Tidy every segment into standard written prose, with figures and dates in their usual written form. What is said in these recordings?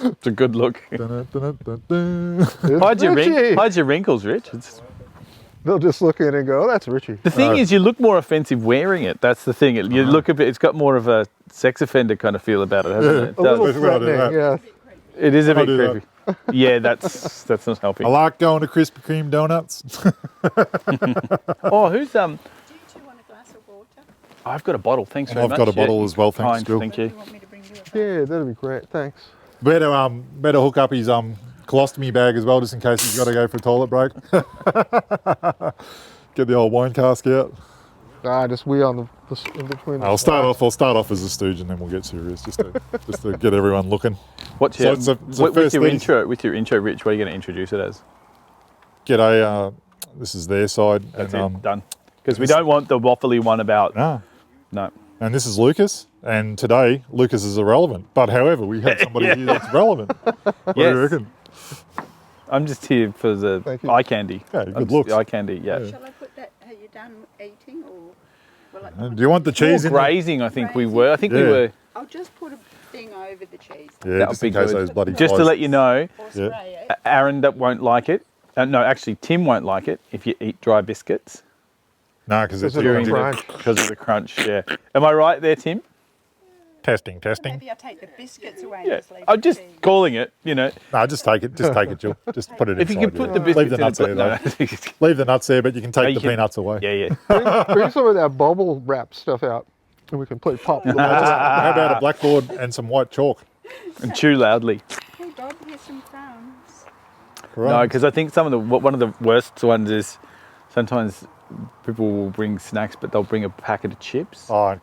It's a good look. Richie. Hide your wrinkles, Rich. They'll just look in and go, oh, that's Richie. The thing is, you look more offensive wearing it. That's the thing. You look a bit. It's got more of a sex offender kind of feel about it, hasn't it? A little threatening, yeah. It is a bit creepy. Yeah, that's not helping. I like going to Krispy Kreme donuts. Oh, who's Do you two want a glass of water? I've got a bottle. Thanks very I've much. got a bottle as well. Thanks, Kind, Jill. thank Do you. you want me to bring you a glass? Yeah, that'd be great. Thanks. Better hook up his colostomy bag as well, just in case he's got to go for a toilet break. Get the old wine cask out. Just we on the in between. I'll start off as a stooge, and then we'll get serious, just to get everyone looking. What's So your, it's a with your first intro? With your intro, Rich, what are you going to introduce it as? G'day. This is their side. That's and, it. Done. Because we don't want the waffly one about. No. No. And this is Lucas. And today, Lucas is irrelevant. But however, we had somebody here that's relevant. What do you reckon? I'm just here for the eye candy. Yeah, good looks. The eye candy, yeah. Shall I put that? Are you done eating, or will I? Do you want the cheese in More there? grazing, I think we were. I think we were. I'll just put a thing over the cheese. Yeah, That just would in be case good. those bloody Just to flies- let you know, Or spray it. Aaron won't like it. No, actually, Tim won't like it if you eat dry biscuits No, because it's Because of the during crunch. because of the crunch. Yeah. Am I right there, Tim? testing. Maybe I'll take the biscuits away. Yeah. And just leave I'm the just cheese. calling it. No, just take it. Just take it, Jill. Just put it If you inside. can put yeah. the biscuits Leave the nuts in there, no. Leave the nuts there, but you can take you the can- peanuts away. Yeah, yeah. Bring some of that bubble wrap stuff out, and we can play pop. How about a blackboard and some white chalk? And chew loudly. Hey Bob, here's some crumbs. No, because I think one of the worst ones is sometimes people will bring snacks, but they'll bring a packet of chips. Oh,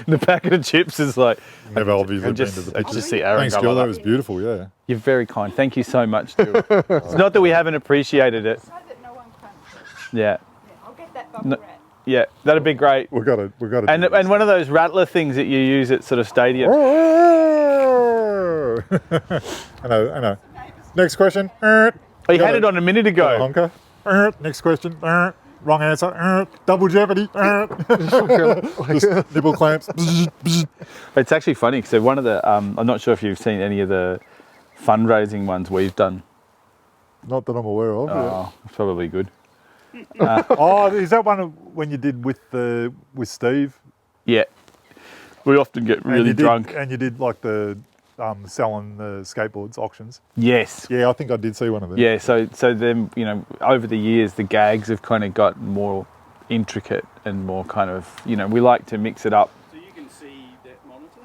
The packet of chips is like. never obviously been just, to the I picture. just see Aaron Thanks, go Jill. like That was beautiful. Yeah. You're very kind. Thank you so much, Jill. It's not that we haven't appreciated it. So that no one crunches. Yeah. Yeah, I'll get that bubble No. wrap. Yeah, that'd be great. We've got to. And one of those rattler things that you use at sort of stadiums. I know. Next question. Oh, you Got had it on a minute ago. Honker. Next question. Wrong answer. Double jeopardy. Just nipple clamps. It's actually funny because one of the, I'm not sure if you've seen any of the fundraising ones we've done. Not that I'm aware of. Oh, it's probably good. Oh, is that one when you did with Steve? Yeah. We often get really drunk. And you did like the selling the skateboards auctions. Yes. Yeah, I think I did see one of them. Yeah, so then, over the years, the gags have kind of gotten more intricate and more kind of, we like to mix it up. So you can see that monitor?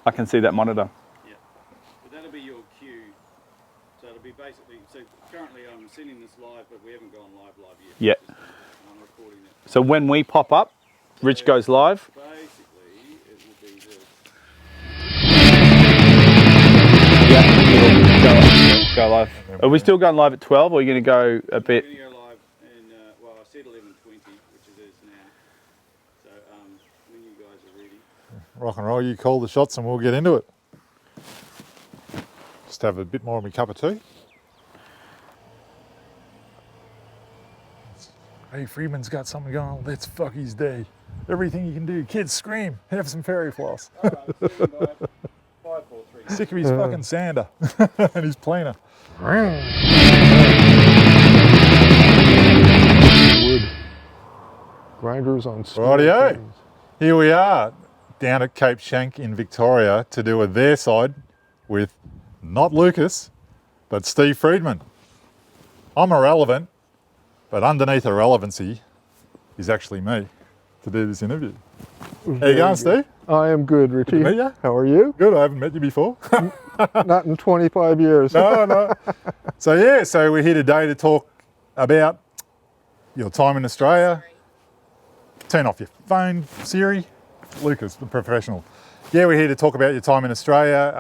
I can see that monitor. Yeah. But that'll be your cue. So it'll be basically, so currently I'm sending this live, but we haven't gone live yet. Yeah. I'm recording it. So when we pop up, Rich goes live. Basically, it will be this. Yeah. Go live. Are we still going live at 12 or are you going to go a bit? We're going to go live in, well, I said 11:20, which it is now. So when you guys are ready. Rock and roll. You call the shots and we'll get into it. Just have a bit more of my cup of tea. Hey, Friedman's got something going on. Let's fuck his day. Everything you can do. Kids scream. Have some fairy floss. All right, 5, 4, 3. Sick of his fucking sander and his planer. Wood grinders on steel. Rightio. things. Here we are down at Cape Schank in Victoria to do a their side with not Lucas, but Steve Friedman. I'm irrelevant, but underneath irrelevancy is actually me to do this interview. How you going, Steve? I am good, Richie. Good to meet ya. How are you? Good, I haven't met you before. Not in 25 years. No. So we're here today to talk about your time in Australia. Turn off your phone, Siri. Lucas, the professional. Yeah, we're here to talk about your time in Australia,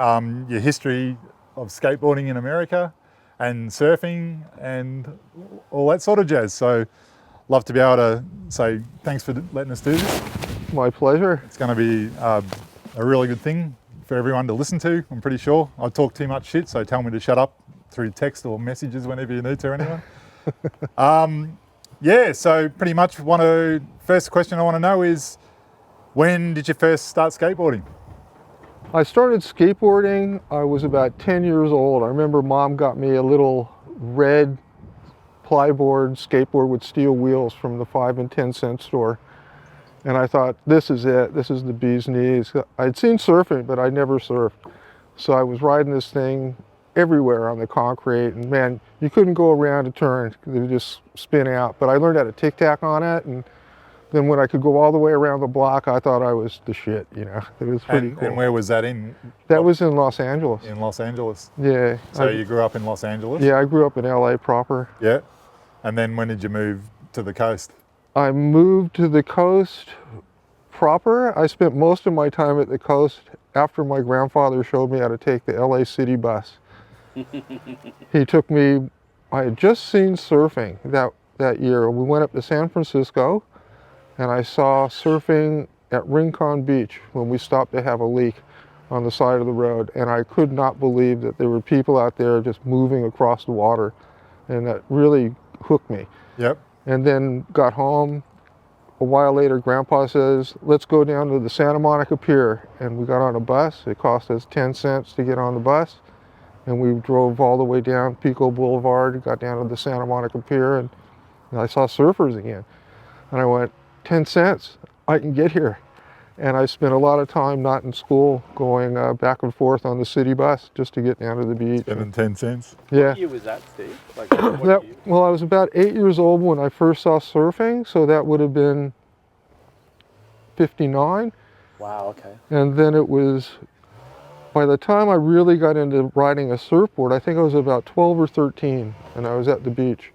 your history of skateboarding in America and surfing and all that sort of jazz. So love to be able to say thanks for letting us do this. My pleasure. It's going to be a really good thing for everyone to listen to, I'm pretty sure. I talk too much shit, so tell me to shut up through text or messages whenever you need to, anyone. So pretty much first question I want to know is, when did you first start skateboarding? I started skateboarding, I was about 10 years old. I remember Mom got me a little red plyboard skateboard with steel wheels from the 5 and 10 cent store. And I thought, this is it, this is the bee's knees. I'd seen surfing, but I never surfed. So I was riding this thing everywhere on the concrete, and man, you couldn't go around a turn, they would just spin out. But I learned how to tic-tac on it, and then when I could go all the way around the block, I thought I was the shit, you know. It was pretty cool. And where was that in? That was in Los Angeles. In Los Angeles. Yeah. So you grew up in Los Angeles? Yeah, I grew up in LA proper. Yeah. And then when did you move to the coast? I moved to the coast proper. I spent most of my time at the coast after my grandfather showed me how to take the LA City bus. He took me, I had just seen surfing that year. We went up to San Francisco and I saw surfing at Rincon Beach when we stopped to have a leak on the side of the road. And I could not believe that there were people out there just moving across the water. And that really hooked me. Yep. And then got home. A while later, Grandpa says, let's go down to the Santa Monica Pier. And we got on a bus. It cost us 10 cents to get on the bus. And we drove all the way down Pico Boulevard, got down to the Santa Monica Pier, and I saw surfers again. And I went, 10 cents, I can get here. And I spent a lot of time not in school, going back and forth on the city bus just to get down to the beach. Spending 10 cents? Yeah. What year was that, Steve? Like, what year? Well, I was about 8 years old when I first saw surfing, so that would have been 59. Wow, okay. And then it was, by the time I really got into riding a surfboard, I think I was about 12 or 13, and I was at the beach.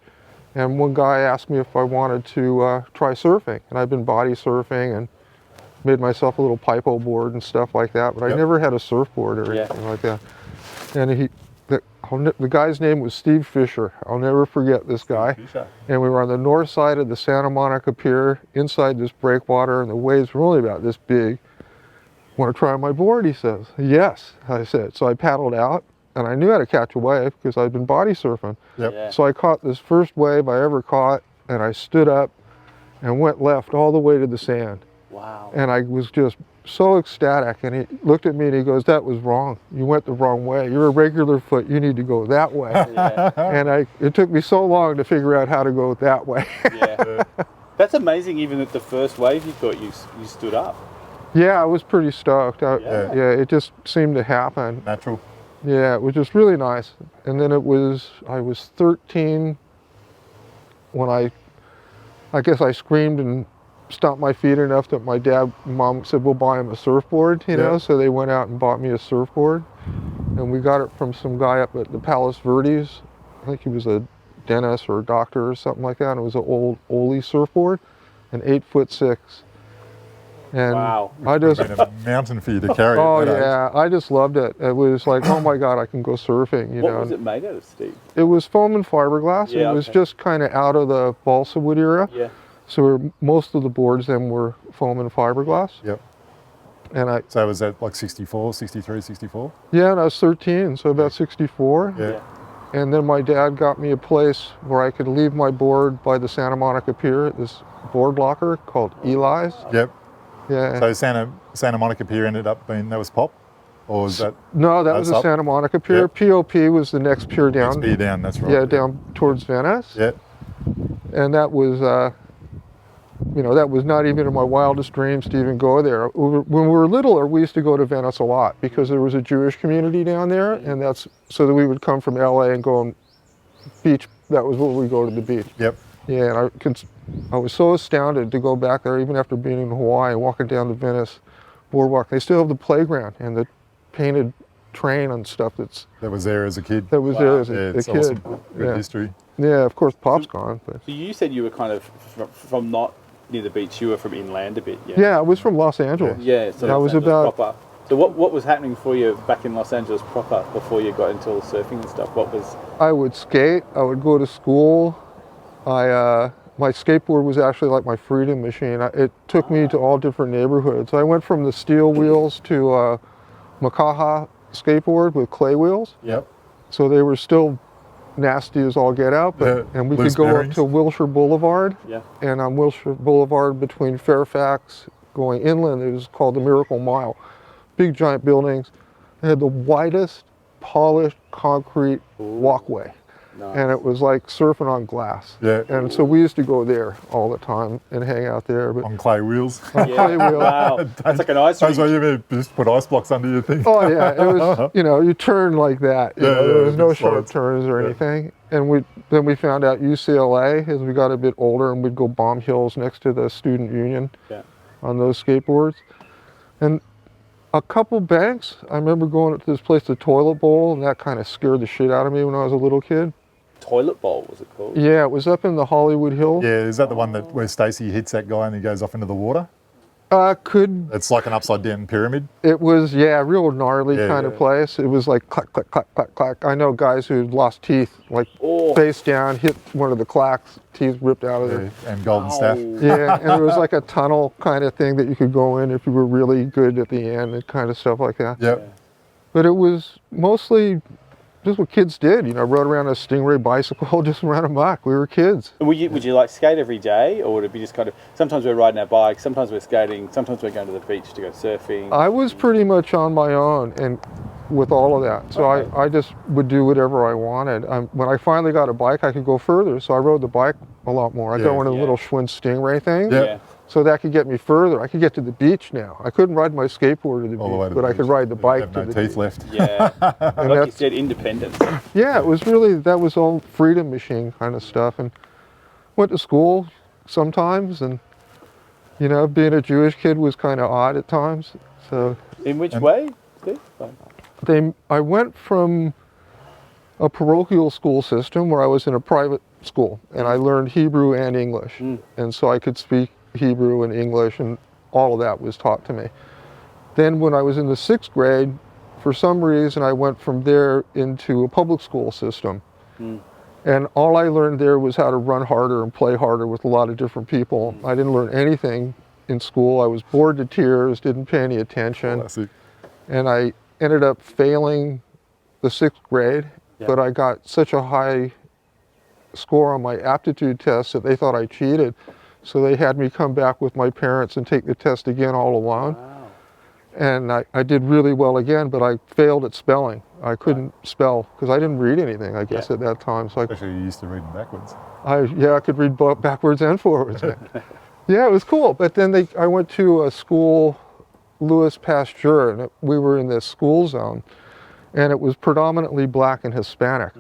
And one guy asked me if I wanted to try surfing, and I've been body surfing and made myself a little pipo board and stuff like that, but I never had a surfboard or anything like that. And the guy's name was Steve Fisher. I'll never forget this guy. And we were on the north side of the Santa Monica Pier, inside this breakwater, and the waves were only about this big. Want to try my board, he says. Yes, I said. So I paddled out, and I knew how to catch a wave because I'd been body surfing. Yep. Yeah. So I caught this first wave I ever caught, and I stood up and went left all the way to the sand. Wow. And I was just so ecstatic, and he looked at me and he goes, that was wrong. You went the wrong way. You're a regular foot, you need to go that way. Yeah. And it took me so long to figure out how to go that way. Yeah. That's amazing, even at the first wave you caught, you stood up. Yeah, I was pretty stoked. Yeah. Yeah, it just seemed to happen. Natural. Yeah, it was just really nice. And then I was 13 when I guess I screamed and stomped my feet enough that my dad and mom said, we'll buy him a surfboard, you know? So they went out and bought me a surfboard. And we got it from some guy up at the Palos Verdes. I think he was a dentist or a doctor or something like that. And it was an old Ole surfboard, an 8'6". And Wow. I just, Been a mountain for you to carry. oh at that age. yeah, I just loved it. It was like, oh my God, I can go surfing, you What know. was it made out of, Steve? It was foam and fiberglass. Yeah, It was okay. just kind of out of the balsa wood era. Yeah. So most of the boards then were foam and fiberglass. Yep. And So was that like 64, 63, 64? yeah, and I was 13, so about 64. Yeah. And then my dad got me a place where I could leave my board by the Santa Monica Pier, this board locker called Eli's. Yep. Yeah. So Santa Monica Pier ended up being, that was Pop? Or was that No, that was that's the up? Santa Monica Pier. Yep. POP was the next pier down. next pier down, that's right. Yeah, down towards Venice. Yeah. And that was, you know, that was not even in my wildest dreams to even go there. When we were littler, we used to go to Venice a lot because there was a Jewish community down there, and that's so that we would come from LA and go on beach. That was where we go to the beach. Yep. Yeah, and I was so astounded to go back there, even after being in Hawaii and walking down the Venice boardwalk. They still have the playground and the painted train and stuff That was there as a kid. that was there as Yeah, a it's kid. awesome. Good Yeah. history. Yeah, of course, Pop's gone, but So you said you were kind of from not near the beach, you were from inland a bit, yeah? yeah, I was from Los Angeles. Yeah, so I Los was Angeles about- proper. So what was happening for you back in Los Angeles proper before you got into all the surfing and stuff? What was... I would skate. I would go to school. My skateboard was actually like my freedom machine. It took me to all different neighborhoods. I went from the steel wheels to Makaha skateboard with clay wheels. Yep. So they were still nasty as all get out, but Yeah, and we could loose go bearings. up to Wilshire Boulevard. Yeah. And on Wilshire Boulevard between Fairfax going inland, it was called the Miracle Mile. big giant buildings. They had the widest polished concrete walkway. Nice. And it was like surfing on glass. Yeah. And so we used to go there all the time and hang out there. But On clay wheels. clay wheel. Wow. That's like an ice That's why rink. you just put ice blocks under your thing. Oh yeah, it was, you know, you turn like that. You know, there was no big sharp slides. turns or Yeah. anything. And then we found out UCLA as we got a bit older, and we'd go bomb hills next to the student union Yeah. on those skateboards. And a couple banks, I remember going to this place, the Toilet Bowl, and that kind of scared the shit out of me when I was a little kid. Toilet bowl was it called? Yeah, it was up in the Hollywood Hills. Yeah, is that the one that where Stacey hits that guy and he goes off into the water? It's like an upside down pyramid. It was, yeah, real gnarly Yeah, kind of yeah. place. It was like clack, clack, clack, clack, clack. I know guys who'd lost teeth, like Oh. face down, hit one of the clacks, teeth ripped out of Yeah, there. and golden staff. Yeah, and there was like a tunnel kind of thing that you could go in if you were really good at the end and kind of stuff like that. Yep. But it was mostly just what kids did, you know, rode around a Stingray bicycle, just ran amok. We were kids. Would you like skate every day, or would it be just kind of, sometimes we're riding our bikes, sometimes we're skating, sometimes we're going to the beach to go surfing? I was pretty much on my own and with all of that. So Okay. I just would do whatever I wanted. When I finally got a bike, I could go further. So I rode the bike a lot more. I got Yeah. one of the Yeah. little Schwinn Stingray things. Yeah. Yeah. So that could get me further. I could get to the beach now. I couldn't ride my skateboard to the All the way beach, to but the I could beach. ride the You bike have to no the teeth beach. left. Yeah. And Like you that's, said, independence. yeah, it was really, that was all freedom machine kind of stuff. And went to school sometimes, and you know, being a Jewish kid was kind of odd at times. So In which way, Steve? I went from a parochial school system where I was in a private school, and I learned Hebrew and English. And so I could speak Hebrew and English, and all of that was taught to me. Then when I was in the 6th grade, for some reason I went from there into a public school system. And all I learned there was how to run harder and play harder with a lot of different people. I didn't learn anything in school. I was bored to tears, didn't pay any attention. Classic. And I ended up failing the 6th grade, Yeah. but I got such a high score on my aptitude test that they thought I cheated. So they had me come back with my parents and take the test again all alone. Wow. And I did really well again, but I failed at spelling. I couldn't spell because I didn't read anything, I guess, Yeah. at that time. So Especially you used to reading backwards. I could read backwards and forwards. Yeah, it was cool. But then I went to a school, Louis Pasteur, and we were in this school zone, and it was predominantly black and Hispanic.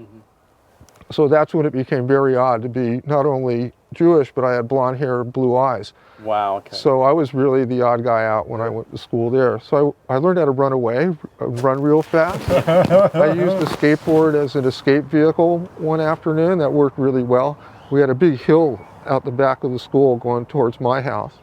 So that's when it became very odd to be not only Jewish, but I had blonde hair, blue eyes. Wow, okay. So I was really the odd guy out when I went to school there. So I learned how to run away, run real fast. I used the skateboard as an escape vehicle one afternoon. That worked really well. We had a big hill out the back of the school going towards my house.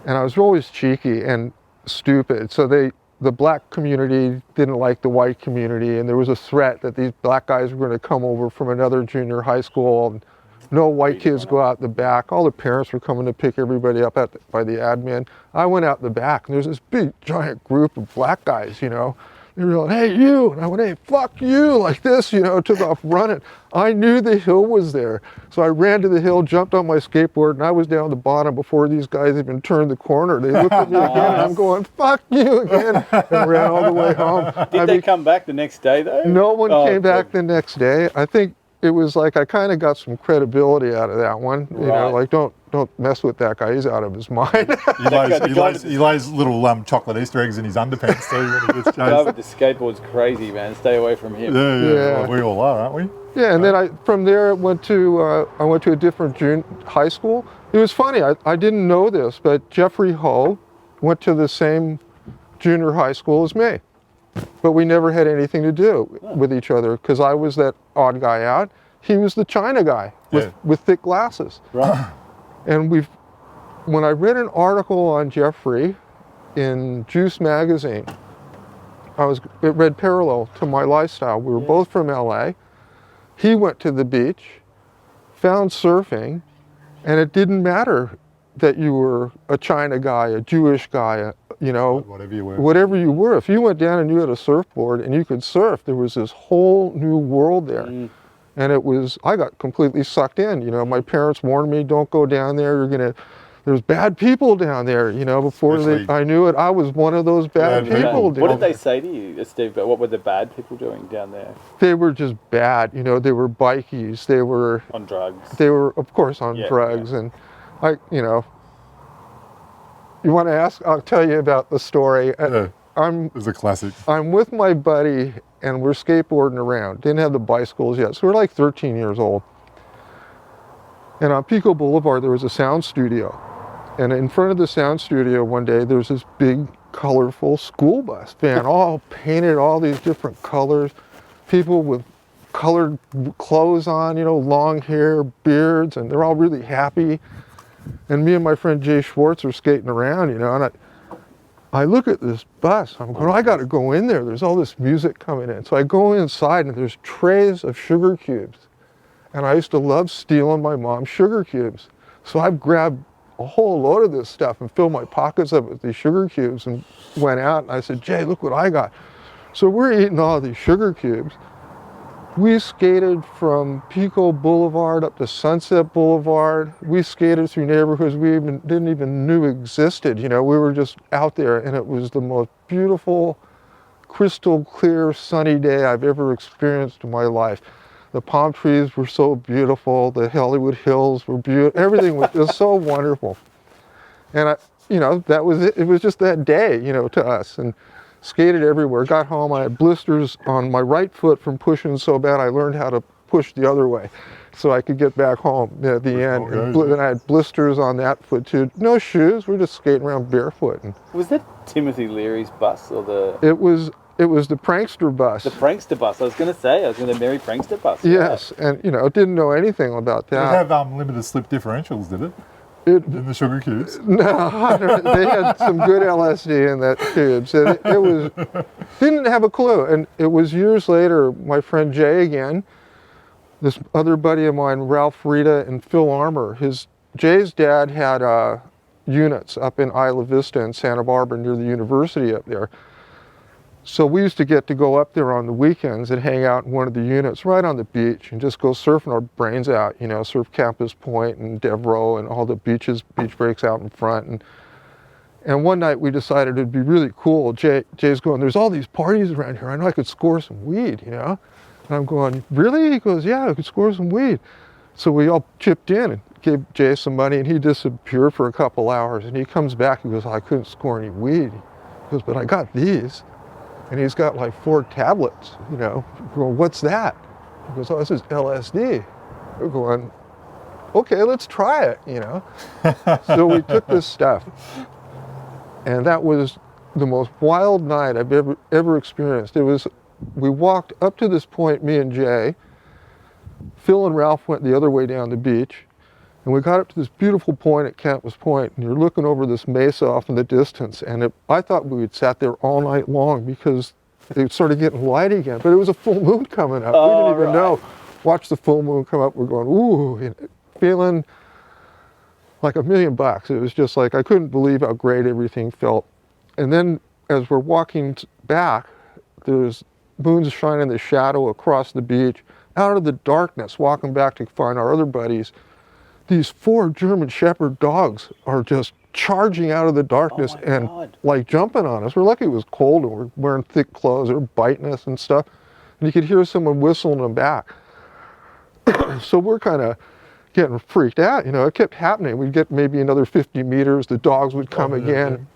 And I was always cheeky and stupid. So the black community didn't like the white community, and there was a threat that these black guys were going to come over from another junior high school, and no white kids go out the back. All the parents were coming to pick everybody up by the admin. I went out the back, and there's this big giant group of black guys, you know. They were like, "Hey, you," and I went, "Hey, fuck you," like this, you know, took off running. I knew the hill was there. So I ran to the hill, jumped on my skateboard, and I was down the bottom before these guys even turned the corner. They looked at me again, and I'm going, "Fuck you," again, and ran all the way home. Did they come back the next day, though? No one Oh, came back good. the next day. I think it was like I kind of got some credibility out of that one. You know, Right. like don't mess with that guy. He's out of his mind. He lays little chocolate Easter eggs in his underpants too when he gets The guy with chased. the skateboard's crazy, man. Stay away from him. Yeah. Yeah. Well, we all are, aren't we? Yeah, and then from there I went to a different high school. It was funny. I didn't know this, but Jeffrey Ho went to the same junior high school as me, but we never had anything to do with each other because I was that odd guy out. He was the China guy with thick glasses. Right. And when I read an article on Jeffrey in Juice magazine, it read parallel to my lifestyle. We were both from LA. He went to the beach, found surfing, and it didn't matter that you were a China guy, a Jewish guy, you know, Whatever you were. whatever you were. If you went down and you had a surfboard and you could surf, there was this whole new world there. And I got completely sucked in. You know, my parents warned me, don't go down there. there's bad people down there, you know, before Especially- I knew it, I was one of those bad Bad people. people. What down did they there. say to you, Steve? What were the bad people doing down there? They were just bad, you know, they were bikies, they were, On drugs? of course, on Yeah, drugs, and you know, you want to ask, I'll tell you about the story. Yeah, I'm it was a classic. I'm with my buddy, and we're skateboarding around. Didn't have the bicycles yet, so we're like 13 years old. And on Pico Boulevard, there was a sound studio. And in front of the sound studio one day, there's this big, colorful school bus van, all painted all these different colors. People with colored clothes on, you know, long hair, beards, and they're all really happy. And me and my friend Jay Schwartz are skating around, you know, and I look at this bus. I'm going, I got to go in there. There's all this music coming in. So I go inside, and there's trays of sugar cubes. And I used to love stealing my mom's sugar cubes. So I grabbed a whole load of this stuff and filled my pockets up with these sugar cubes and went out, and I said, Jay, look what I got. So we're eating all these sugar cubes. We skated from Pico Boulevard up to Sunset Boulevard. We skated through neighborhoods we didn't even knew existed. You know, we were just out there, and it was the most beautiful, crystal clear, sunny day I've ever experienced in my life. The palm trees were so beautiful. The Hollywood Hills were beautiful. Everything was just so wonderful. And you know, that was it. It was just that day, you know, to us. And skated everywhere. Got home, I had blisters on my right foot from pushing so bad I learned how to push the other way so I could get back home at the end. And I had blisters on that foot too. No shoes, we're just skating around barefoot. And Was that Timothy Leary's bus or the it was the prankster bus. the prankster bus? I was going to say, the merry prankster bus. Yes, and you know, didn't know anything about Did it that. have limited slip differentials, did it? In the sugar cubes? No, they had some good LSD in that tubes. And it was, didn't have a clue. And it was years later, my friend Jay again, this other buddy of mine, Ralph Rita and Phil Armour, Jay's dad had units up in Isla Vista in Santa Barbara near the university up there. So we used to get to go up there on the weekends and hang out in one of the units right on the beach and just go surfing our brains out, you know, surf Campus Point and Devereaux and all the beach breaks out in front. And one night we decided it'd be really cool. Jay's going, there's all these parties around here. I know I could score some weed, you know? And I'm going, really? He goes, yeah, I could score some weed. So we all chipped in and gave Jay some money, and he disappeared for a couple hours. And he comes back, he goes, I couldn't score any weed. He goes, but I got these. And he's got like 4 tablets, you know. We're going, what's that? He goes, oh, this is LSD. We're going, okay, let's try it, you know. So we took this stuff, and that was the most wild night I've ever experienced. We walked up to this point, me and Jay. Phil and Ralph went the other way down the beach. And we got up to this beautiful point at Campus Point, and you're looking over this mesa off in the distance, and I thought we had sat there all night long because it started getting light again, but it was a full moon coming up. We didn't even know. Watch the full moon come up, we're going, ooh, and feeling like $1 million. It was just like, I couldn't believe how great everything felt. And then as we're walking back, there's moons shining the shadow across the beach. Out of the darkness, walking back to find our other buddies, these 4 German Shepherd dogs are just charging out of the darkness and like jumping on us. We're lucky it was cold and we're wearing thick clothes. They're biting us and stuff. And you could hear someone whistling them back. So we're kind of getting freaked out. You know, it kept happening. We'd get maybe another 50 meters. The dogs would come again.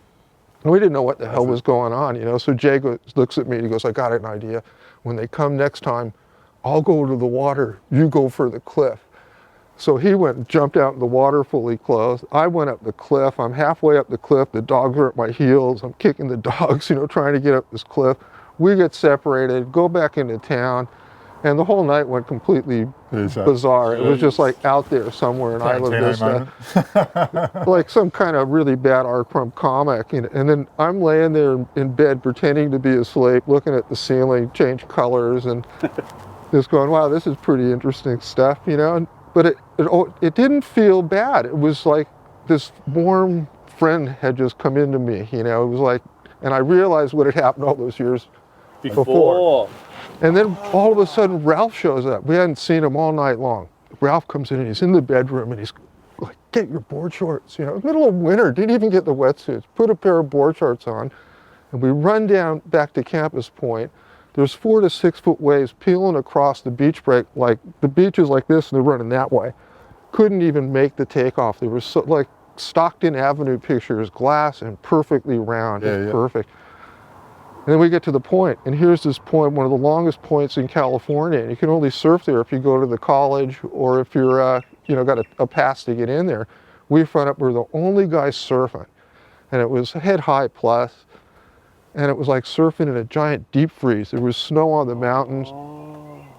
And we didn't know what the hell was going on, you know. So Jay looks at me and he goes, I got an idea. When they come next time, I'll go to the water. You go for the cliff. So he went and jumped out in the water fully clothed. I went up the cliff. I'm halfway up the cliff. The dogs are at my heels. I'm kicking the dogs, you know, trying to get up this cliff. We get separated, go back into town, and the whole night went completely bizarre. It was just like out there somewhere in Isla Vista. Like some kind of really bad R. Crumb comic. You know? And then I'm laying there in bed pretending to be asleep, looking at the ceiling, change colors, and just going, wow, this is pretty interesting stuff, you know? But it didn't feel bad. It was like this warm friend had just come into me, you know? It was like, and I realized what had happened all those years before. And then all of a sudden Ralph shows up. We hadn't seen him all night long. Ralph comes in and he's in the bedroom and he's like get your board shorts. You know, middle of winter, didn't even get the wetsuits. Put a pair of board shorts on, and we run down back to Campus Point. There's 4 to 6 foot waves peeling across the beach break. Like the beach is like this, and they're running that way. Couldn't even make the takeoff. They were so like Stockton Avenue pictures, glass and perfectly round, just perfect. And then we get to the point, and here's this point, one of the longest points in California, and you can only surf there if you go to the college or if you're, you know, got a pass to get in there. We front up, we're the only guys surfing, and it was head high plus, and it was like surfing in a giant deep freeze. There was snow on the mountains.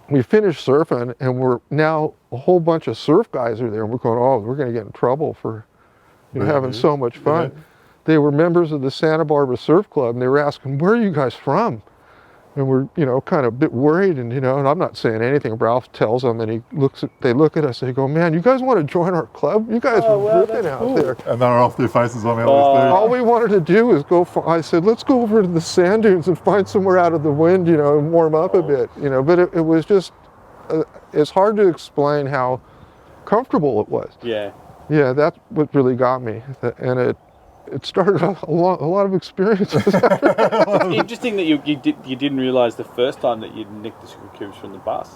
We finished surfing, and we're now a whole bunch of surf guys are there, and we're going, oh, we're going to get in trouble for, you know, having so much fun. They were members of the Santa Barbara Surf Club, and they were asking, where are you guys from? And we're, you know, kind of a bit worried, and, you know, and I'm not saying anything. Ralph tells them, and they look at us, they go, man, you guys want to join our club? You guys are ripping out there. And they're off their faces on LSD. All we wanted to do is I said, let's go over to the sand dunes and find somewhere out of the wind, you know, and warm up a bit, you know. But it was just, it's hard to explain how comfortable it was. Yeah. Yeah, that's what really got me. And it started a lot of experiences. It's interesting that you didn't realise the first time that you'd nicked the sugar cubes from the bus.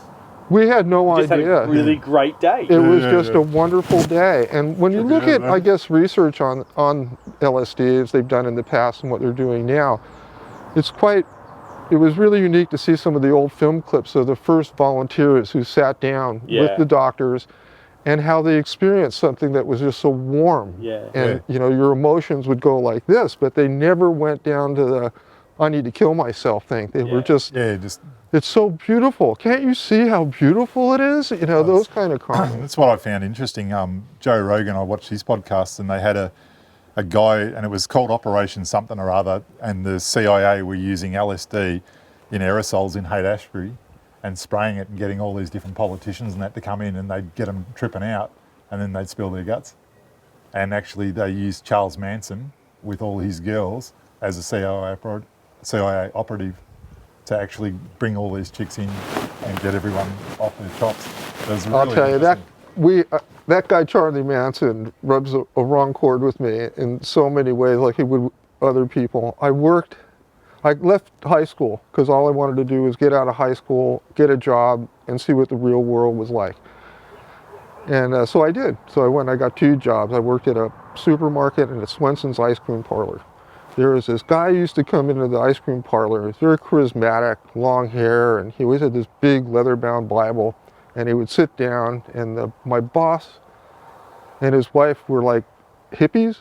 We had no Just idea. had a really great day. It was just a wonderful day. And when you look at, I guess, research on LSD as they've done in the past and what they're doing now, it was really unique to see some of the old film clips of the first volunteers who sat down with the doctors and how they experienced something that was just so warm. And, you know, your emotions would go like this, but they never went down to the, I need to kill myself thing. They were just, it's so beautiful. Can't you see how beautiful it is? You know, those kind of comments. That's what I found interesting. Joe Rogan, I watched his podcast, and they had a guy, and it was called Operation something or other, and the CIA were using LSD in aerosols in Haight-Ashbury and spraying it and getting all these different politicians and that to come in, and they'd get them tripping out, and then they'd spill their guts. And actually they used Charles Manson with all his girls as a CIA operative to actually bring all these chicks in and get everyone off their chops. Really, I'll tell you, that guy Charlie Manson rubs a wrong chord with me in so many ways, like he would other people. I left high school because all I wanted to do was get out of high school, get a job, and see what the real world was like. And so I did. So I went and I got 2 jobs. I worked at a supermarket and at Swenson's ice cream parlor. There was this guy who used to come into the ice cream parlor. He was very charismatic, long hair, and he always had this big leather-bound Bible. And he would sit down, and my boss and his wife were like hippies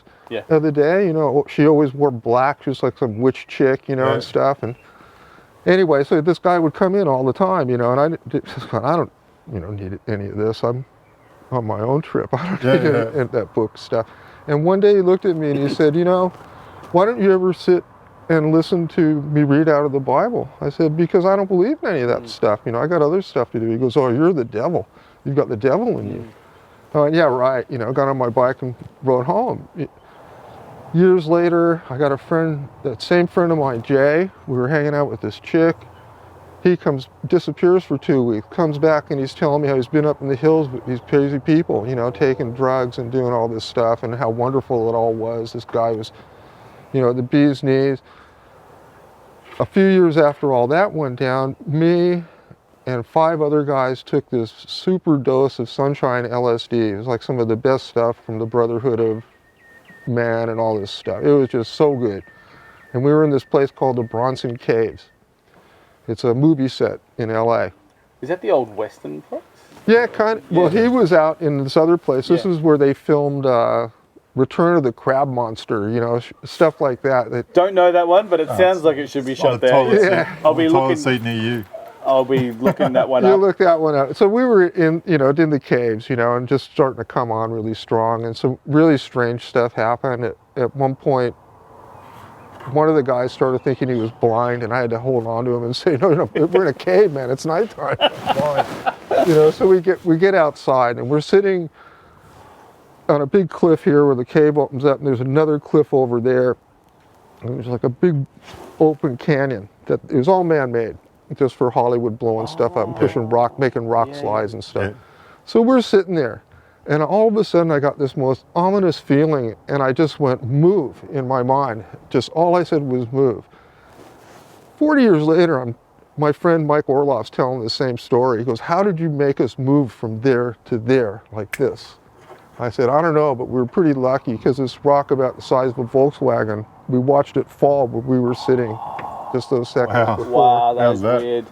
of the day. You know, she always wore black, just like some witch chick, you know, and stuff. And anyway, so this guy would come in all the time, you know, and I don't, you know, need any of this. I'm on my own trip. I don't need any of that book stuff. And one day he looked at me and he said, you know, why don't you ever sit and listen to me read out of the Bible? I said, because I don't believe in any of that stuff. You know, I got other stuff to do. He goes, oh, you're the devil. You've got the devil in you. I went, yeah, right. You know, got on my bike and rode home. Years later, I got a friend, that same friend of mine, Jay. We were hanging out with this chick. He disappears for 2 weeks, comes back, and he's telling me how he's been up in the hills with these crazy people, you know, taking drugs and doing all this stuff, and how wonderful it all was. This guy was, you know, the bee's knees. A few years after all that went down, me and 5 other guys took this super dose of sunshine LSD. It was like some of the best stuff from the Brotherhood of Man and all this stuff. It was just so good. And we were in this place called the Bronson Caves. It's a movie set in LA. Is that the old Western place? Yeah, kind of. Well, he was out in this other place. This is where they filmed Return of the Crab Monster, you know, stuff like that. Don't know that one, but it sounds like it should be shot there. I'll be looking. Seat near you. I'll be looking that one up. You look that one up. So we were in the caves, you know, and just starting to come on really strong, and some really strange stuff happened. At one point, one of the guys started thinking he was blind, and I had to hold on to him and say, no, we're in a cave, man. It's nighttime. I'm blind. You know, so we get outside, and we're sitting on a big cliff here where the cave opens up, and there's another cliff over there. And there's like a big open canyon that it was all man-made, just for Hollywood blowing stuff up and pushing rock, making rock slides and stuff. So we're sitting there, And all of a sudden I got this most ominous feeling, and I just went move in my mind. Just all I said was move. 40 years later, my friend Mike Orloff's telling the same story. He goes, how did you make us move from there to there like this? I said, I don't know, but we were pretty lucky because this rock about the size of a Volkswagen, we watched it fall where we were sitting just those seconds Wow. before. Wow, How's that's that? weird.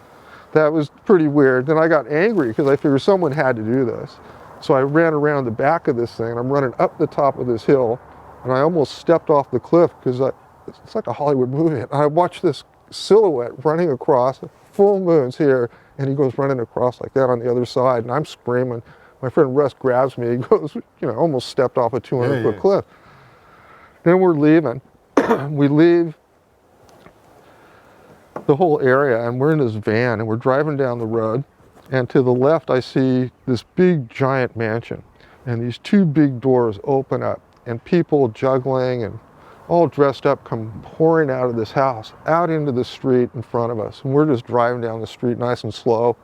That was pretty weird. Then I got angry because I figured someone had to do this. So I ran around the back of this thing, and I'm running up the top of this hill, and I almost stepped off the cliff because it's like a Hollywood movie. And I watched this silhouette running across, full moon's here, and he goes running across like that on the other side, and I'm screaming. My friend Russ grabs me. He goes, almost stepped off a 200-foot cliff. Then we're leaving. We leave the whole area, and we're in this van, and we're driving down the road, and to the left I see this big giant mansion, and these two big doors open up, and people juggling and all dressed up come pouring out of this house, out into the street in front of us, and we're just driving down the street nice and slow.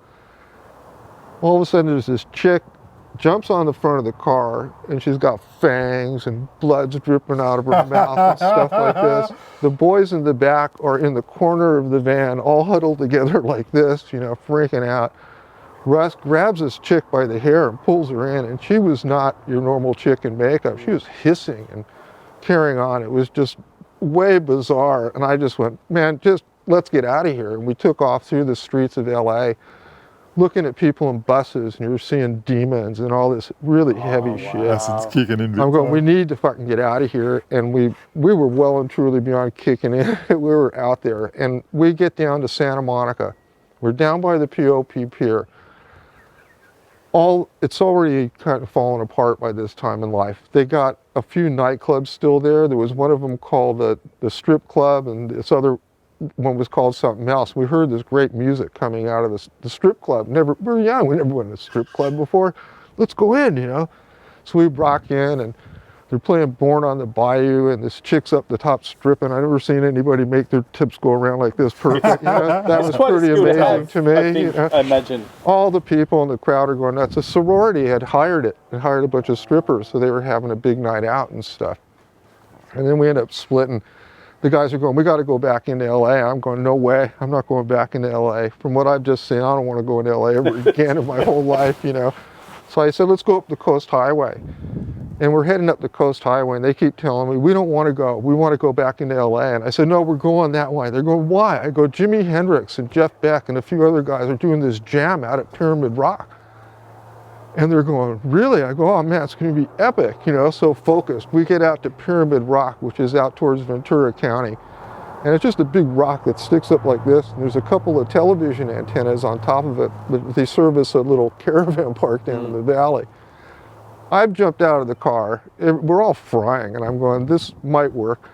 All of a sudden there's this chick jumps on the front of the car, and she's got fangs and blood's dripping out of her mouth and stuff like this. The boys in the back are in the corner of the van, all huddled together like this, freaking out. Russ grabs this chick by the hair and pulls her in, and she was not your normal chick in makeup. She was hissing and carrying on. It was just way bizarre, and I just went, man, just let's get out of here. And we took off through the streets of LA, looking at people in buses, and you're seeing demons and all this really heavy shit. Acid's kicking in. I'm going, we need to fucking get out of here. And we were well and truly beyond kicking in. We were out there, and we get down to Santa Monica. We're down by the POP Pier. It's already kind of fallen apart by this time in life. They got a few nightclubs still there. There was one of them called the Strip Club, and this other one was called something else. We heard this great music coming out of the strip club. We were young, we never went to a strip club before. Let's go in, So we rock in, and they're playing Born on the Bayou, and this chick's up the top stripping. I've never seen anybody make their tips go around like this perfect. That was pretty amazing to me. I imagine. All the people in the crowd are going nuts. A sorority had hired it and hired a bunch of strippers, so they were having a big night out and stuff. And then we end up splitting. The guys are going, we got to go back into LA. I'm going, no way, I'm not going back into LA. From what I've just seen, I don't want to go into LA ever again in my whole life, So I said, let's go up the Coast Highway. And we're heading up the Coast Highway, and they keep telling me, we don't want to go. We want to go back into LA. And I said, no, we're going that way. They're going, why? I go, Jimi Hendrix and Jeff Beck and a few other guys are doing this jam out at Pyramid Rock. And they're going, really? I go, oh man, it's going to be epic, so focused. We get out to Pyramid Rock, which is out towards Ventura County. And it's just a big rock that sticks up like this. And there's a couple of television antennas on top of it, but they service a little caravan park down in the valley. I've jumped out of the car. We're all frying, and I'm going, this might work.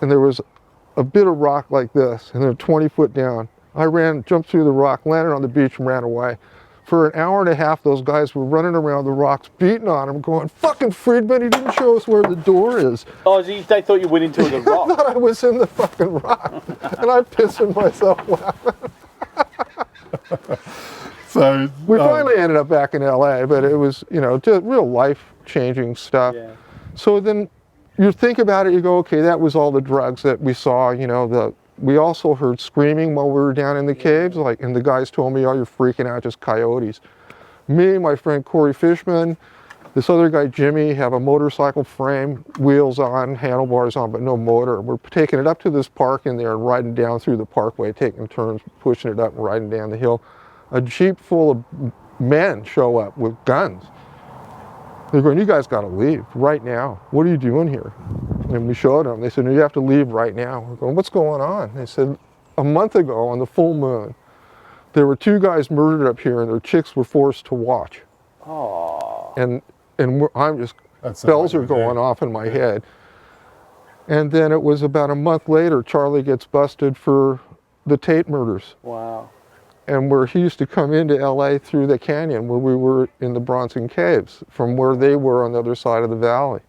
And there was a bit of rock like this, and then 20 foot down. I jumped through the rock, landed on the beach, and ran away. For an hour and a half, those guys were running around the rocks, beating on him, going, fucking Friedman, he didn't show us where the door is. Oh, they thought you went into the rock. I thought I was in the fucking rock. And I'm pissing myself laughing. So we finally ended up back in LA, but it was, just real life-changing stuff. Yeah. So then you think about it, you go, okay, that was all the drugs that we saw, we also heard screaming while we were down in the caves, and the guys told me, oh, you're freaking out, just coyotes. Me, my friend Corey Fishman, this other guy, Jimmy, have a motorcycle frame, wheels on, handlebars on, but no motor. We're taking it up to this park in there and riding down through the parkway, taking turns, pushing it up and riding down the hill. A Jeep full of men show up with guns. They're going, you guys got to leave right now. What are you doing here? And we showed them. They said, no, you have to leave right now. We're going, what's going on? They said, a month ago on the full moon, there were 2 guys murdered up here, and their chicks were forced to watch. Oh. And I'm just, bells are going off in my head. And then it was about a month later, Charlie gets busted for the Tate murders. Wow. And where he used to come into LA through the canyon where we were in the Bronson Caves, from where they were on the other side of the valley.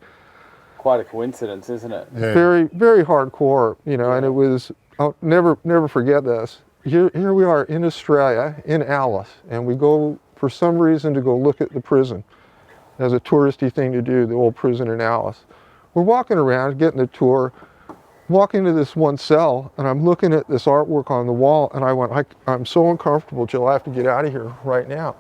Quite a coincidence, isn't it? Yeah. Very, very hardcore, and it was, I'll never forget this. Here we are in Australia, in Alice, and we go, for some reason, to go look at the prison. as a touristy thing to do, the old prison in Alice. We're walking around, getting the tour, walking to this one cell, and I'm looking at this artwork on the wall, and I went, I'm so uncomfortable, Jill, I have to get out of here right now.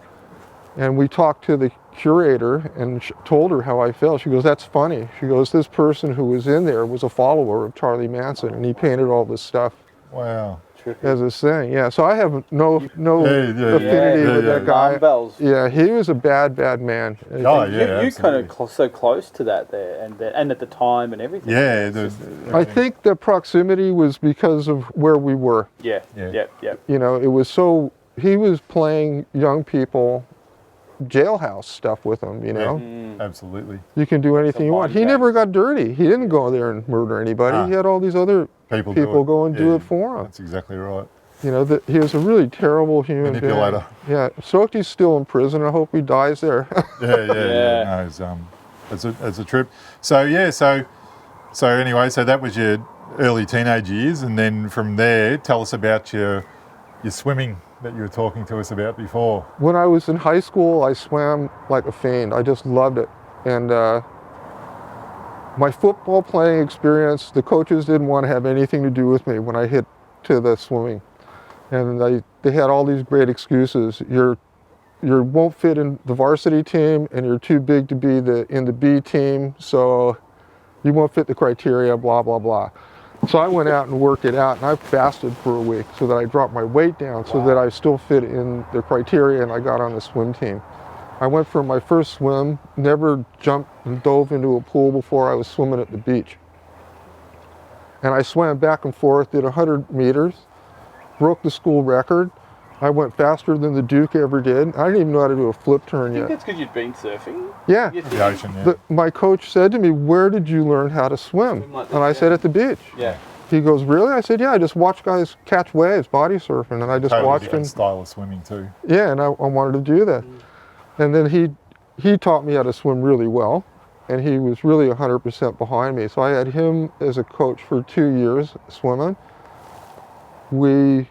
And we talked to the curator and told her how I felt. She goes, that's funny. She goes, this person who was in there was a follower of Charlie Manson, and he painted all this stuff Wow. as a thing. Yeah, so I have no affinity with that guy. Alarm bells. Yeah, he was a bad man. Oh, yeah, You kind absolutely. of so close to that there, and at the time and everything. Yeah, I think the proximity was because of where we were. Yeah. You know, it was so, he was playing young people jailhouse stuff with them, you know. absolutely. You can do anything you want. He mind never got dirty. He didn't go there and murder anybody. He had all these other People go and do it for him. That's exactly right. You know, that he was a really terrible human being. Manipulator. Yeah, Soki's still in prison. I hope he dies there. Yeah. No, it's a trip. So yeah, so anyway, so that was your early teenage years, and then from there, tell us about your swimming that you were talking to us about before. When I was in high school, I swam like a fiend. I just loved it. And my football playing experience, the coaches didn't want to have anything to do with me when I hit to the swimming. And they had all these great excuses. You won't fit in the varsity team, and you're too big to be in the B team, so you won't fit the criteria, blah, blah, blah. So I went out and worked it out, and I fasted for a week so that I dropped my weight down so that I still fit in the criteria, and I got on the swim team. I went for my first swim, never jumped and dove into a pool before. I was swimming at the beach. And I swam back and forth, did 100 meters, broke the school record. I went faster than the Duke ever did. I didn't even know how to do a flip turn I think yet. that's because you'd been surfing. Yeah. The ocean, yeah. My coach said to me, where did you learn how to swim? Like this, And I said, at the beach. Yeah. He goes, really? I said, yeah, I just watch guys catch waves, body surfing, and I just Totally watched different him. style of swimming too. Yeah, and I wanted to do that. And then he taught me how to swim really well, and he was really 100% behind me. So I had him as a coach for 2 years swimming. We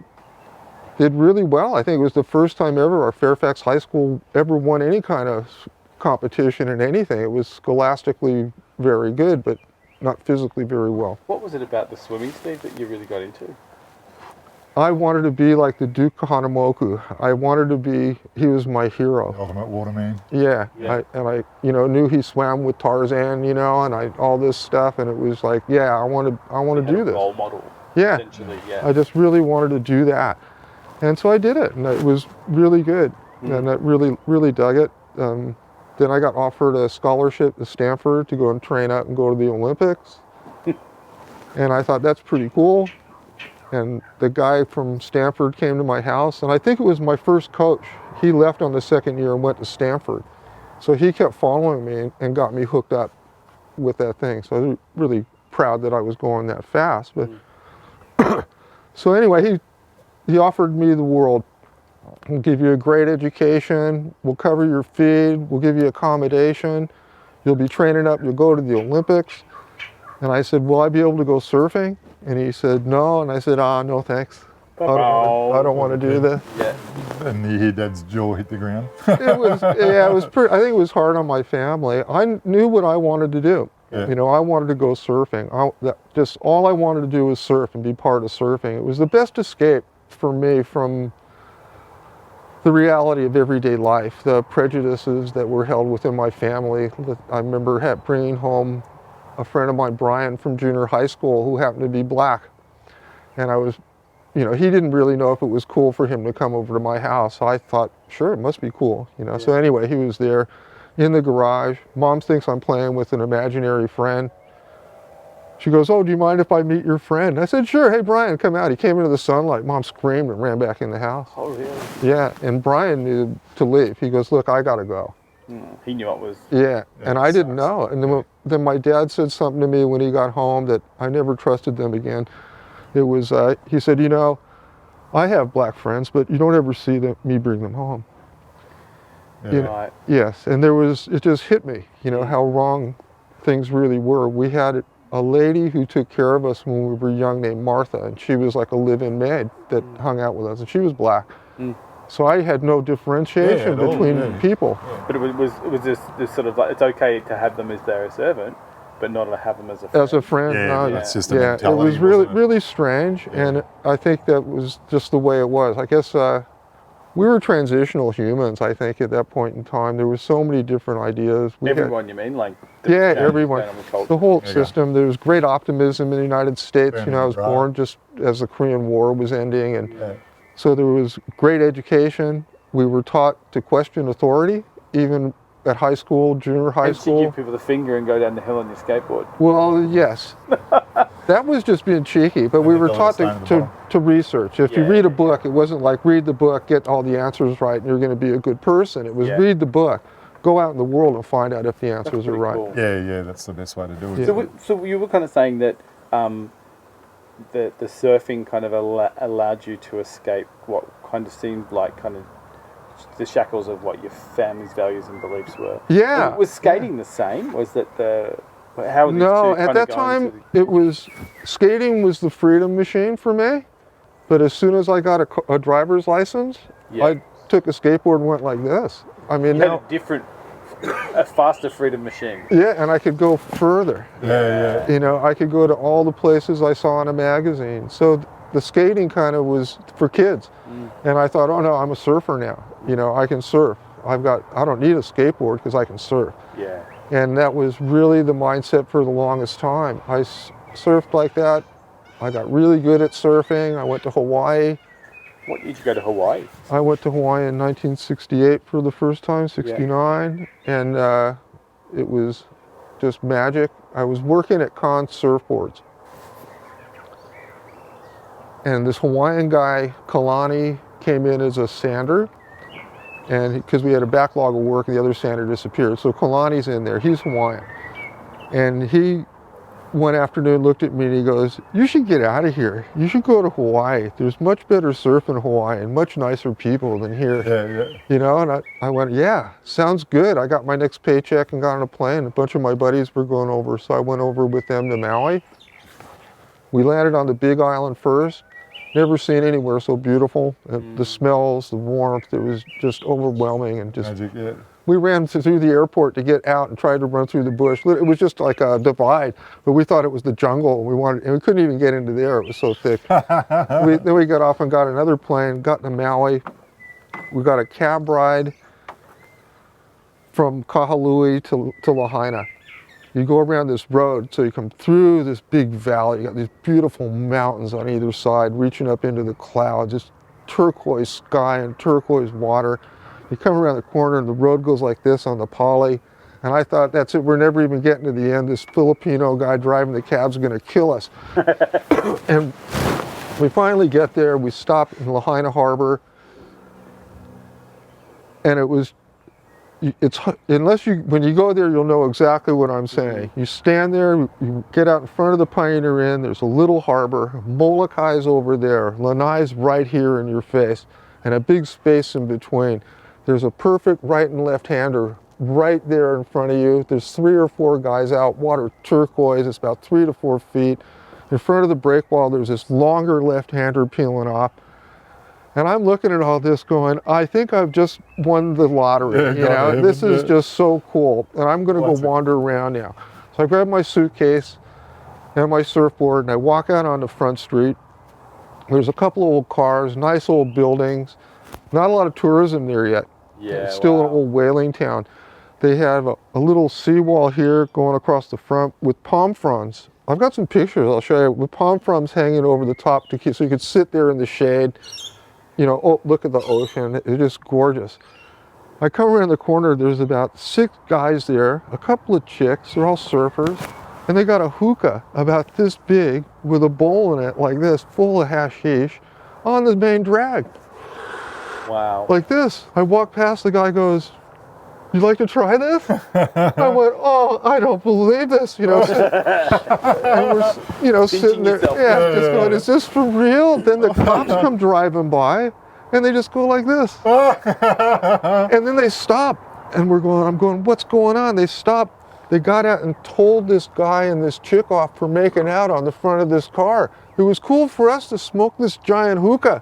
did really well. I think it was the first time ever our Fairfax High School ever won any kind of competition in anything. It was scholastically very good, but not physically very well. What was it about the swimming, Steve, that you really got into? I wanted to be like the Duke Kahanamoku. I wanted to be, he was my hero. Ultimate waterman. Yeah, Yeah. I knew he swam with Tarzan, and all this stuff, and it was like, yeah, I want to do this. Role model. Yeah, Essentially, yeah. I just really wanted to do that, and so I did it, and it was really good, and I really dug it. Then I got offered a scholarship to Stanford to go and train up and go to the Olympics, and I thought that's pretty cool. And the guy from Stanford came to my house, and I think it was my first coach. He left on the second year and went to Stanford. So he kept following me and got me hooked up with that thing. So I was really proud that I was going that fast. But so anyway, he offered me the world. We'll give you a great education, we'll cover your feed, we'll give you accommodation, you'll be training up, you'll go to the Olympics. And I said, will I be able to go surfing? And he said, no. And I said, no thanks. I don't want to do this. Yeah. And you hear Dad's jaw hit the ground. It was, yeah, it was pretty, I think it was hard on my family. I knew what I wanted to do. Yeah. I wanted to go surfing. Just all I wanted to do was surf and be part of surfing. It was the best escape for me from the reality of everyday life, the prejudices that were held within my family. I remember bringing home a friend of mine, Brian, from junior high school, who happened to be black. And I was, he didn't really know if it was cool for him to come over to my house. So I thought, sure, it must be cool, Yeah. So anyway, he was there in the garage. Mom thinks I'm playing with an imaginary friend. She goes, oh, do you mind if I meet your friend? I said, sure, hey, Brian, come out. He came into the sunlight. Mom screamed and ran back in the house. Oh, really? Yeah, and Brian needed to leave. He goes, look, I gotta go. He knew it was. Yeah, and I didn't sucks. know. And then my dad said something to me when he got home that I never trusted them again. It was, he said, I have black friends, but you don't ever see me bring them home. Yeah. Right. Yes, and it just hit me, how wrong things really were. We had a lady who took care of us when we were young named Martha, and she was like a live-in maid that hung out with us, and she was black. So I had no differentiation at all, between yeah. people. But it was this sort of like, it's okay to have them as their servant, but not to have them as a friend. As a friend, Yeah, no, that's just a yeah, mentality, it was really, wasn't it? really strange, and I think that was just the way it was. I guess we were transitional humans. I think at that point in time, there was so many different ideas. We had- Everyone, you mean? Like, yeah, change everyone. going on with culture. The whole There you go. system. There was great optimism in the United States. You know, I was Right. born just as the Korean War was ending, and Yeah. so there was great education. We were taught to question authority, even at high school, junior high And to school. give people the finger and go down the hill on your skateboard. Well, yes. That was just being cheeky, but we And were the taught dollar sign at the to bottom. research. If you Yeah. read a book, it wasn't like read the book, get all the answers right, and you're going to be a good person. It was Yeah. read the book, go out in the world and find out if the answers are pretty right. cool. Yeah, that's the best way to do it. Yeah. So you were kind of saying that the surfing kind of allowed you to escape what kind of seemed like kind of the shackles of what your family's values and beliefs were. Yeah. Was skating the same? Was that how were these No, two at kind that of going time, it was skating was the freedom machine for me. But as soon as I got a driver's license, Yeah. I took a skateboard and went like this. I mean, you had now, a different, a faster freedom machine. yeah, and I could go further. Yeah. You know, I could go to all the places I saw in a magazine. So the skating kind of was for kids. And I thought, oh no, I'm a surfer now. You know, I can surf. I don't need a skateboard because I can surf. Yeah. And that was really the mindset for the longest time. I surfed like that. I got really good at surfing. I went to Hawaii. What did you go to Hawaii? I went to Hawaii in 1968 for the first time, 69. And it was just magic. I was working at Con Surfboards. And this Hawaiian guy, Kalani, came in as a sander, and because we had a backlog of work, the other sander disappeared. So Kalani's in there. He's Hawaiian, and he one afternoon looked at me and he goes, "You should get out of here. You should go to Hawaii. There's much better surf in Hawaii and much nicer people than here." Yeah. You know, and I went, "Yeah, sounds good." I got my next paycheck and got on a plane. A bunch of my buddies were going over, so I went over with them to Maui. We landed on the Big Island first. Never seen anywhere so beautiful. The smells, the warmth, it was just overwhelming. And just Magic, yeah. we ran through the airport to get out and tried to run through the bush. It was just like a divide, but we thought it was the jungle. And we couldn't even get into there. It was so thick. Then we got off and got another plane, got to Maui. We got a cab ride from Kahului to Lahaina. You go around this road, so you come through this big valley. You got these beautiful mountains on either side, reaching up into the clouds, just turquoise sky and turquoise water. You come around the corner and the road goes like this on the Pali. And I thought, that's it, we're never even getting to the end. This Filipino guy driving the cab's gonna kill us. And we finally get there, we stop in Lahaina Harbor. And it was, when you go there, you'll know exactly what I'm saying. You stand there, you get out in front of the Pioneer Inn, there's a little harbor, Molokai's over there, Lanai's right here in your face, and a big space in between. There's a perfect right and left-hander right there in front of you. There's 3 or 4 guys out, water turquoise, it's about 3 to 4 feet. In front of the breakwall, there's this longer left-hander peeling off. And I'm looking at all this going, I think I've just won the lottery, you know, this is just so cool. And I'm gonna go wander around now. So I grab my suitcase and my surfboard and I walk out on the front street. There's a couple of old cars, nice old buildings, not a lot of tourism there yet. Yeah, It's still wow. an old whaling town. They have a little seawall here going across the front with palm fronds. I've got some pictures I'll show you with palm fronds hanging over the top so you could sit there in the shade. You know, oh, look at the ocean, it's just gorgeous. I come around the corner, there's about 6 guys there, a couple of chicks, they're all surfers, and they got a hookah about this big with a bowl in it like this, full of hashish, on the main drag, Wow. like this. I walk past, the guy goes, "You'd like to try this?" I went, "Oh, I don't believe this," you know. And we're, you know, sitting there, yourself. just going, "Is this for real?" Then the cops come driving by, and they just go like this, and then they stop, and I'm going, "What's going on?" They stop. They got out and told this guy and this chick off for making out on the front of this car. It was cool for us to smoke this giant hookah.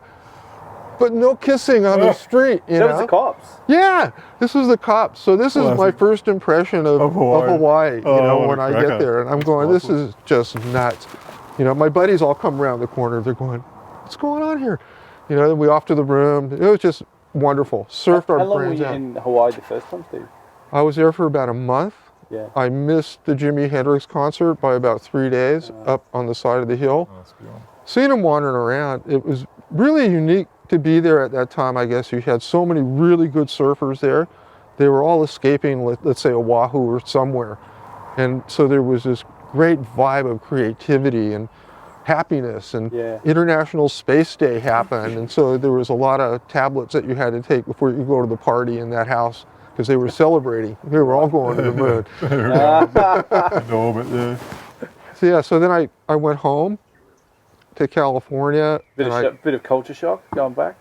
but no kissing on the street, you That know? was the cops. Yeah, this was the cops. So this is Well, my first impression of Hawaii, you Oh, know, what when a I cracker. get there. And I'm going, this is just nuts. You know, my buddies all come around the corner. They're going, what's going on here? You know, we off to the room. It was just wonderful. Surfed How our long were brains you out. in Hawaii the first time, Steve? I was there for about a month. Yeah. I missed the Jimi Hendrix concert by about 3 days up on the side of the hill. Oh, that's beautiful. Seeing him wandering around, it was really unique to be there at that time. I guess you had so many really good surfers there. They were all escaping, let's say, Oahu or somewhere. And so there was this great vibe of creativity and happiness, and Yeah. International Space Day happened. And so there was a lot of tablets that you had to take before you go to the party in that house, because they were celebrating. They were all going to the moon. No, but yeah. So yeah, so then I went home to California. Bit of culture shock going back.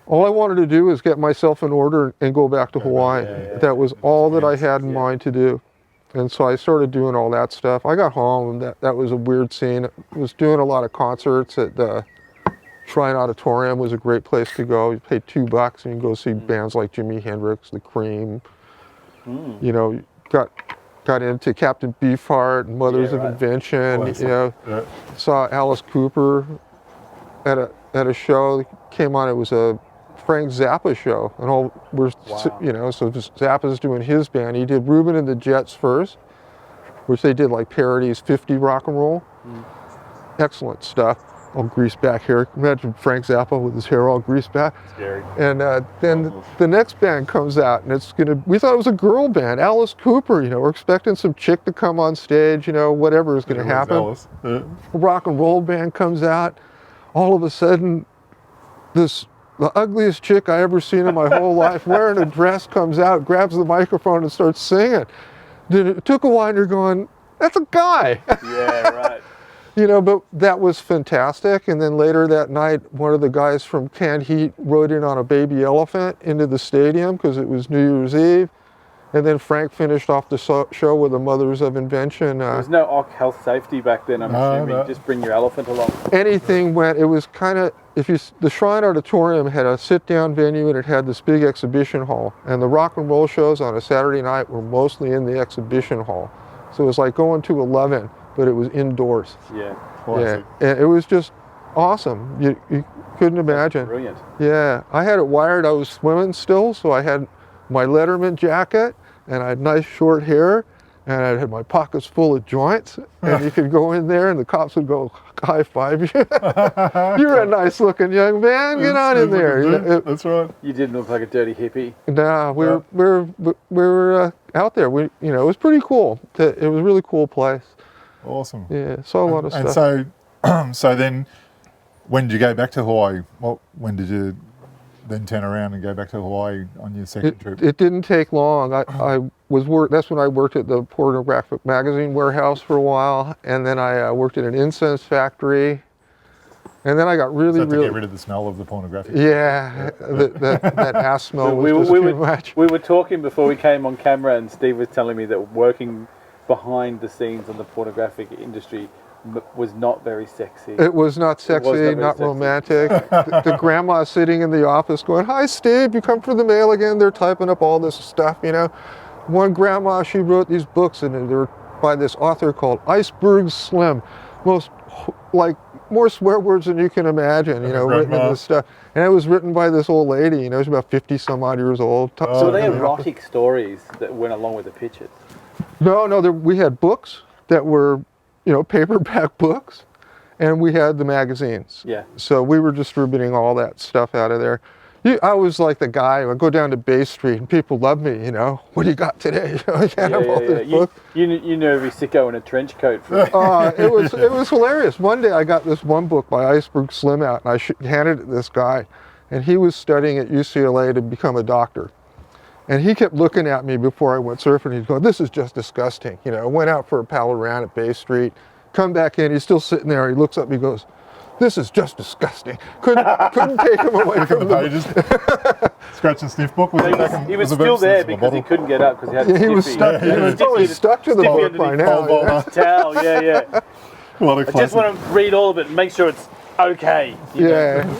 All I wanted to do was get myself in order and go back to Hawaii. That was all that I had in mind to do. And so I started doing all that stuff. I got home, and that was a weird scene. I was doing a lot of concerts at the Shrine Auditorium. Was a great place to go. You pay $2 and you go see bands like Jimi Hendrix, The Cream. You know, got into Captain Beefheart and Mothers of Invention. Classic. You know, Yeah. saw Alice Cooper at a show that came on. It was a Frank Zappa show, and all we're you know, so Zappa's doing his band. He did Reuben and the Jets first, which they did like parodies, 50 rock and roll. Excellent stuff. All greased back hair. Imagine Frank Zappa with his hair all greased back. Scary. And then the next band comes out, and we thought it was a girl band, Alice Cooper. You know, we're expecting some chick to come on stage. You know, whatever is going to happen. Alice. Yeah. A rock and roll band comes out. All of a sudden, the ugliest chick I ever seen in my whole life, wearing a dress, comes out, grabs the microphone, and starts singing. Then it took a while, and you're going, that's a guy. Yeah, right. You know, but that was fantastic. And then later that night, one of the guys from Canned Heat rode in on a baby elephant into the stadium because it was New Year's Eve. And then Frank finished off the show with the Mothers of Invention. There was no OC health safety back then, I'm assuming. No. Just bring your elephant along. Anything went. It was kind of, the Shrine Auditorium had a sit-down venue, and it had this big exhibition hall. And the rock and roll shows on a Saturday night were mostly in the exhibition hall. So it was like going to 11, but it was indoors. Yeah. Classic. Yeah, and it was just awesome. You couldn't imagine. Brilliant. Yeah, I had it wired. I was swimming still, so I had my Letterman jacket, and I had nice short hair, and I had my pockets full of joints, and you could go in there, and the cops would go high five you. You're a nice looking young man. Get on in there. That's right. You didn't look like a dirty hippie. Nah, we were out there. You know, it was pretty cool. It was a really cool place. Awesome. Yeah, saw a lot of And stuff. so then, when did you go back to Hawaii? When did you then turn around and go back to Hawaii on your second trip? It didn't take long. I was that's when I worked at the pornographic magazine warehouse for a while, and then I worked at an incense factory, and then I got really to get rid of the smell of the pornographic. yeah, that ass smell was we just too much. We were talking before we came on camera, and Steve was telling me that working behind the scenes on the pornographic industry was not very sexy. It was not sexy, very not sexy. romantic. The grandma sitting in the office going, "Hi, Steve, you come for the mail again?" They're typing up all this stuff, you know. One grandma, she wrote these books, and they were by this author called Iceberg Slim. More swear words than you can imagine, you know, written in this stuff. And it was written by this old lady, you know, she was about 50 some odd years old. So were they erotic stories that went along with the pictures? No, we had books that were, you know, paperback books, and we had the magazines. Yeah. So we were distributing all that stuff out of there. I was like the guy who would go down to Bay Street, and people loved me, you know. What do you got today? You know, I had all this book. You know every sicko in a trench coat. It was hilarious. One day I got this one book by Iceberg Slim out, and I handed it to this guy, and he was studying at UCLA to become a doctor. And he kept looking at me before I went surfing. He's going, "This is just disgusting." You know, I went out for a pal around at Bay Street, come back in, he's still sitting there. He looks up, he goes, "This is just disgusting." Couldn't take him away from the pages. Scratch and sniff book. He was still there because he couldn't get up because he had a He was stiffy. stuck. He was probably stuck to the Stiffy book by underneath now. the towel. Yeah. What a I just classic. want to read all of it and make sure it's okay. you know.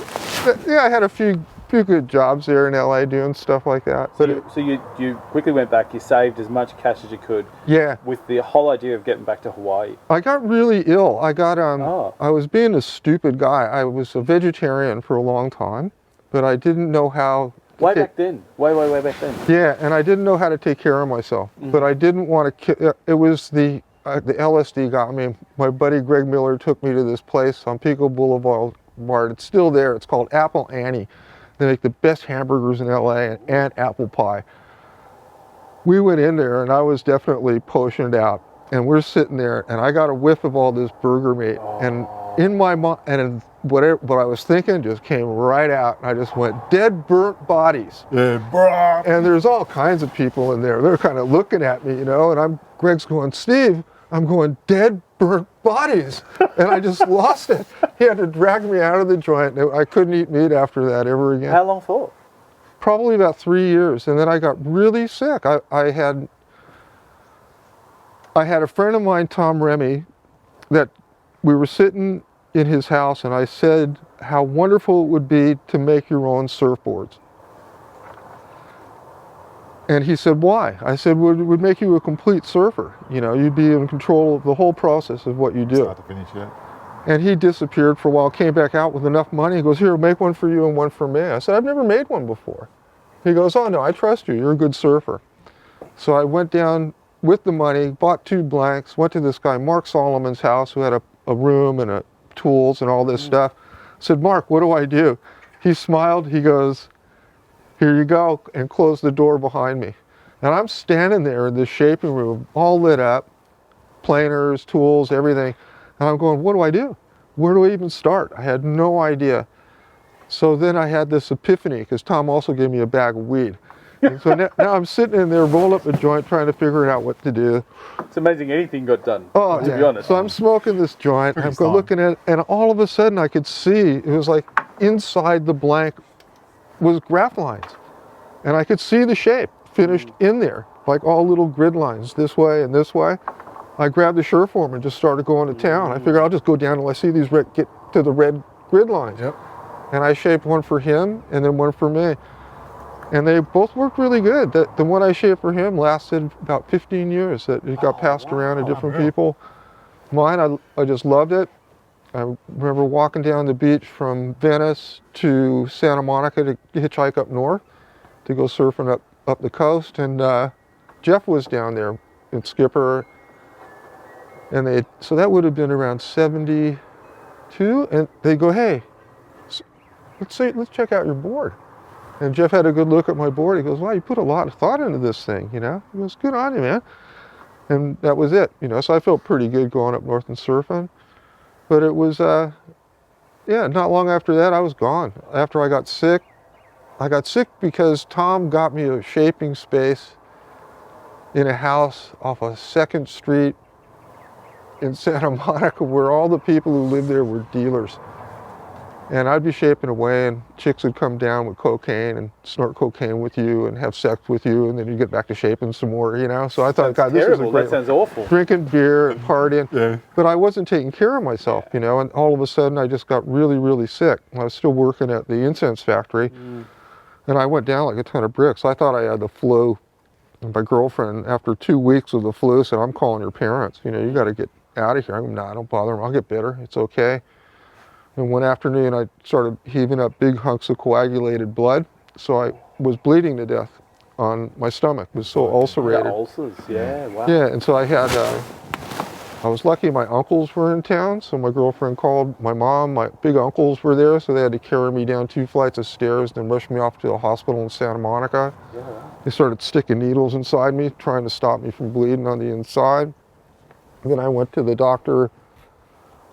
Yeah, I had a few few good jobs there in LA doing stuff like that. But So you quickly went back. You saved as much cash as you could. yeah, With the whole idea of getting back to Hawaii. I got really ill. I got Oh. I was being a stupid guy. I was a vegetarian for a long time, but I didn't know how. Way back then. Way back then. Yeah, and I didn't know how to take care of myself. But I didn't want to. It was the LSD got me. My buddy Greg Miller took me to this place on Pico Boulevard. It's still there. It's called Apple Annie. They make the best hamburgers in LA and apple pie. We went in there, and I was definitely potioned out. And we're sitting there, and I got a whiff of all this burger meat, and in my mind, and what I was thinking just came right out. I just went, dead, burnt bodies. Yeah, bruh. And there's all kinds of people in there. They're kind of looking at me, you know, and Greg's going, Steve, I'm going, dead, burnt bodies. And I just lost it. He had to drag me out of the joint. I couldn't eat meat after that ever again. How long for? Probably about 3 years. And then I got really sick. I had a friend of mine, Tom Remy, that we were sitting in his house, and I said how wonderful it would be to make your own surfboards. And he said, why? I said, well, it would make you a complete surfer. You know, you'd be in control of the whole process of what you do. Start to finish, yeah. And he disappeared for a while, came back out with enough money. He goes, here, make one for you and one for me. I said, I've never made one before. He goes, oh no, I trust you. You're a good surfer. So I went down with the money, bought 2 blanks, went to this guy, Mark Solomon's house, who had a room and tools and all this stuff. Said, Mark, what do I do? He smiled, he goes, here you go, and closed the door behind me. And I'm standing there in this shaping room, all lit up, planers, tools, everything. And I'm going, what do I do? Where do I even start? I had no idea. So then I had this epiphany, because Tom also gave me a bag of weed. And so now I'm sitting in there, rolling up a joint, trying to figure out what to do. It's amazing anything got done, Oh, to yeah. be honest. So I'm smoking this joint, I'm looking at it, and all of a sudden I could see, it was like inside the blank was graph lines. And I could see the shape finished in there, like all little grid lines, this way and this way. I grabbed the Sureform and just started going to town. I figured I'll just go down until I see these get to the red grid lines. Yep. And I shaped one for him and then one for me. And they both worked really good. The one I shaped for him lasted about 15 years. It got passed around to different people. Mine, I just loved it. I remember walking down the beach from Venice to Santa Monica to hitchhike up north to go surfing up the coast. And Jeff was down there in Skipper. And so that would have been around 72. And they go, hey, let's check out your board. And Jeff had a good look at my board. He goes, wow, you put a lot of thought into this thing, you know? He goes, good on you, man. And that was it, you know? So I felt pretty good going up north and surfing. But it was, yeah, not long after that, I was gone. After I got sick because Tom got me a shaping space in a house off of 2nd Street in Santa Monica where all the people who lived there were dealers. And I'd be shaping away, and chicks would come down with cocaine and snort cocaine with you and have sex with you, and then you get back to shaping some more, you know? So I thought, God, this is a great That sounds awful. drinking beer and partying. Yeah. But I wasn't taking care of myself, you know, and all of a sudden I just got really, really sick. I was still working at the incense factory, and I went down like a ton of bricks. I thought I had the flu. And my girlfriend, after 2 weeks of the flu, said, I'm calling your parents. You know, you got to get out of here. I'm nah, don't bother them. I'll get better. It's okay. And one afternoon, I started heaving up big hunks of coagulated blood. So I was bleeding to death on my stomach. It was so ulcerated. Yeah, ulcers, yeah, wow. Yeah, and so I had, I was lucky my uncles were in town. So my girlfriend called my mom. My big uncles were there. So they had to carry me down 2 flights of stairs, then rush me off to a hospital in Santa Monica. Yeah, wow. They started sticking needles inside me, trying to stop me from bleeding on the inside. And then I went to the doctor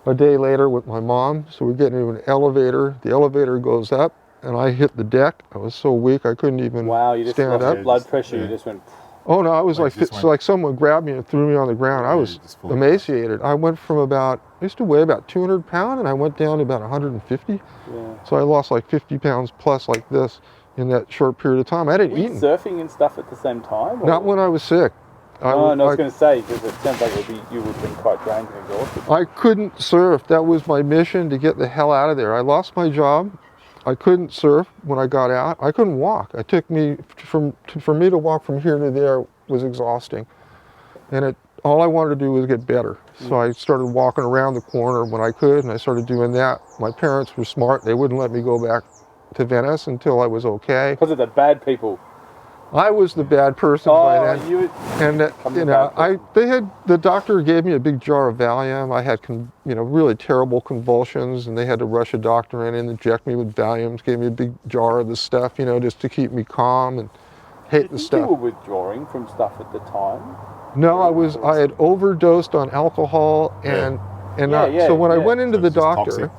a day later with my mom. So we get into an elevator. The elevator goes up, and I hit the deck. I was so weak I couldn't even Wow, you just stand lost up. your blood pressure. Yeah. You just went. Oh no, I was Like, like, just so went- like someone grabbed me and threw me on the ground. I Yeah, was you just fully emaciated. I went from I used to weigh about 200 pounds, and I went down to about 150. Yeah. So I lost like 50 pounds plus like this in that short period of time. I hadn't Were you eaten. surfing and stuff at the same time? Or? Not when I was sick. No, I was I- going to say, because it sounds like you would have been quite drained and exhausted. I couldn't surf. That was my mission, to get the hell out of there. I lost my job. I couldn't surf when I got out. I couldn't walk. It took me, for me to walk from here to there was exhausting. And all I wanted to do was get better. So I started walking around the corner when I could, and I started doing that. My parents were smart. They wouldn't let me go back to Venice until I was okay. Because of the bad people. I was the bad person by then. I'm the And bad person. the doctor gave me a big jar of Valium. I had really terrible convulsions, and they had to rush a doctor in and inject me with Valiums. Gave me a big jar of this stuff, just to keep me calm and hate the stuff. You were withdrawing from stuff at the time. No, I had overdosed on alcohol and so when I went into the doctor,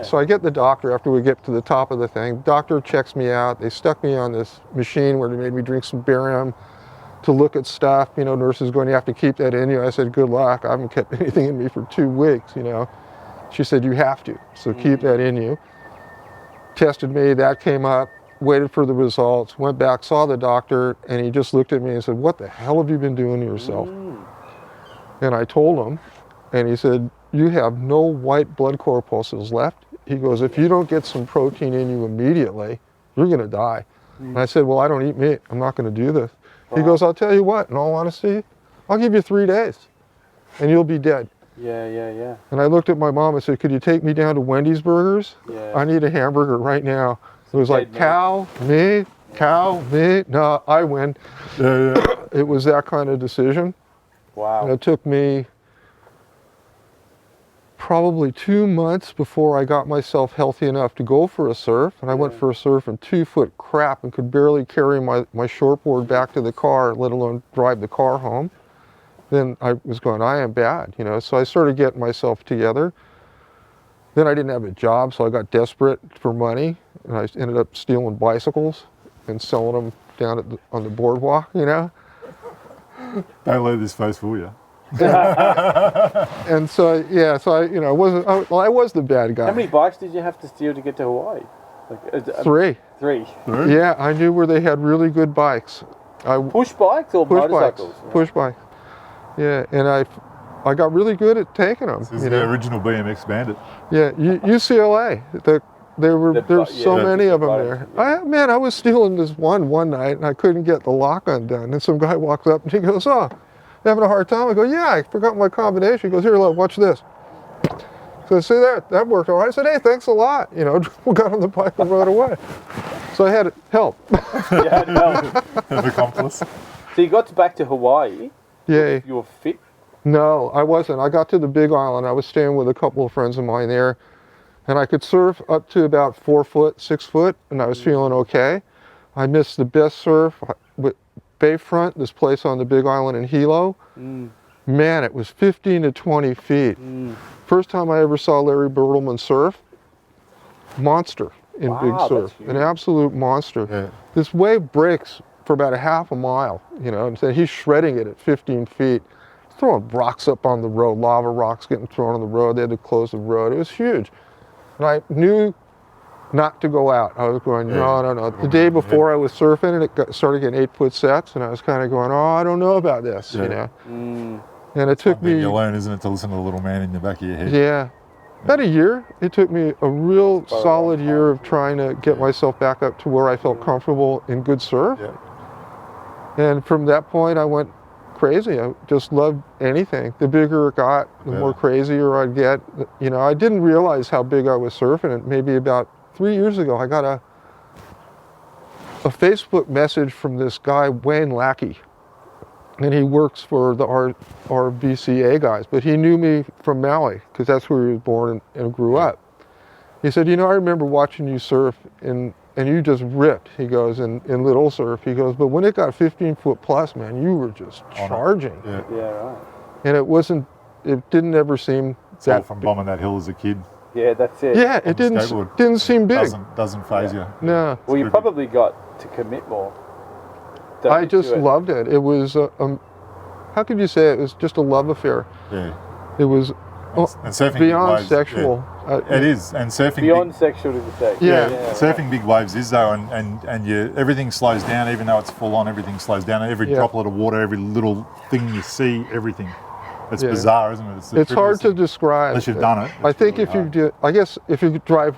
so I get the doctor after we get to the top of the thing. Doctor checks me out. They stuck me on this machine where they made me drink some barium to look at stuff. Nurses going, you have to keep that in you. I said, good luck. I haven't kept anything in me for 2 weeks. She said, you have to, so keep that in you. Tested me, that came up. Waited for the results, went back, saw the doctor, and he just looked at me and said, what the hell have you been doing to yourself? And I told him, and he said, you have no white blood corpuscles left. He goes, if you don't get some protein in you immediately, you're gonna die. And I said, well, I don't eat meat. I'm not gonna do this. He goes, I'll tell you what, in all honesty, I'll give you 3 days, and you'll be dead. Yeah. And I looked at my mom and said, could you take me down to Wendy's Burgers? Yeah. I need a hamburger right now. It was like cow, me. No, I win. It was that kind of decision. Wow. And it took me probably 2 months before I got myself healthy enough to go for a surf. And I went for a surf in 2-foot crap and could barely carry my shortboard back to the car, let alone drive the car home. Then I was going, I am bad, So I started getting myself together. Then I didn't have a job, so I got desperate for money, and I ended up stealing bicycles and selling them down on the boardwalk, Don't let this face fool you. And so I was the bad guy. How many bikes did you have to steal to get to Hawaii? Like, 3. 3. Yeah, I knew where they had really good bikes. Push bikes or motorcycles? Push bikes. Yeah, and I got really good at taking them. This is the original BMX Bandit. Yeah, UCLA. There's so many of them there. I was stealing this one night, and I couldn't get the lock undone. And some guy walks up and he goes, "Oh, you having a hard time?" I go, "Yeah, I forgot my combination." He goes, "Here, look, watch this." So I say that worked all right. I said, "Hey, thanks a lot." We got on the bike and rode away. So I had help. Yeah, no. An accomplice. So you got back to Hawaii. Yeah. You were fit. No, I wasn't. I got to the Big Island. I was staying with a couple of friends of mine there, and I could surf up to about 4 foot, 6 foot, and I was feeling okay. I missed the best surf with Bayfront, this place on the Big Island in Hilo. Man, it was 15 to 20 feet. First time I ever saw Larry Bertleman surf. Monster in big surf, an absolute monster. Yeah. This wave breaks for about a half a mile, and so he's shredding it at 15 feet. Throwing rocks up on the road, lava rocks getting thrown on the road. They had to close the road. It was huge. And I knew not to go out. I was going, no. The day before I was surfing, and it started getting 8-foot sets, and I was kind of going, I don't know about this, And it took me... You learn, isn't it, to listen to the little man in the back of your head? Yeah. About a year. It took me a real solid year of trying to get myself back up to where I felt comfortable in good surf. Yeah. And from that point, I went crazy. I just loved anything. The bigger it got, the more crazier I'd get. I didn't realize how big I was surfing. And maybe about 3 years ago, I got a Facebook message from this guy, Wayne Lackey. And he works for the RVCA guys, but he knew me from Maui, because that's where he was born and grew up. He said, I remember watching you surf, and you just ripped, he goes, in little surf. He goes, but when it got 15 foot plus, man, you were just charging. Yeah, right. And it didn't ever seem it's all from bombing that hill as a kid. Yeah, that's it. Yeah, it didn't seem big. Doesn't phase you. No. Well, you probably got to commit more. I just loved it. It was, how could you say it? It was just a love affair. Yeah. It was and surfing beyond waves, sexual. Yeah. It is, and surfing beyond sexual to the sex. Yeah. Surfing big waves is though, and everything slows down. Even though it's full on, everything slows down. Every droplet of water, every little thing you see, everything. It's bizarre, isn't it? It's hard to describe. Unless you've done it. I think if you drive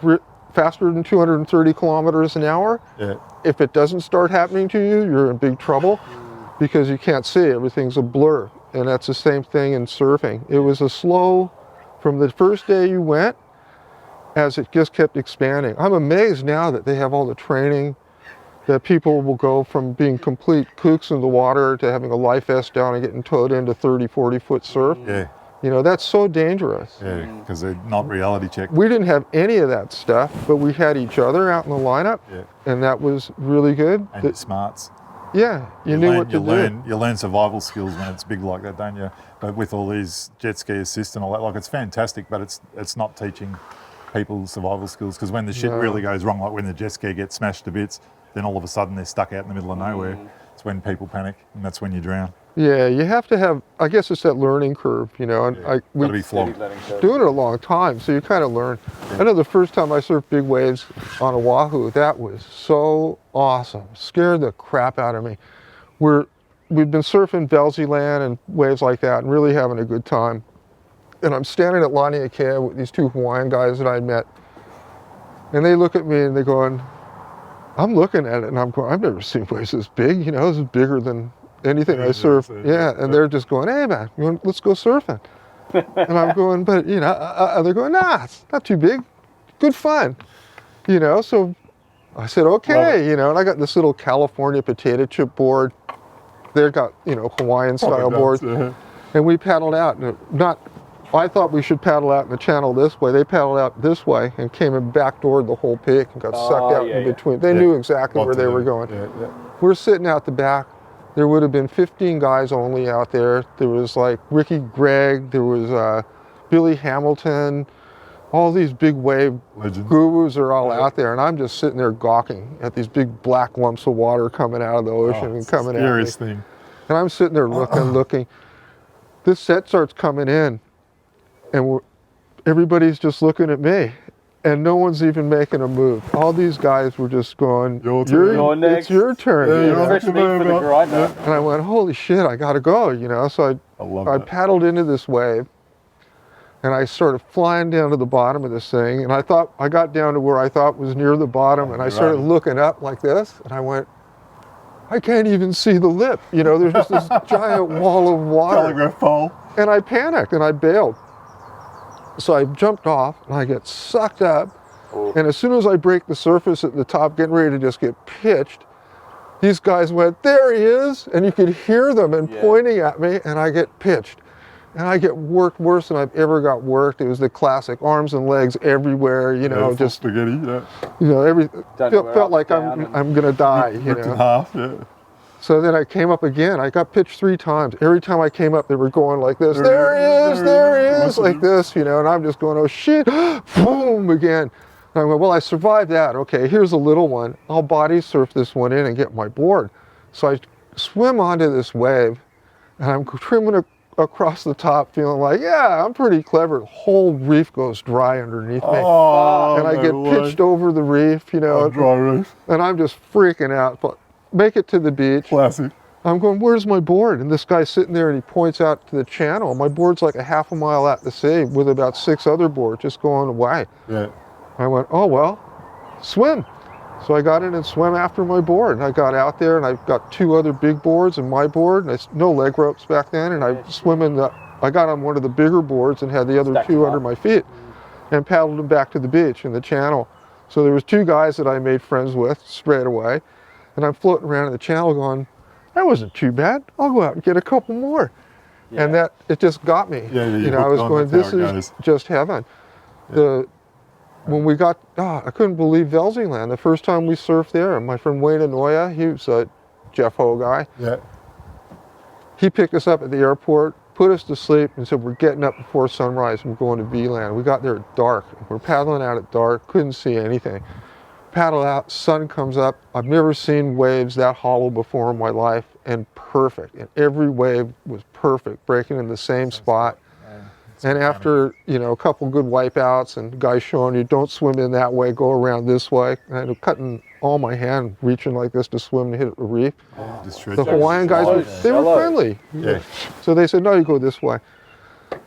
faster than 230 kilometers an hour, Yeah. if it doesn't start happening to you, you're in big trouble because you can't see. Everything's a blur. And that's the same thing in surfing. It was a slow, from the first day you went, as it just kept expanding. I'm amazed now that they have all the training, that people will go from being complete kooks in the water to having a life vest down and getting towed into 30, 40-foot surf. Yeah. You know, that's so dangerous. Yeah. Because they're not reality checked. We didn't have any of that stuff, but we had each other out in the lineup, Yeah. and that was really good. And your smarts. Yeah, you knew what to do. You learn survival skills when it's big like that, don't you? But with all these jet ski assist and all that, like it's fantastic, but it's not teaching people survival skills, because when the shit No. really goes wrong, like when the jet ski gets smashed to bits, then all of a sudden they're stuck out in the middle of nowhere. It's when people panic, and that's when you drown. Yeah, you have to have, I guess it's that learning curve, you know, and Yeah. we Gotta be flogged. doing it a long time, so you kind of learn. I know the first time I surfed big waves on Oahu, that was so awesome. Scared the crap out of me. We've been surfing Belsey Land and waves like that and really having a good time. And I'm standing at Lani Kea with these two Hawaiian guys that I met. And they look at me and they're going, I'm looking at it and I'm going, I've never seen waves this big, you know, this is bigger than anything I surf. Yeah, and they're just going, hey man, let's go surfing. And I'm going, but you know, they're going, nah, it's not too big, good fun. You know, so I said, okay, you know, and I got this little California potato chip board. They've got, you know, Hawaiian style boards. And we paddled out, and I thought we should paddle out in the channel this way. They paddled out this way and came and backdoored the whole peak and got sucked out in between. They knew exactly where they were going. We're sitting out the back. There would have been 15 guys only out there. There was like Ricky Gregg, there was Billy Hamilton, all these big wave gurus are all out there, and I'm just sitting there gawking at these big black lumps of water coming out of the ocean and coming at me. Thing. And I'm sitting there looking. This set starts coming in, and everybody's just looking at me, and no one's even making a move. All these guys were just going, You're next. it's your turn. Yeah, you know? Fresh meat for the grinder. And I went, holy shit, I gotta go, you know? So I paddled into this wave, and I started flying down to the bottom of this thing, and I got down to where I thought was near the bottom, and I started looking up like this, and I went, I can't even see the lip. You know, there's just this giant wall of water. Telegraph pole. And I panicked, and I bailed. So I jumped off, and I get sucked up, and as soon as I break the surface at the top, getting ready to just get pitched, these guys went, there he is, and you could hear them and pointing at me, and I get pitched. And I get worked worse than I've ever got worked. It was the classic arms and legs everywhere, you know, just spaghetti, you know, felt like I'm gonna die, you know. In half, So then I came up again. I got pitched 3 times. Every time I came up, they were going like this. There he is, like this, you know. And I'm just going, oh shit, boom again. And I went, well, I survived that. Okay, here's a little one. I'll body surf this one in and get my board. So I swim onto this wave, and I'm trimming across the top, feeling like, yeah, I'm pretty clever. The whole reef goes dry underneath me. Oh, and I get pitched over the reef, you know. Dry reef. And I'm just freaking out. But make it to the beach. Classic. I'm going, where's my board? And this guy's sitting there and he points out to the channel. My board's like a half a mile out to sea with about 6 other boards just going away. Yeah. I went, oh, well, swim. So I got in and swam after my board. And I got out there and I got 2 other big boards and my board. And no leg ropes back then. And I I got on one of the bigger boards and had the other 2 under my feet and paddled them back to the beach in the channel. So there was 2 guys that I made friends with straight away. And I'm floating around in the channel going, that wasn't too bad. I'll go out and get a couple more. Yeah. And it just got me. You know, I was going, this is just heaven. Yeah. When we got, I couldn't believe Belsey Land. The first time we surfed there, my friend Wayne Anoya, he was a Jeff Ho guy. Yeah. He picked us up at the airport, put us to sleep, and said, we're getting up before sunrise. We're going to V-Land. We got there at dark. We're paddling out at dark, couldn't see anything. Paddle out, sun comes up. I've never seen waves that hollow before in my life, and perfect. And every wave was perfect, breaking in the same spot. And after, you know, a couple good wipeouts and guys showing you, don't swim in that way, go around this way. And I ended up cutting all my hand, reaching like this to swim to hit a reef. The Hawaiian guys, they were friendly. Yeah. So they said, no, you go this way.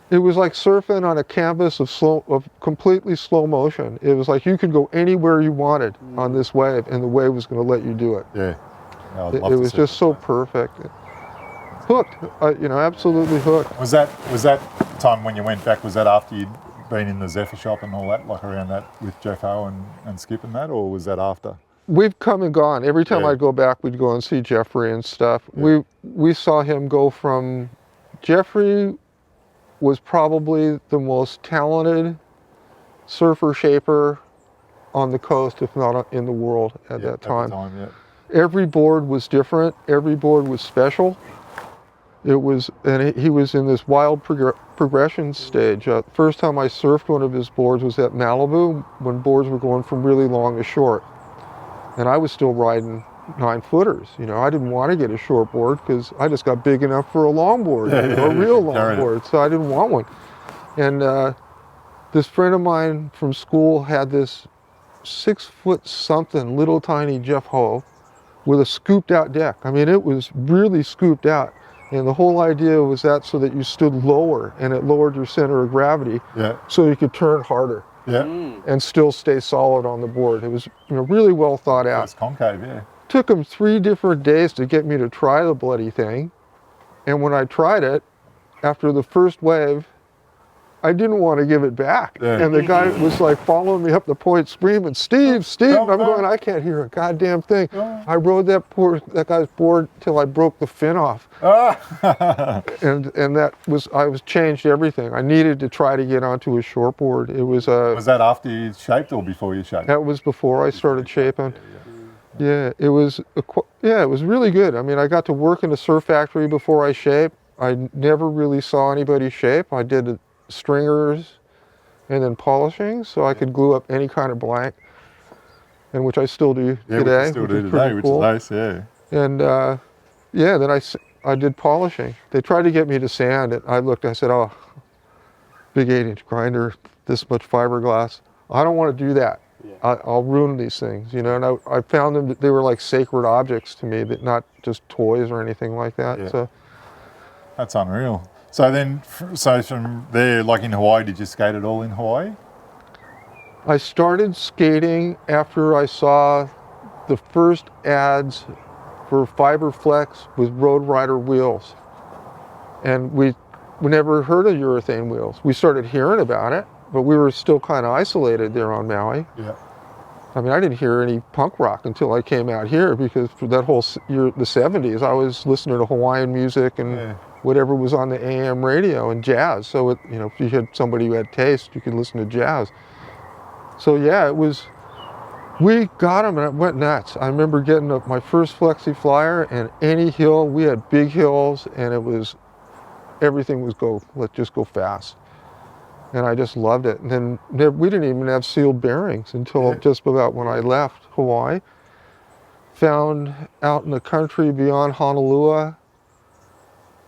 It was like surfing on a canvas of completely slow motion. It was like you could go anywhere you wanted on this wave, and the wave was going to let you do it. Yeah. I'd It love to was see just so that. perfect. Hooked, absolutely hooked. Was that time when you went back? Was that after you'd been in the Zephyr shop and all that, like around that with Jeff O and Skip and that, or was that after? We've come and gone. Every time Yeah. I'd go back, we'd go and see Jeffrey and stuff. We saw him go from. Jeffrey was probably the most talented surfer shaper on the coast, if not in the world at that time. Yeah. Every board was different. Every board was special. It was, and he was in this wild progression stage. First time I surfed one of his boards was at Malibu when boards were going from really long to short. And I was still riding 9-footers. I didn't want to get a short board because I just got big enough for a long board, a real long board, so I didn't want one. And this friend of mine from school had this 6-foot something, little tiny Jeff Ho with a scooped out deck. I mean, it was really scooped out. And the whole idea was that so that you stood lower and it lowered your center of gravity so you could turn harder and still stay solid on the board. It was really well thought out. It's concave, yeah. Took him 3 different days to get me to try the bloody thing. And when I tried it, after the first wave, I didn't want to give it back. Yeah. And the guy was like following me up the point screaming, Steve, Steve. And I'm going, I can't hear a goddamn thing. I rode that guy's board till I broke the fin off. And I was changed everything. I needed to try to get onto a shortboard. It was Was that after you shaped or before you shaped? that was before I started shaping. Yeah, it was really good. I mean, I got to work in a surf factory before I shaped. I never really saw anybody shape. I did stringers and then polishing, so I could glue up any kind of blank, and which I still do today. We still do is today, pretty which cool. is nice, yeah. And then I did polishing. They tried to get me to sand it. I said, oh, big 8-inch grinder, this much fiberglass. I don't want to do that. I'll ruin these things, And I found them that they were like sacred objects to me, that not just toys or anything like that. Yeah. So That's unreal. So from there, like in Hawaii, did you skate it all in Hawaii? I started skating after I saw the first ads for Fiberflex with Road Rider wheels. And we never heard of urethane wheels. We started hearing about it, but we were still kind of isolated there on Maui. Yeah. I mean, I didn't hear any punk rock until I came out here, because for that whole year, the 70s, I was listening to Hawaiian music and whatever was on the AM radio and jazz. So, if you had somebody who had taste, you could listen to jazz. So yeah, we got them and it went nuts. I remember getting my first Flexi Flyer, and any hill, we had big hills, and everything was let's just go fast. And I just loved it. And then we didn't even have sealed bearings until just about when I left Hawaii. Found out in the country beyond Honolulu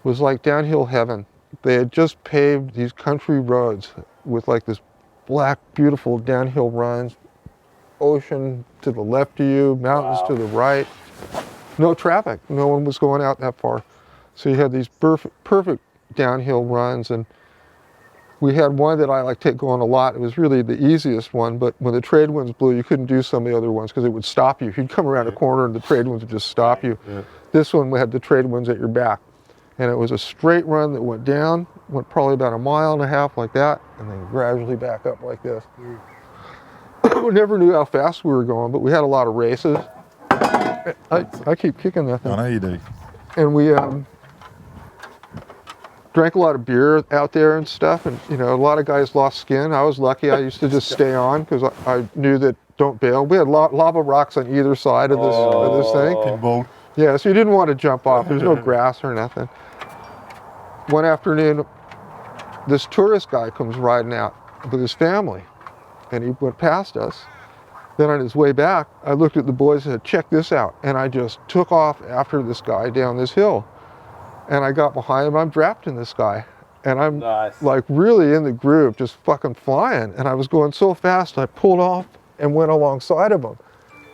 was like downhill heaven. They had just paved these country roads with like this black, beautiful downhill runs, ocean to the left of you, mountains to the right. No traffic. No one was going out that far. So you had these perfect downhill runs, and we had one that I going a lot. It was really the easiest one, but when the trade winds blew, you couldn't do some of the other ones because it would stop you. You'd come around a corner and the trade winds would just stop you. Yeah. This one had the trade winds at your back. And it was a straight run that went down, went probably about 1.5 miles like that, and then gradually back up like this. We never knew how fast we were going, but we had a lot of races. I keep kicking that thing. I know you do. And we drank a lot of beer out there and stuff, and a lot of guys lost skin. I was lucky. I used to just stay on because I knew that don't bail. We had lava rocks on either side of this thing. Pinball. Yeah, so you didn't want to jump off. There's no grass or nothing. One afternoon, this tourist guy comes riding out with his family, and he went past us. Then on his way back, I looked at the boys and said, check this out. And I just took off after this guy down this hill. And I got behind him, I'm drafting this guy. And I'm like really in the groove, just fucking flying. And I was going so fast, I pulled off and went alongside of him.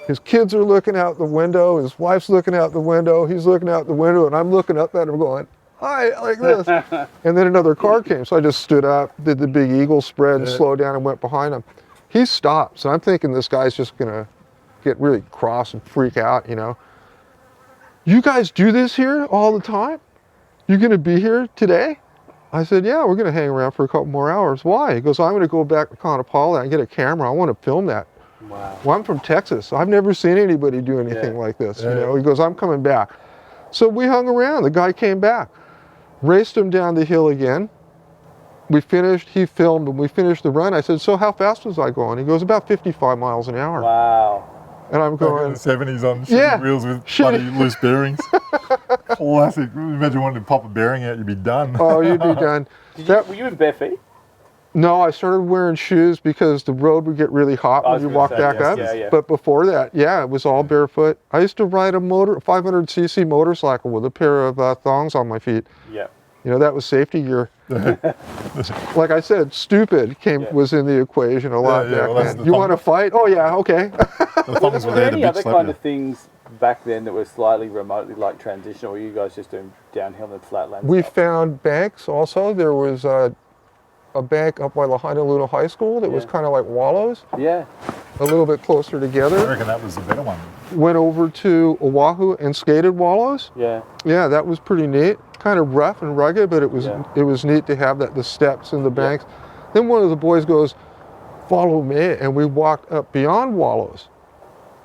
His kids are looking out the window, his wife's looking out the window, he's looking out the window, and I'm looking up at him going, hi, like this. And then another car came, so I just stood up, did the big eagle spread, and slowed down and went behind him. He stopped, so I'm thinking this guy's just gonna get really cross and freak out, you know. You guys do this here all the time? You're gonna be here today? I said, yeah, we're gonna hang around for a couple more hours. Why? He goes, I'm gonna go back to Conopala and get a camera. I want to film that. Wow. Well, I'm from Texas. I've never seen anybody do anything like this. You know, he goes, I'm coming back. So we hung around. The guy came back, raced him down the hill again. We finished, he filmed, and we finished the run. I said, so how fast was I going? He goes, about 55 miles an hour. Wow. And I'm Back in going, the 70s on shitty wheels with bloody loose bearings. Classic. Imagine wanting to pop a bearing out, you'd be done. oh, you'd be done. Were you in bare feet? No, I started wearing shoes because the road would get really hot I when was you gonna walk say, back yes, up. yeah. But before that, yeah, it was all barefoot. I used to ride a 500cc motorcycle with a pair of thongs on my feet. Yeah. You know, that was safety gear. Like I said, stupid was in the equation a lot yeah, back well, that's then. the You thong. want to fight? Oh yeah, okay. The thongs Were were there there to any bitch other slap kind you. of things back then that were slightly remotely like transitional? Or were you guys just doing downhill and flatland We stuff? found banks also. There was a bank up by Lahaina Luna High School that was Yeah. kind of like wallows, Yeah. a little bit closer I together. reckon that was the better one. Went over to Oahu and skated wallows. Yeah. Yeah, that was pretty neat. Kind of rough and rugged, but it was neat to have the steps and the banks. Then one of the boys goes, "Follow me," and we walked up beyond wallows,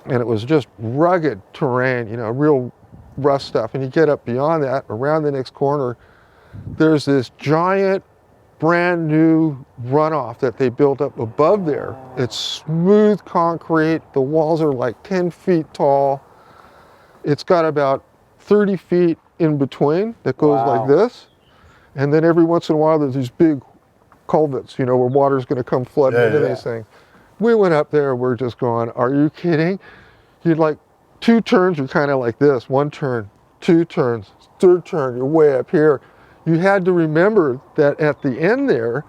and it was just rugged terrain, you know, real rough stuff. And you get up beyond that, around the next corner, there's this giant, brand new runoff that they built up above there. It's smooth concrete. The walls are like 10 feet tall. It's got about 30 feet in between that goes like this. And then every once in a while there's these big culverts, you know, where water's gonna come flooding into these things. We went up there, we're just going, are you kidding? You'd like, 2 turns, you're kind of like this, 1 turn, 2 turns, 3rd turn, you're way up here. You had to remember that at the end there,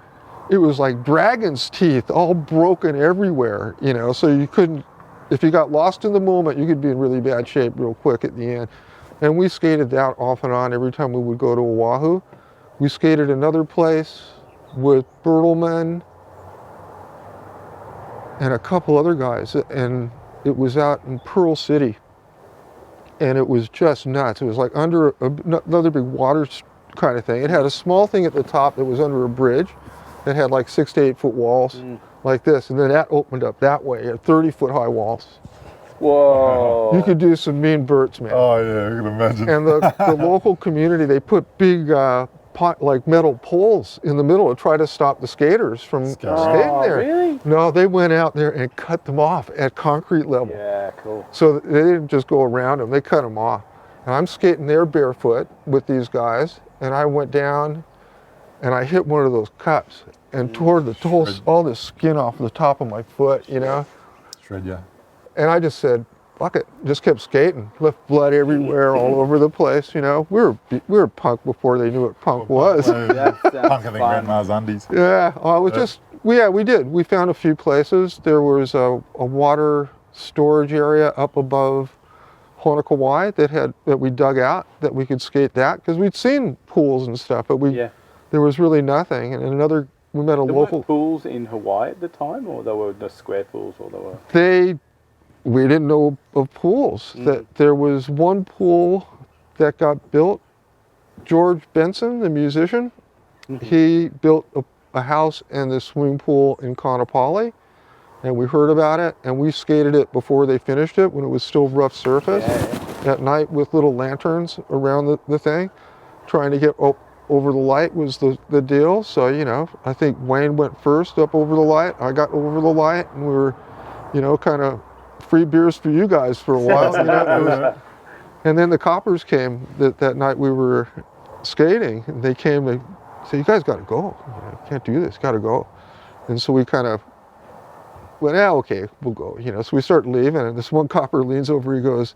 it was like dragon's teeth, all broken everywhere, you know, so you couldn't, if you got lost in the moment, you could be in really bad shape real quick at the end. And we skated that off and on every time we would go to Oahu. We skated another place with Bertelman and a couple other guys, and it was out in Pearl City. And it was just nuts. It was like under another big water kind of thing. It had a small thing at the top that was under a bridge that had like 6 to 8 foot walls like this. And then that opened up that way at 30-foot high walls. Whoa. You could do some mean burts, man. Oh yeah, I can imagine. And the local community, they put big like metal poles in the middle to try to stop the skaters from skating there. Really? No, they went out there and cut them off at concrete level. Yeah, cool. So they didn't just go around them, they cut them off. And I'm skating there barefoot with these guys, and I went down and I hit one of those cups and tore all this skin off the top of my foot, you know? Shred ya. And I just said, fuck it, just kept skating. Left blood everywhere, all over the place, you know. We were punk before they knew what punk was. That sounds Punk in the fun. grandma's undies. Yeah, I was we did. We found a few places. There was a water storage area up above Honokawai that we dug out, that we could skate that, because we'd seen pools and stuff, but there was really nothing. And we met a There local. weren't pools in Hawaii at the time, or there were just square pools, or there were... We didn't know of pools. That there was one pool that got built. George Benson, the musician, he built a house and the swimming pool in Kaanapali, and we heard about it, and we skated it before they finished it when it was still rough surface at night with little lanterns around the thing, trying to get over the light was the deal. So, you know, I think Wayne went first up over the light. I got over the light, and we were, you know, kind of free beers for you guys for a while. You know? And then the coppers came that night we were skating, and they came and said, you guys got to go. You can't do this, got to go. And so we kind of went, okay, we'll go. You know, so we start leaving, and this one copper leans over, he goes,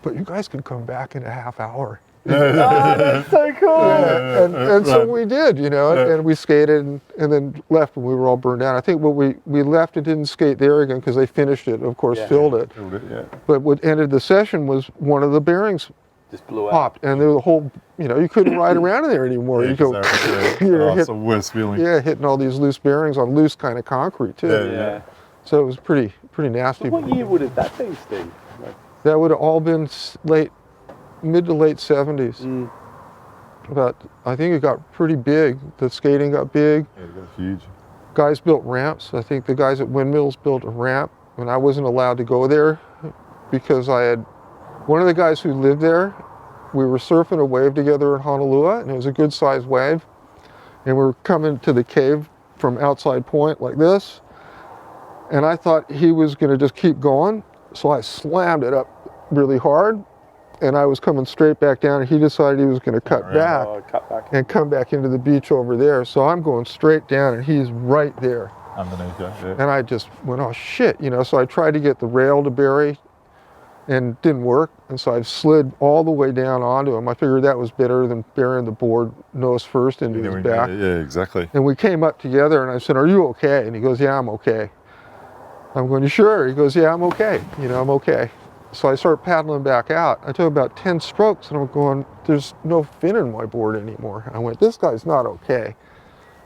but you guys can come back in a half hour. Oh, that's so cool. And so we did, you know, and we skated and then left when we were all burned out. I think we left and didn't skate there again because they finished it, of course, filled it. Yeah. But what ended the session was one of the bearings Just blew out. popped, and there was a whole, you couldn't ride around in there anymore. Yeah, You go, 'cause you're it's the worst feeling. hitting all these loose bearings on loose kind of concrete too. Yeah. So it was pretty nasty. So what year would have that been, Steve? Like, That would have all been mid to late 70s. But I think it got pretty big. The skating got big. Yeah, it got huge. Guys built ramps. I think the guys at Windmills built a ramp, and I wasn't allowed to go there because one of the guys who lived there, we were surfing a wave together in Honolulu, and it was a good sized wave. And we were coming to the cave from outside point like this. And I thought he was going to just keep going. So I slammed it up really hard, and I was coming straight back down, and he decided he was going to cut back and come back into the beach over there. So I'm going straight down, and he's right there. Underneath you. Yeah. And I just went, oh shit, so I tried to get the rail to bury, and it didn't work. And so I slid all the way down onto him. I figured that was better than burying the board nose first into his back. Yeah, exactly. And we came up together, and I said, are you okay? And he goes, yeah, I'm okay. I'm going, you sure? He goes, yeah, I'm okay. I'm okay. So I start paddling back out. I took about 10 strokes, and I'm going, there's no fin in my board anymore. I went, this guy's not okay.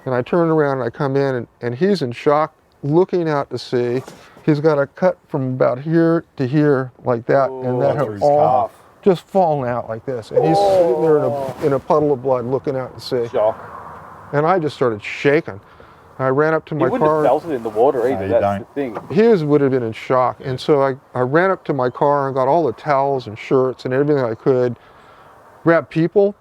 And I turn around, and I come in, and he's in shock, looking out to sea. He's got a cut from about here to here, like that, and that had all just fallen out like this. And he's sitting there in a puddle of blood, looking out to sea. Shock. And I just started shaking. I ran up to my You wouldn't car. have felt it in the water either. No, you That's the thing. He would have been in shock. And so I ran up to my car and got all the towels and shirts and everything I could, grabbed people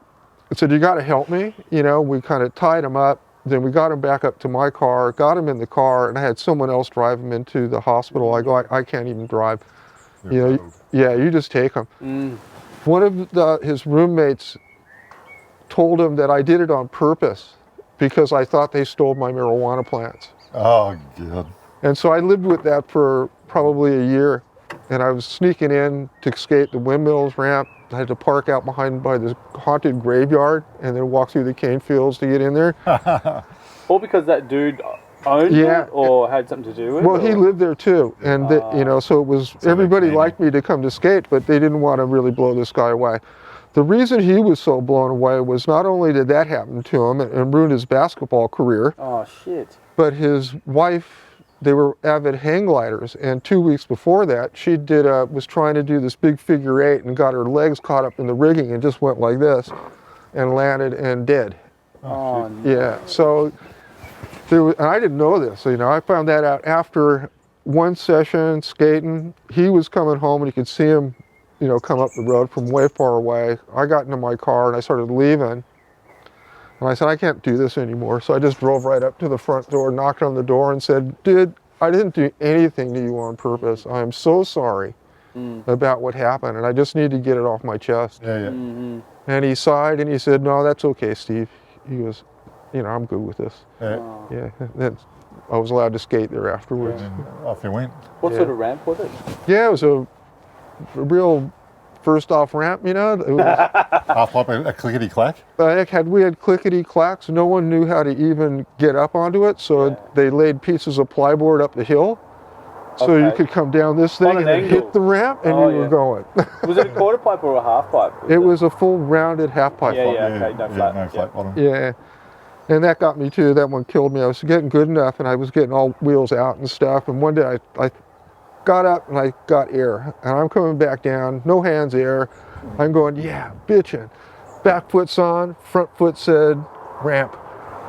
and said, you got to help me. We kind of tied him up. Then we got him back up to my car, got him in the car, and I had someone else drive him into the hospital. I go, I can't even drive. Yeah, you just take him. One of his roommates told him that I did it on purpose because I thought they stole my marijuana plants. Oh, God. And so I lived with that for probably a year. And I was sneaking in to skate the Windmills ramp. I had to park out by this haunted graveyard and then walk through the cane fields to get in there. All because that dude owned it or had something to do with it? Well, he lived there too. And, so it was, everybody liked me to come to skate, but they didn't want to really blow this guy away. The reason he was so blown away was not only did that happen to him and ruin his basketball career, Oh, shit. but his wife, they were avid hang gliders, and 2 weeks before that, she was trying to do this big figure eight and got her legs caught up in the rigging and just went like this and landed and dead. Oh, no. Yeah, so and I didn't know this, I found that out after one session skating. He was coming home and you could see him, come up the road from way far away. I got into my car and I started leaving. And I said, I can't do this anymore. So I just drove right up to the front door, knocked on the door and said, dude, I didn't do anything to you on purpose. I am so sorry about what happened. And I just need to get it off my chest. Yeah. And he sighed and he said, no, that's okay, Steve. He goes, I'm good with this. Yeah. Then I was allowed to skate there afterwards. And off you went. What sort of ramp was it? Yeah, it was a real first off ramp, It was, Half pipe, a clickety clack. we had clickety clacks. No one knew how to even get up onto it, so they laid pieces of plyboard up the hill, so you could come down this thing and then hit the ramp, and you were going. Was it a quarter pipe or a half pipe? It was a full rounded half pipe. Okay, no flat. No flat bottom. Yeah, and that got me too. That one killed me. I was getting good enough, and I was getting all wheels out and stuff. And one day I got up and I got air, and I'm coming back down, no hands air. I'm going, yeah, bitching. Back foot's on, front foot said ramp.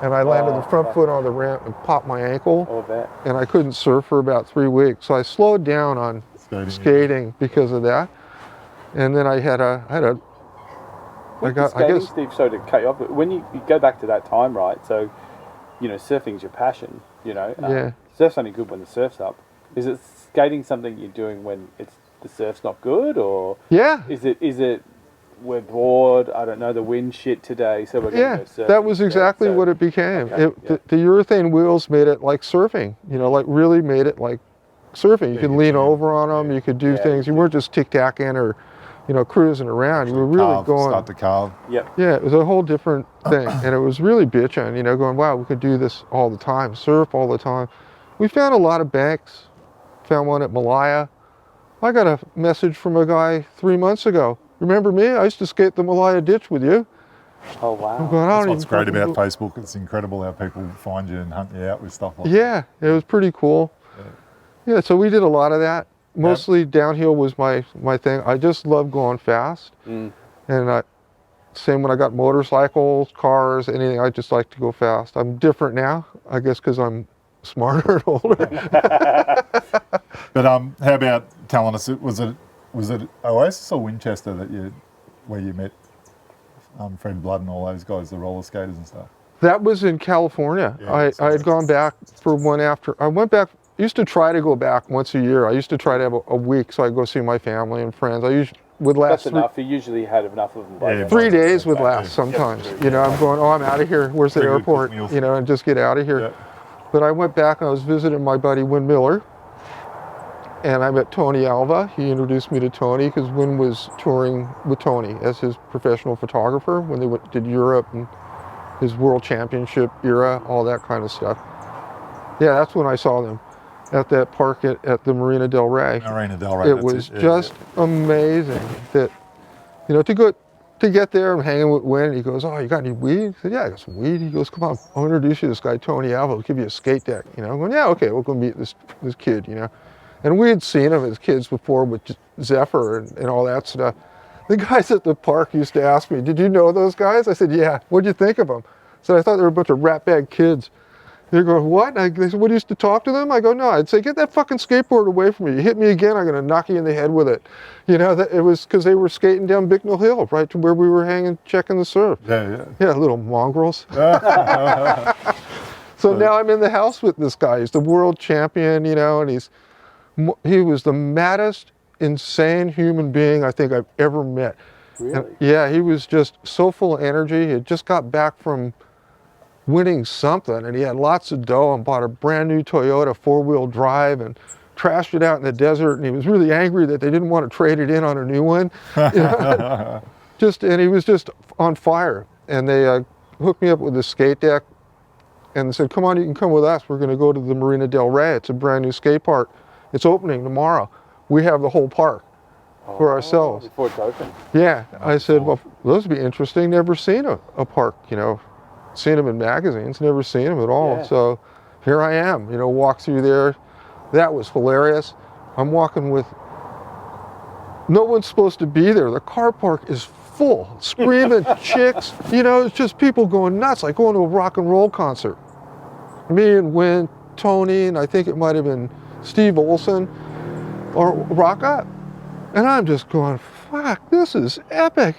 And I landed the front foot on the ramp and popped my ankle. And I couldn't surf for about 3 weeks. So I slowed down on skating because of that. And then I guess, Steve, sorry to cut you off, but when you go back to that time, right? So, surfing's your passion, Surf's only good when the surf's up. Is it skating something you're doing when the surf's not good, or is it we're bored? I don't know, the wind shit today, so we're going to go surfing. That was exactly what it became. The urethane wheels made it like surfing. Like really made it like surfing. You could lean over on them. You could do things. You weren't just tic-tacking or cruising around. You were really going. Start to carve. Yeah, it was a whole different thing, and it was really bitching. Going, wow, we could do this all the time, surf all the time. We found a lot of banks. Found one at Malaya. I got a message from a guy 3 months ago. remember me? I used to skate the Malaya Ditch with you. Oh I'm wow. going, I That's don't what's even great fucking about go-" Facebook. It's incredible how people find you and hunt you out with stuff like that. Yeah, it was pretty cool. Yeah, so we did a lot of that. Mostly downhill was my thing. I just love going fast. Mm. And same when I got motorcycles, cars, anything, I just like to go fast. I'm different now, I guess because I'm smarter and older. But how about telling us, was it Oasis or Winchester where you met Fred Blood and all those guys, the roller skaters and stuff? That was in California. Yeah, I had gone back for one after. I went back, used to try to go back once a year. I used to try to have a week so I go see my family and friends. I usually would last That's enough. You usually had enough of them by then. 3 days would Yeah. last sometimes. You know, I'm going, oh, I'm out of here. Where's the Pretty good airport? cooked meals. You know, and just get out of here. Yeah. But I went back and I was visiting my buddy Win Miller. And I met Tony Alva. He introduced me to Tony because Win was touring with Tony as his professional photographer when they did Europe and his world championship era, all that kind of stuff. Yeah, that's when I saw them at that park at the Marina Del Rey. Marina Del Rey. It that's was Yeah, just amazing that, you know, to get there and hanging with Win. He goes, oh, you got any weed? I said, yeah, I got some weed. He goes, come on, I'll introduce you to this guy, Tony Alva. He'll give you a skate deck. You know, I'm going, yeah, okay, we'll go meet this kid, you know. And we had seen him as kids before with Zephyr and all that stuff. The guys at the park used to ask me, did you know those guys? I said, yeah. What'd you think of them? I said, I thought they were a bunch of ratbag kids. They're going, what? They said, what, you used to talk to them? I go, no. I'd say, get that fucking skateboard away from me. You hit me again, I'm going to knock you in the head with it. You know, it was because they were skating down Bicknell Hill, right to where we were hanging, checking the surf. yeah. Yeah, little mongrels. So now I'm in the house with this guy. He's the world champion, you know, and he was the maddest, insane human being I think I've ever met. Really? And, yeah, he was just so full of energy. He had just got back from winning something, and he had lots of dough and bought a brand new Toyota 4-wheel drive and trashed it out in the desert, and he was really angry that they didn't want to trade it in on a new one. You know? And he was just on fire. And they hooked me up with a skate deck and said, come on, you can come with us. We're going to go to the Marina Del Rey. It's a brand new skate park. It's opening tomorrow. We have the whole park for ourselves. Before it's open. Yeah, I said, well, those would be interesting. Never seen a park, you know, seen them in magazines, never seen them at all. Yeah. So here I am, you know, walk through there. That was hilarious. I'm walking with, no one's supposed to be there. The car park is full, screaming chicks, you know, it's just people going nuts, like going to a rock and roll concert. Me and Win, Tony, and I think it might have been Steve Olson, or rock up. And I'm just going, fuck, this is epic.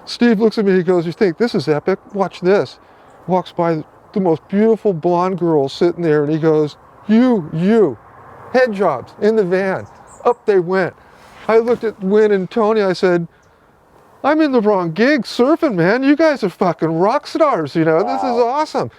Steve looks at me, he goes, you think this is epic? Watch this. Walks by the most beautiful blonde girl sitting there, and he goes, you, head jobs in the van. Up they went. I looked at Win and Tony, I said, I'm in the wrong gig surfing, man. You guys are fucking rock stars, you know, This is awesome.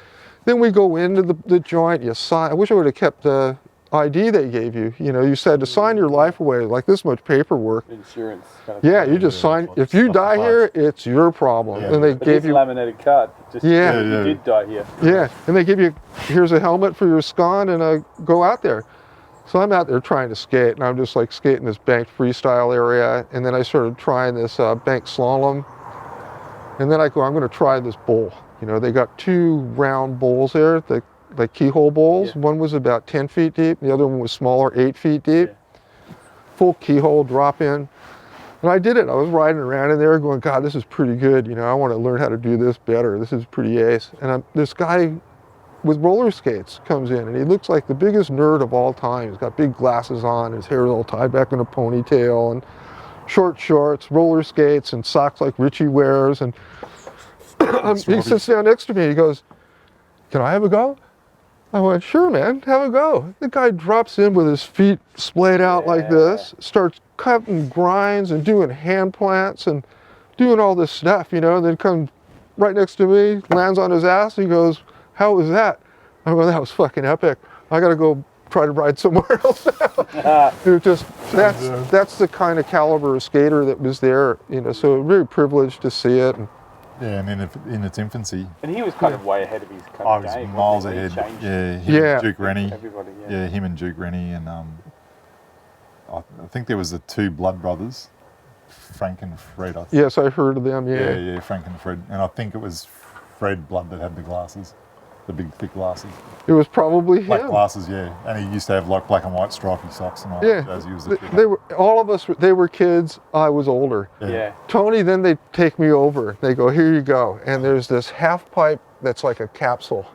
Then we go into the joint, you sign. I wish I would have kept the ID they gave you. You know, you said to sign your life away, like this much paperwork. Insurance. Kind of Yeah, thing. you just sign. If you die here, it's your problem. Yeah. And they But gave here's a you, laminated card. Just Yeah. you did die here. yeah, and they give you, here's a helmet for your scon, and go out there. So I'm out there trying to skate, and I'm just like skating this banked freestyle area, and then I started trying this bank slalom, and then I go, I'm going to try this bowl. You know, they got 2 round bowls there, like keyhole bowls. Yeah. One was about 10 feet deep, the other one was smaller, 8 feet deep. Yeah. Full keyhole drop in. And I did it. I was riding around in there going, God, this is pretty good. You know, I want to learn how to do this better. This is pretty ace. And this guy with roller skates comes in, and he looks like the biggest nerd of all time. He's got big glasses on, his hair is all tied back in a ponytail, and short shorts, roller skates, and socks like Richie wears. And he sits down next to me. He goes, can I have a go? I went, sure, man, have a go. The guy drops in with his feet splayed out like this, starts cutting grinds and doing hand plants and doing all this stuff, you know, and then comes right next to me, lands on his ass. He goes, how was that? I go, that was fucking epic. I got to go try to ride somewhere else now. It was just, that's the kind of caliber of skater that was there, you know, so very privileged to see it. And, Yeah, and in its infancy, And he was kind of way ahead of his kind I of was game. miles wasn't he? ahead. He changed Yeah, him Yeah. and Duke Rennie. everybody. Yeah, him and Duke Rennie, and I think there was the 2 Blood brothers, Frank and Fred. I think. Yes, I heard of them. Yeah, Yeah. yeah, Frank and Fred. And I think it was Fred Blood that had the glasses, the big thick glasses. It was probably Black him. glasses, yeah. And he used to have like black and white stripy socks and all Yeah. that as he was a kid. They were all of us. They were kids. I was older. Yeah. Tony, then they take me over. They go, here you go. And there's this half pipe that's like a capsule.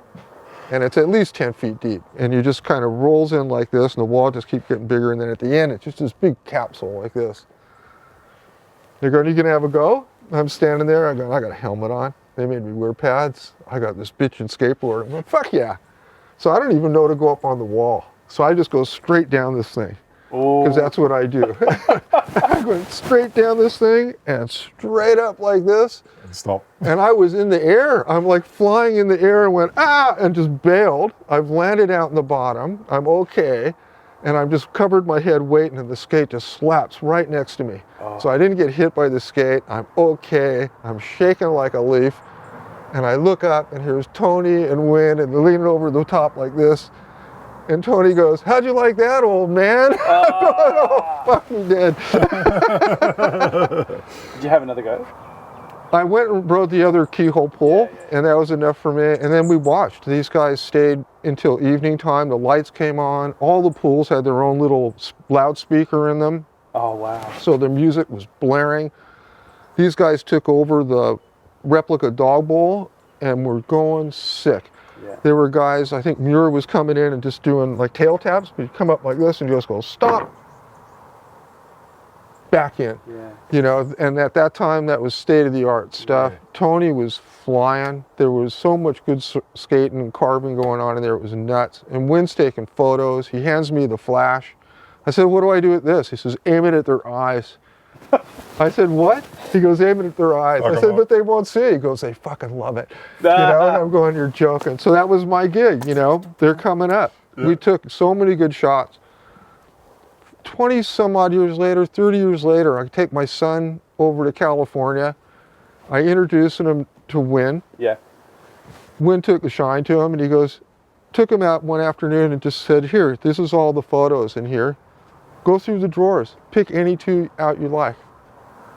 And it's at least 10 feet deep. And you just kind of rolls in like this, and the wall just keeps getting bigger. And then at the end, it's just this big capsule like this. They're going, you going to have a go? I'm standing there. I go, I got a helmet on. They made me wear pads. I got this bitchin' skateboard. I'm like, fuck yeah. So I don't even know to go up on the wall. So I just go straight down this thing. Because that's what I do. I went straight down this thing and straight up like this. And stop. And I was in the air. I'm like flying in the air and went, ah, and just bailed. I've landed out in the bottom. I'm okay. And I'm just covered my head waiting, and the skate just slaps right next to me. So I didn't get hit by the skate. I'm okay. I'm shaking like a leaf. And I look up, and here's Tony and Win, and they're leaning over the top like this. And Tony goes, how'd you like that, old man? Oh, fuck me dead. Did you have another go? I went and rode the other keyhole pool, and that was enough for me. And then we watched. These guys stayed until evening time. The lights came on. All the pools had their own little loudspeaker in them. Oh, wow. So the music was blaring. These guys took over the replica dog bowl and were going sick. Yeah. There were guys, I think Muir was coming in and just doing like tail taps, but he'd come up like this and just go, stop, back in. Yeah. You know, and at that time, that was state-of-the-art stuff. Yeah. Tony was flying. There was so much good skating and carving going on in there. It was nuts. And Wynn's taking photos. He hands me the flash. I said, what do I do with this? He says, aim it at their eyes. I said, what? He goes, aim it at their eyes. I said, but they won't see. He goes, they fucking love it. You know, and I'm going, you're joking. So that was my gig, you know. They're coming up. Yeah. We took so many good shots. 20 some odd years later, 30 years later, I take my son over to California. I introduced him to Win. Yeah. Win took the shine to him, and he goes, took him out one afternoon and just said, here, this is all the photos in here. Go through the drawers. Pick any two out you like.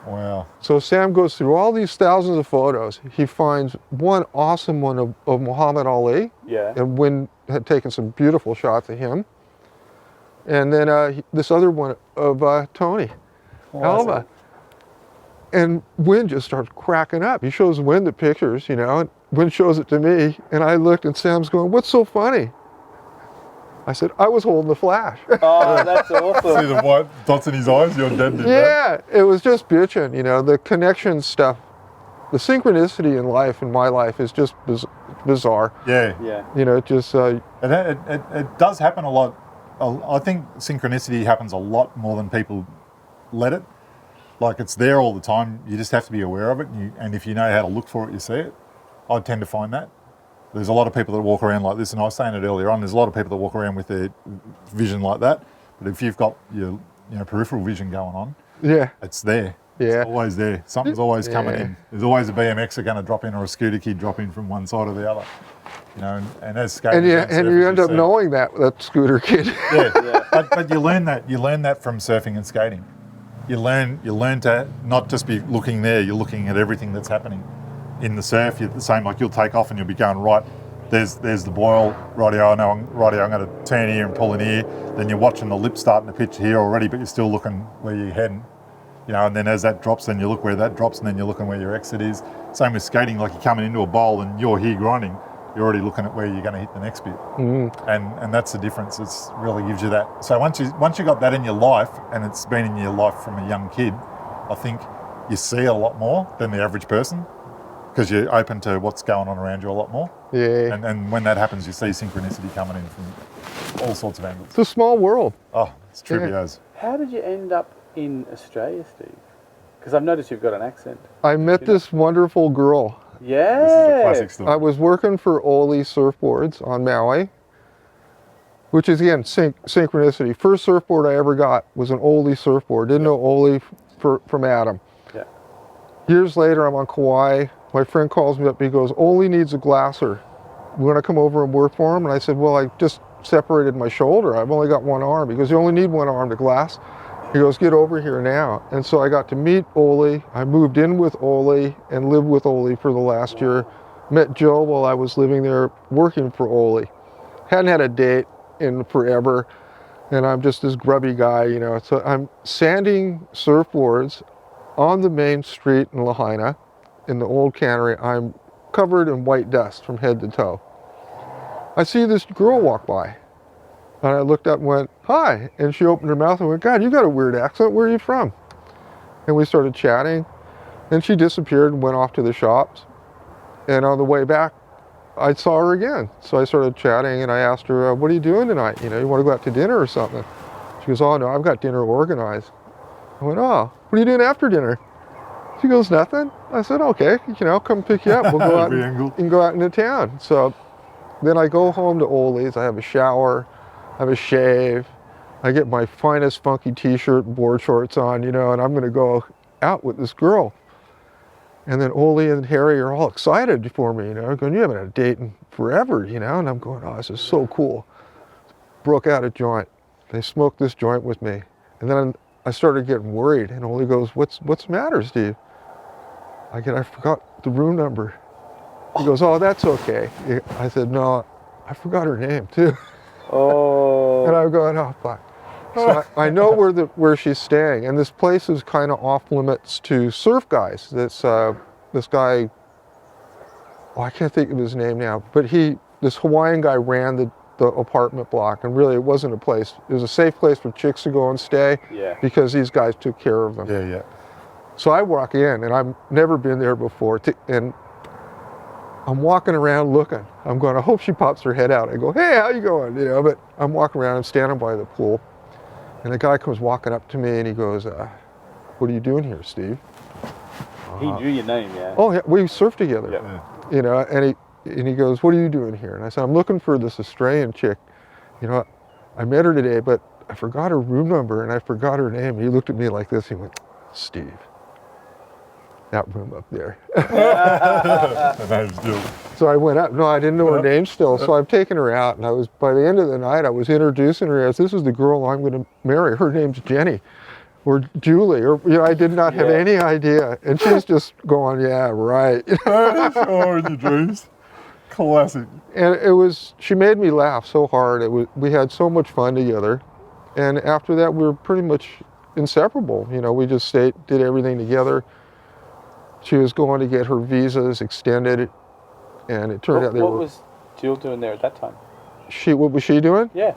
Wow. So Sam goes through all these thousands of photos. He finds one awesome one of Muhammad Ali. Yeah. And Win had taken some beautiful shots of him. And then this other one of Tony Alva. And Win just starts cracking up. He shows Win the pictures, you know, and Win shows it to me. And I looked, and Sam's going, what's so funny? I said, I was holding the flash. Oh, that's awesome. See the white dots in his eyes? Your dad did that? Yeah, it was just bitching, you know, the connection stuff. The synchronicity in life, in my life, is just bizarre. Yeah. Yeah. You know, it just, It does happen a lot. I think synchronicity happens a lot more than people let it. Like, it's there all the time. You just have to be aware of it. And if you know how to look for it, you see it. I tend to find that. There's a lot of people that walk around like this, and I was saying it earlier on, there's a lot of people that walk around with their vision like that. But if you've got your peripheral vision going on, yeah, it's there. Yeah. It's always there. Something's always coming Yeah. in. There's always a BMXer going to drop in, or a scooter kid drop in from one side or the other. You know, and as skaters and you end up knowing that scooter kid. Yeah, but you learn that from surfing and skating. You learn to not just be looking there. You're looking at everything that's happening. In the surf, you're the same. Like, you'll take off and you'll be going, right, there's the boil, rightio, I know, I'm going to turn here and pull in here. Then you're watching the lip starting to pitch here already, but you're still looking where you're heading. You know, and then as that drops, then you look where that drops, and then you're looking where your exit is. Same with skating. Like, you're coming into a bowl and you're here grinding, you're already looking at where you're going to hit the next bit. And that's the difference. It's really gives you that. So once you got that in your life, and it's been in your life from a young kid, I think you see a lot more than the average person, because you're open to what's going on around you a lot more. Yeah. And when that happens, you see synchronicity coming in from all sorts of angles. It's a small world. Oh, it's trippy as. How did you end up in Australia, Steve? Because I've noticed you've got an accent. I met this wonderful girl. Yeah. This is a classic story. I was working for Oli Surfboards on Maui, which is, again, synchronicity. First surfboard I ever got was an Oli surfboard. Didn't know Oli from Adam. Yeah. Years later, I'm on Kauai. My friend calls me up. He goes, Oli needs a glasser. You want to come over and work for him? And I said, well, I just separated my shoulder. I've only got one arm. Because you only need one arm to glass. He goes, get over here now. And so I got to meet Ole. I moved in with Ole and lived with Ole for the last year. Met Joe while I was living there working for Ole. Hadn't had a date in forever, and I'm just this grubby guy, you know. So I'm sanding surfboards on the main street in Lahaina, in the old cannery. I'm covered in white dust from head to toe. I see this girl walk by. And I looked up and went, hi. And she opened her mouth and went, God, you got a weird accent. Where are you from? And we started chatting. Then she disappeared and went off to the shops. And on the way back, I saw her again. So I started chatting and I asked her, what are you doing tonight? You know, you want to go out to dinner or something? She goes, oh no, I've got dinner organized. I went, oh, what are you doing after dinner? She goes, nothing. I said, okay, you know, come pick you up. We'll go out and go out into town. So then I go home to Ole's. I have a shower. I have a shave, I get my finest funky t-shirt and board shorts on, you know, and I'm gonna go out with this girl. And then Ole and Harry are all excited for me, you know, going, you haven't had a date in forever, you know, and I'm going, oh, this is so cool. Broke out a joint. They smoked this joint with me. And then I started getting worried, and Ole goes, what's the matter, Steve? I forgot the room number. He goes, oh, that's okay. I said, no, I forgot her name too. Oh. And I'm going, oh, fuck. So I know where she's staying, and this place is kind of off limits to surf guys. This guy, oh, I can't think of his name now, but this Hawaiian guy ran the apartment block, and really it wasn't a place. It was a safe place for chicks to go and stay, because these guys took care of them. Yeah. So I walk in, and I've never been there before, and I'm walking around looking. I'm going, I hope she pops her head out. I go, hey, how you going? You know, but I'm walking around, I'm standing by the pool. And the guy comes walking up to me and he goes, what are you doing here, Steve? He knew your name, yeah. Oh, yeah, we surfed together. Yep. You know, and he goes, what are you doing here? And I said, I'm looking for this Australian chick. You know, I met her today, but I forgot her room number and I forgot her name. And he looked at me like this. He went, Steve. That room up there. So I went up. No, I didn't know her name still. So I've taken her out, and by the end of the night, I was introducing her as, this is the girl I'm going to marry. Her name's Jenny, or Julie, or, you know, I did not have any idea. And she's just going, yeah, right. Oh, in your dreams. Classic. And she made me laugh so hard. We had so much fun together. And after that, we were pretty much inseparable. You know, we just did everything together. She was going to get her visas extended, and it turned out What was Jill doing there at that time? What was she doing? Yeah.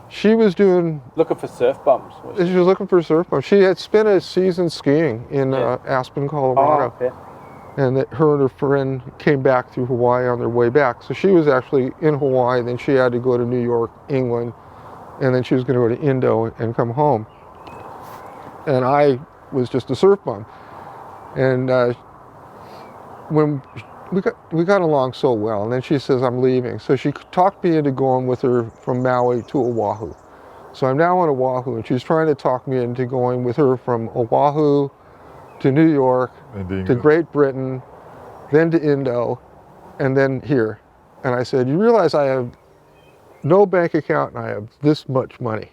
She was doing... Looking for surf bums. She was looking for surf bums. She had spent a season skiing in Aspen, Colorado. Oh, yeah. And her and her friend came back through Hawaii on their way back. So she was actually in Hawaii, then she had to go to New York, England, and then she was going to go to Indo and come home. And I was just a surf bum. And when we got along so well, and then she says, I'm leaving. So she talked me into going with her from Maui to Oahu. So I'm now on Oahu, and she's trying to talk me into going with her from Oahu to New York, to Great Britain, then to Indo, and then here. And I said, you realize I have no bank account and I have this much money?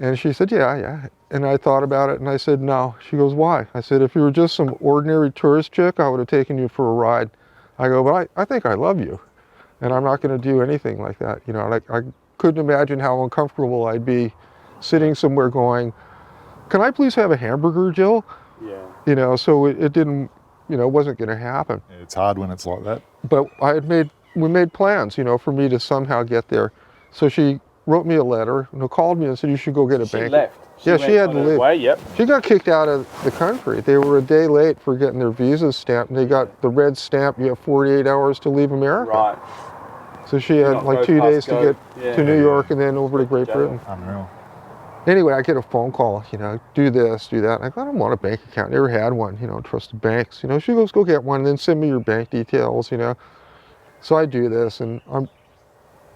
And she said, yeah. And I thought about it and I said, no. She goes, why? I said, if you were just some ordinary tourist chick, I would have taken you for a ride. I go, but I think I love you. And I'm not going to do anything like that. You know, I couldn't imagine how uncomfortable I'd be sitting somewhere going, can I please have a hamburger, Jill? Yeah. You know, so it didn't, you know, it wasn't going to happen. It's hard when it's like that. But we made plans, you know, for me to somehow get there. So she wrote me a letter, and called me and said, you should go get a bank. She left. She had to leave. Way, yep. She got kicked out of the country. They were a day late for getting their visas stamped, and they got the red stamp, you have 48 hours to leave America. Right. So she had like 2 days to get to New York and then over to Great Britain. Unreal. Anyway, I get a phone call, you know, do this, do that. I go, I don't want a bank account. Never had one, you know, trusted banks. You know, she goes, go get one, and then send me your bank details, you know. So I do this, and I'm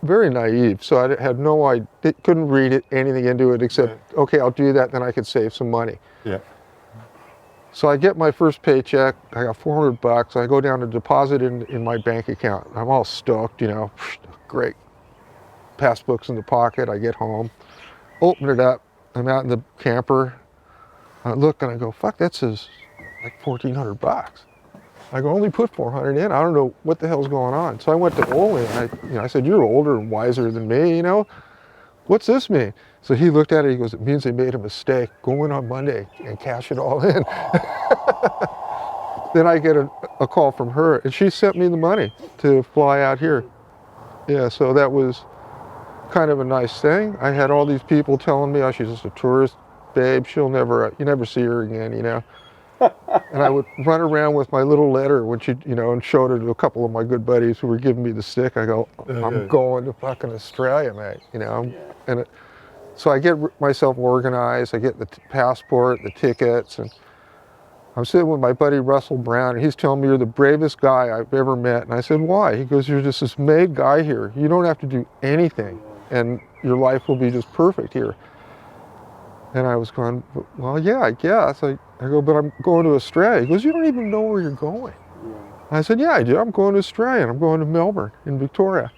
very naive, so I had no idea, couldn't read anything into it except, okay, I'll do that, then I could save some money. Yeah. So I get my first paycheck, I got $400, I go down to deposit in my bank account. I'm all stoked, you know, great. Passbook's in the pocket, I get home, open it up, I'm out in the camper. I look and I go, fuck, that says like $1,400. I go, only put 400 in. I don't know what the hell's going on. So I went to Ole and I said, you're older and wiser than me, you know? What's this mean? So he looked at it, he goes, it means they made a mistake. Go in on Monday and cash it all in. Then I get a call from her, and she sent me the money to fly out here. Yeah, so that was kind of a nice thing. I had all these people telling me, oh, she's just a tourist, babe, she'll never, you never see her again, you know. And I would run around with my little letter when she, you know, and showed it to a couple of my good buddies who were giving me the stick. I go, I'm going to fucking Australia, mate, you know. And so I get myself organized, I get the passport, the tickets, and I'm sitting with my buddy Russell Brown, and he's telling me, you're the bravest guy I've ever met. And I said, why? He goes, you're just this made guy here. You don't have to do anything, and your life will be just perfect here. And I was going, well, yeah, I guess. I go, but I'm going to Australia. He goes, you don't even know where you're going. I said, yeah, I do. I'm going to Australia, and I'm going to Melbourne in Victoria.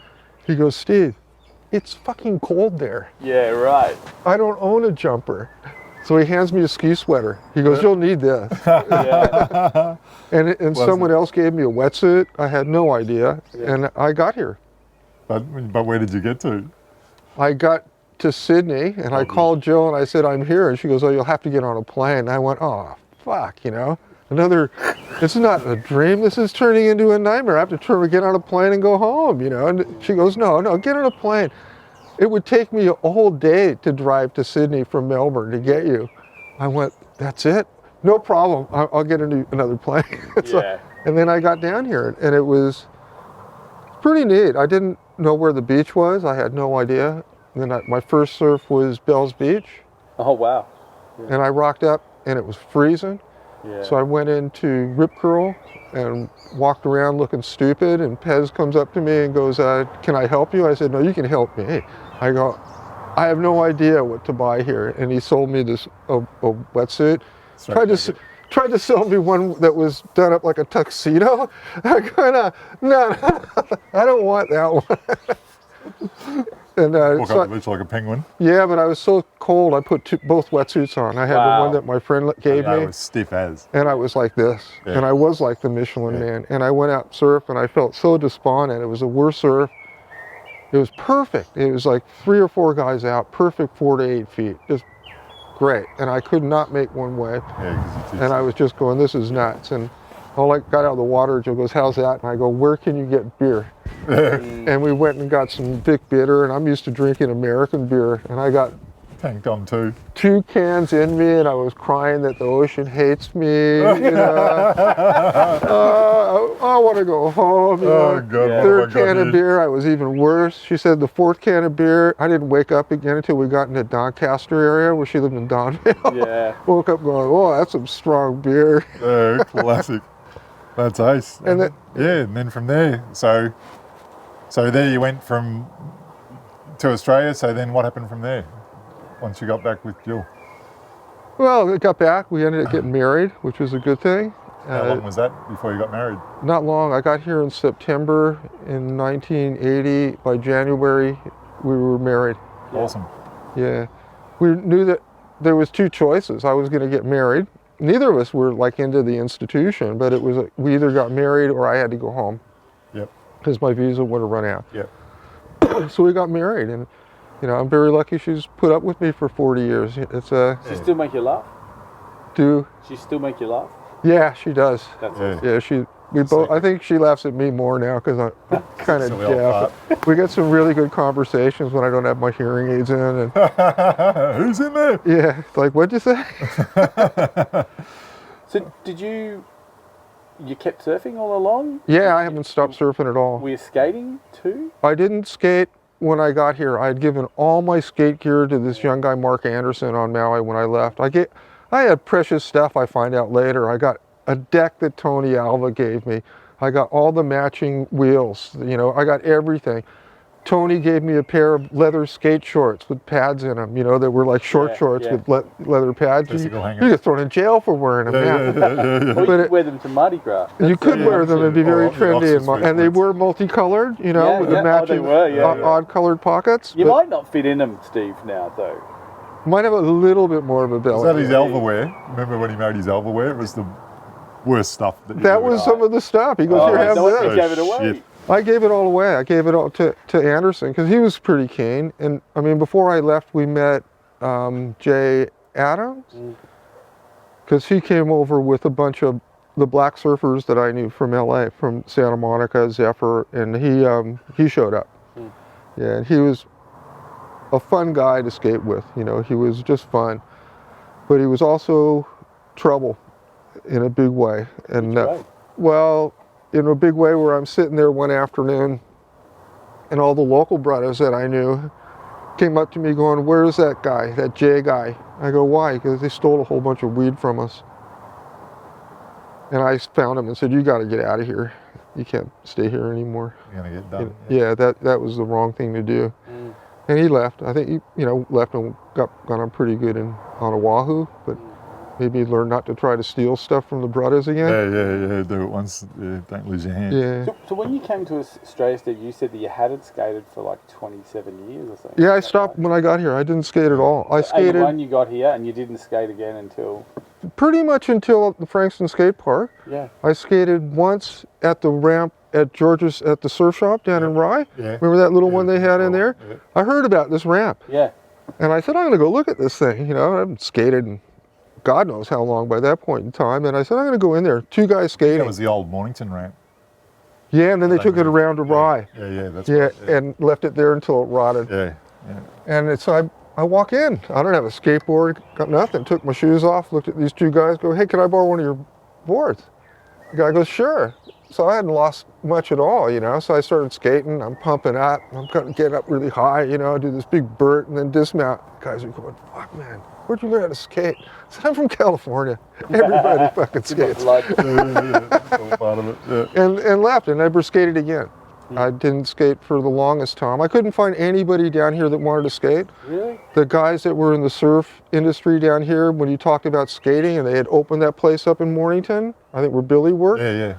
He goes, Steve, it's fucking cold there. Yeah, right. I don't own a jumper. So he hands me a ski sweater. He goes, you'll need this. Yeah. And someone else gave me a wetsuit. I had no idea. Yeah. And I got here. But where did you get to? I got to Sydney, and I called Jill, and I said, I'm here. And she goes, oh, you'll have to get on a plane. And I went, oh, fuck, you know. This is not a dream. This is turning into a nightmare. I have to get on a plane and go home, you know. And she goes, no, get on a plane. It would take me a whole day to drive to Sydney from Melbourne to get you. I went, that's it? No problem. I'll get another plane. And then I got down here, and it was pretty neat. I didn't know where the beach was. I had no idea. And then my first surf was Bell's Beach. Oh, wow. Yeah. And I rocked up, and it was freezing. Yeah. So I went into Rip Curl and walked around looking stupid, and Pez comes up to me and goes, can I help you? I said, no, you can help me. I go, I have no idea what to buy here. And he sold me this a wetsuit. Tried to sell me one that was done up like a tuxedo. I kind of, no, I don't want that one. And Walk up the beach like a penguin. Yeah, but I was so cold, I put both wetsuits on. I had the one that my friend gave me. It was stiff as. And I was like this. Yeah. And I was like the Michelin man. And I went out surf, and I felt so despondent. It was the worst surf. It was perfect. It was like 3 or 4 guys out, perfect 4 to 8 feet. Just great. And I could not make one wave. Yeah, and I was just going, this is nuts. And all I got out of the water, Joe goes, how's that? And I go, where can you get beer? And we went and got some Vic Bitter, and I'm used to drinking American beer. And I got tanked on 2 cans in me, and I was crying that the ocean hates me. You know? I want to go home. You know? God, 3rd can of beer, I was even worse. She said the 4th can of beer, I didn't wake up again until we got into Doncaster area where she lived in Donville. Yeah. Woke up going, oh, that's some strong beer. Classic. That's ace. And then from there, so there you went to Australia. So then what happened from there? Once you got back with Jill? Well, we got back. We ended up getting married, which was a good thing. How long was that before you got married? Not long. I got here in September in 1980. By January, we were married. Awesome. Yeah. We knew that there was 2 choices. I was going to get married. Neither of us were like into the institution, but it was like we either got married or I had to go home. Yep. Because my visa would have run out. Yep. So we got married, and you know, I'm very lucky she's put up with me for 40 years. It's She still make you laugh? She still make you laugh? Yeah, she does. That's Yeah, we both. I think she laughs at me more now because I'm kind of deaf. We get some really good conversations when I don't have my hearing aids in. And who's in there? Yeah, like what'd you say? So did you kept surfing all along? Yeah, I haven't stopped surfing at all. Were you skating too? I didn't skate when I got here. I had given all my skate gear to this young guy, Mark Anderson, on Maui when I left. I had precious stuff, I find out later. I got a deck that Tony Alva gave me. I got all the matching wheels, you know, I got everything. Tony gave me a pair of leather skate shorts with pads in them, you know, that were like short shorts with leather pads. You get thrown in jail for wearing them. Well, you could wear them to Mardi Gras. You could wear them and be very trendy, and they were multicolored, you know, with the matching odd colored pockets. You might not fit in them, Steve, now though. Might have a little bit more of a belly. Was that his elverware? Remember when he made his elverware? It was the worst stuff. That was some of the stuff. He goes, Oh, here, have no wonder this. you gave it away. Shit. I gave it all away. I gave it all to Anderson because he was pretty keen. And I mean, before I left, we met Jay Adams because he came over with a bunch of the black surfers that I knew from LA, from Santa Monica, Zephyr, and he showed up. Yeah, and he was a fun guy to skate with. You know, he was just fun, but he was also trouble in a big way. And well, in a big way where I'm sitting there one afternoon and all the local brothers that I knew came up to me going, where's that guy, that Jay guy? I go, why? Because they stole a whole bunch of weed from us. And I found him and said, you got to get out of here. You can't stay here anymore. You're gonna get done. Yeah, that was the wrong thing to do. And he left. I think he, left and got on pretty good on Oahu, but maybe learn not to try to steal stuff from the brothers again. Yeah. Do it once. Yeah, don't lose your hand. Yeah. So when you came to Australia, Steve, you said that you hadn't skated for like 27 years or something. Yeah, I stopped when I got here. I didn't skate at all. I skated 81, you got here and you didn't skate again until... pretty much until the Frankston Skate Park. Yeah. I skated once at the ramp at George's at the surf shop down in Rye. Yeah. Remember that little one they had in there? Yeah. I heard about this ramp. Yeah. And I said, I'm going to go look at this thing. I haven't skated in God knows how long by that point in time. And I said, I'm going to go in there. Two guys skating. That was the old Mornington ramp. Yeah, and then they took it around to Rye. That's Yeah, right. and left it there until it rotted. Yeah. And so I walk in. I don't have a skateboard, got nothing. Took my shoes off, looked at these two guys, go, hey, can I borrow one of your boards? The guy goes, sure. So I hadn't lost much at all, So I started skating. I'm pumping up. I'm getting up really high, do this big burst and then dismount. Guys are going, fuck, man, where'd you learn how to skate? I said, I'm from California. Everybody fucking skates. All part of it. Yeah. And left and never skated again. I didn't skate for the longest time. I couldn't find anybody down here that wanted to skate. Really? The guys that were in the surf industry down here, when you talked about skating and they had opened that place up in Mornington, I think where Billy worked. Yeah.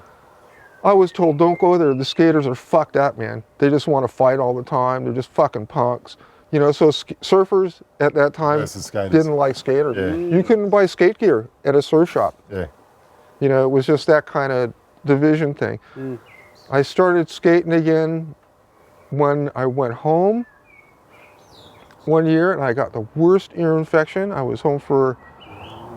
I was told, don't go there. The skaters are fucked up, man. They just want to fight all the time. They're just fucking punks. So surfers at that time Versus skaters. didn't like skaters. Yeah. You couldn't buy skate gear at a surf shop. Yeah. It was just that kind of division thing. I started skating again when I went home one year and I got the worst ear infection. I was home for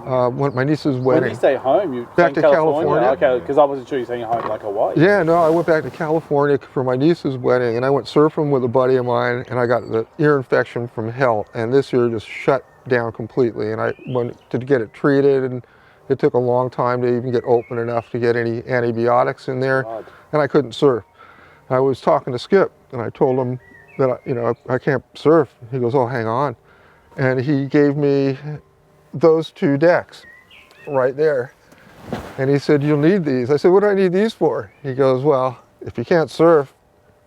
my niece's wedding. When you say home, you Back to California. Okay, because I wasn't sure you were saying home like Hawaii. Yeah, no, I went back to California for my niece's wedding and I went surfing with a buddy of mine and I got the ear infection from hell and this ear just shut down completely and I went to get it treated and it took a long time to even get open enough to get any antibiotics in there. God. And I couldn't surf. I was talking to Skip and I told him that I can't surf. He goes, oh, hang on. And he gave me those two decks right there. And he said, you'll need these. I said, what do I need these for? He goes, well, if you can't surf,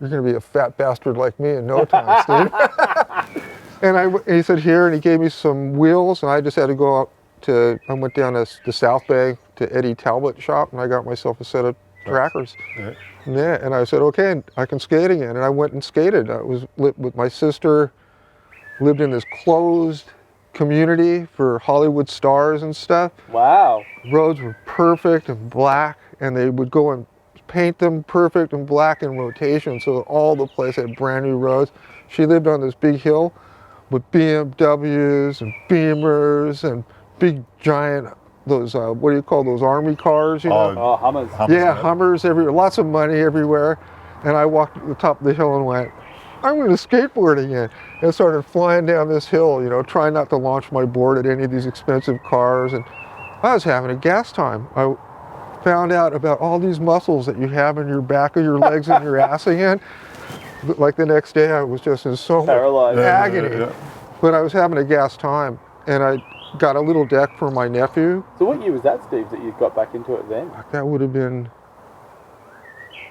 you're going to be a fat bastard like me in no time, Steve. And he said, here, and he gave me some wheels and I just had to go out I went down to the South Bay to Eddie Talbot's shop and I got myself a set of trackers. Yeah, and I said, okay, I can skate again. And I went and skated. I was with my sister, lived in this closed community for Hollywood stars and stuff. Wow. Roads were perfect and black, and they would go and paint them perfect and black in rotation, so all the place had brand new roads. She lived on this big hill with BMWs and Beamers and big giant, those, what do you call those, army cars, Oh, Hummers. Yeah, Hummers everywhere, lots of money everywhere. And I walked to the top of the hill and went, I'm going to skateboard again. And started flying down this hill, trying not to launch my board at any of these expensive cars. And I was having a gas time. I found out about all these muscles that you have in your back of your legs and your ass again. Like the next day, I was just in so Paralyzed. much agony. But I was having a gas time. And I got a little deck for my nephew. So what year was that, Steve, that you got back into it then? That would have been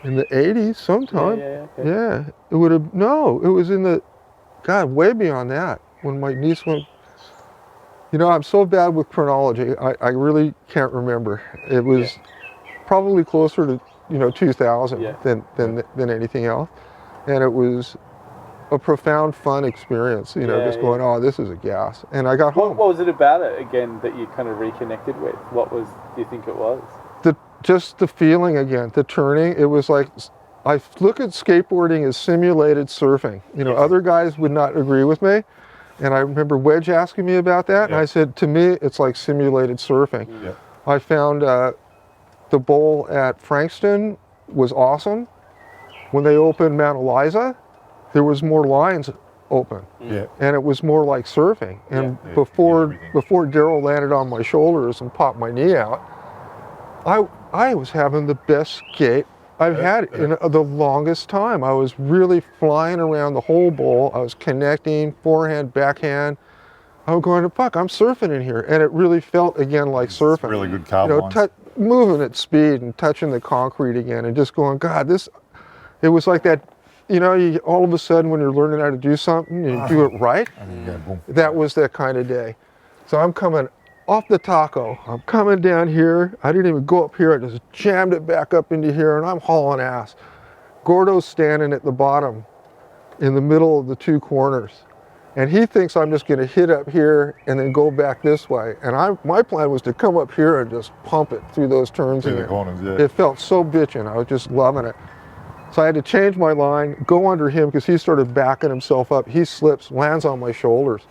in the 80s sometime. Yeah. It would have, no, it was in the, God, way beyond that. When my niece went, I'm so bad with chronology, I really can't remember. It was probably closer to, 2000 than anything else. And it was a profound fun experience, you know, Yeah, just going, oh, this is a gas. And I got home. What was it about it again that you kind of reconnected with? What do you think it was? Just the feeling again, the turning. It was like, I look at skateboarding as simulated surfing. You know, Yes. other guys would not agree with me. And I remember Wedge asking me about that. And Yeah. I said, to me, it's like simulated surfing. Yeah. I found the bowl at Frankston was awesome. When they opened Mount Eliza, there was more lines open. Yeah. And it was more like surfing. And Yeah. before Everything. Daryl landed on my shoulders and popped my knee out, I was having the best skate I've had in the longest time. I was really flying around the whole bowl. I was connecting, forehand, backhand. I was going, fuck, I'm surfing in here. And it really felt again like surfing. Really good carb You know, lines. moving at speed and touching the concrete again and just going, God, it was like that, you know, all of a sudden when you're learning how to do something, you do it right. And then boom. That was that kind of day. So I'm coming off the taco. I'm coming down here. I didn't even go up here. I just jammed it back up into here and I'm hauling ass. Gordo's standing at the bottom in the middle of the two corners. And he thinks I'm just going to hit up here and then go back this way. And my plan was to come up here and just pump it through those turns Through the again. corners, yeah. It felt so bitchin'. I was just loving it. So I had to change my line, go under him because he started backing himself up. He slips, lands on my shoulders.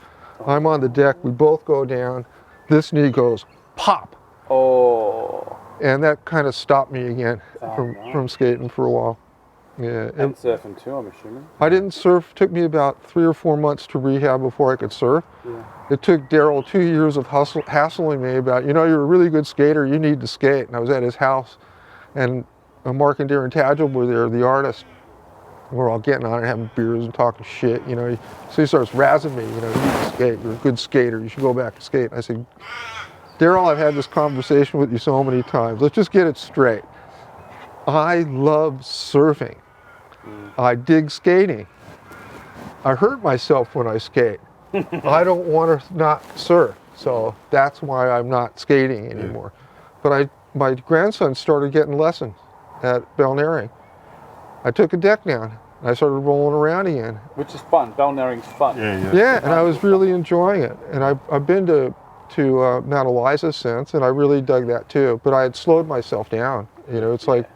I'm on the deck. We both go down. This knee goes pop. Oh. And that kind of stopped me again from skating for a while. Yeah. And surfing too, I'm assuming. I didn't surf. It took me about 3 or 4 months to rehab before I could surf. Yeah. It took Daryl 2 years of hassling me about, you know, you're a really good skater, you need to skate. And I was at his house, and Mark and Darren Tagel were there, the artist. We're all getting on it, having beers and talking shit, you know. So he starts razzing me, you know, you need to skate, you're a good skater, you should go back to skate. I said, Daryl, I've had this conversation with you so many times. Let's just get it straight. I love surfing. I dig skating. I hurt myself when I skate. I don't want to not surf, so that's why I'm not skating anymore. But my grandson started getting lessons at Balnearing. I took a deck down. I started rolling around again. Which is fun. Balnearing's fun. Yeah, and I was really enjoying it. And I've been to Mount Eliza since, and I really dug that too. But I had slowed myself down. You know, it's like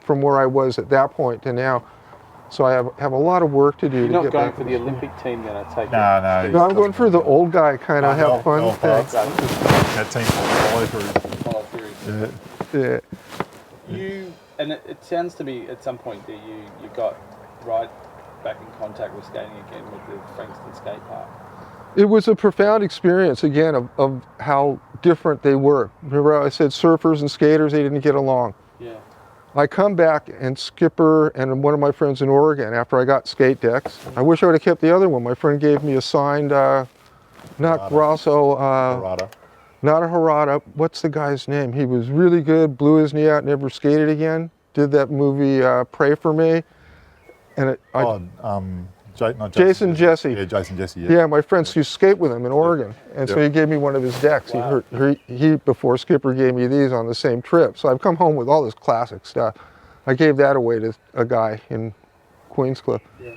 from where I was at that point to now. So I have a lot of work to do. You're to not get going back for the Olympic team then, I take it? No. No, I'm going for the old guy kind of have fun no, thing. That team follow through. Follow through. Yeah. And it sounds to me at some point that you got right back in contact with skating again with the Frankston skate park. It was a profound experience again of how different they were. Remember I said surfers and skaters, they didn't get along. Yeah. I come back and Skipper and one of my friends in Oregon after I got skate decks. I wish I would have kept the other one. My friend gave me a signed, not Grosso, Harada. not a Harada. What's the guy's name? He was really good, blew his knee out, never skated again. Did that movie Pray For Me. And Not Jason Jesse. Yeah, Jason Jesse. Yeah, my friends used to skate with him in Oregon, and so he gave me one of his decks. Wow. He before Skipper gave me these on the same trip. So I've come home with all this classic stuff. I gave that away to a guy in Queenscliff. Yeah.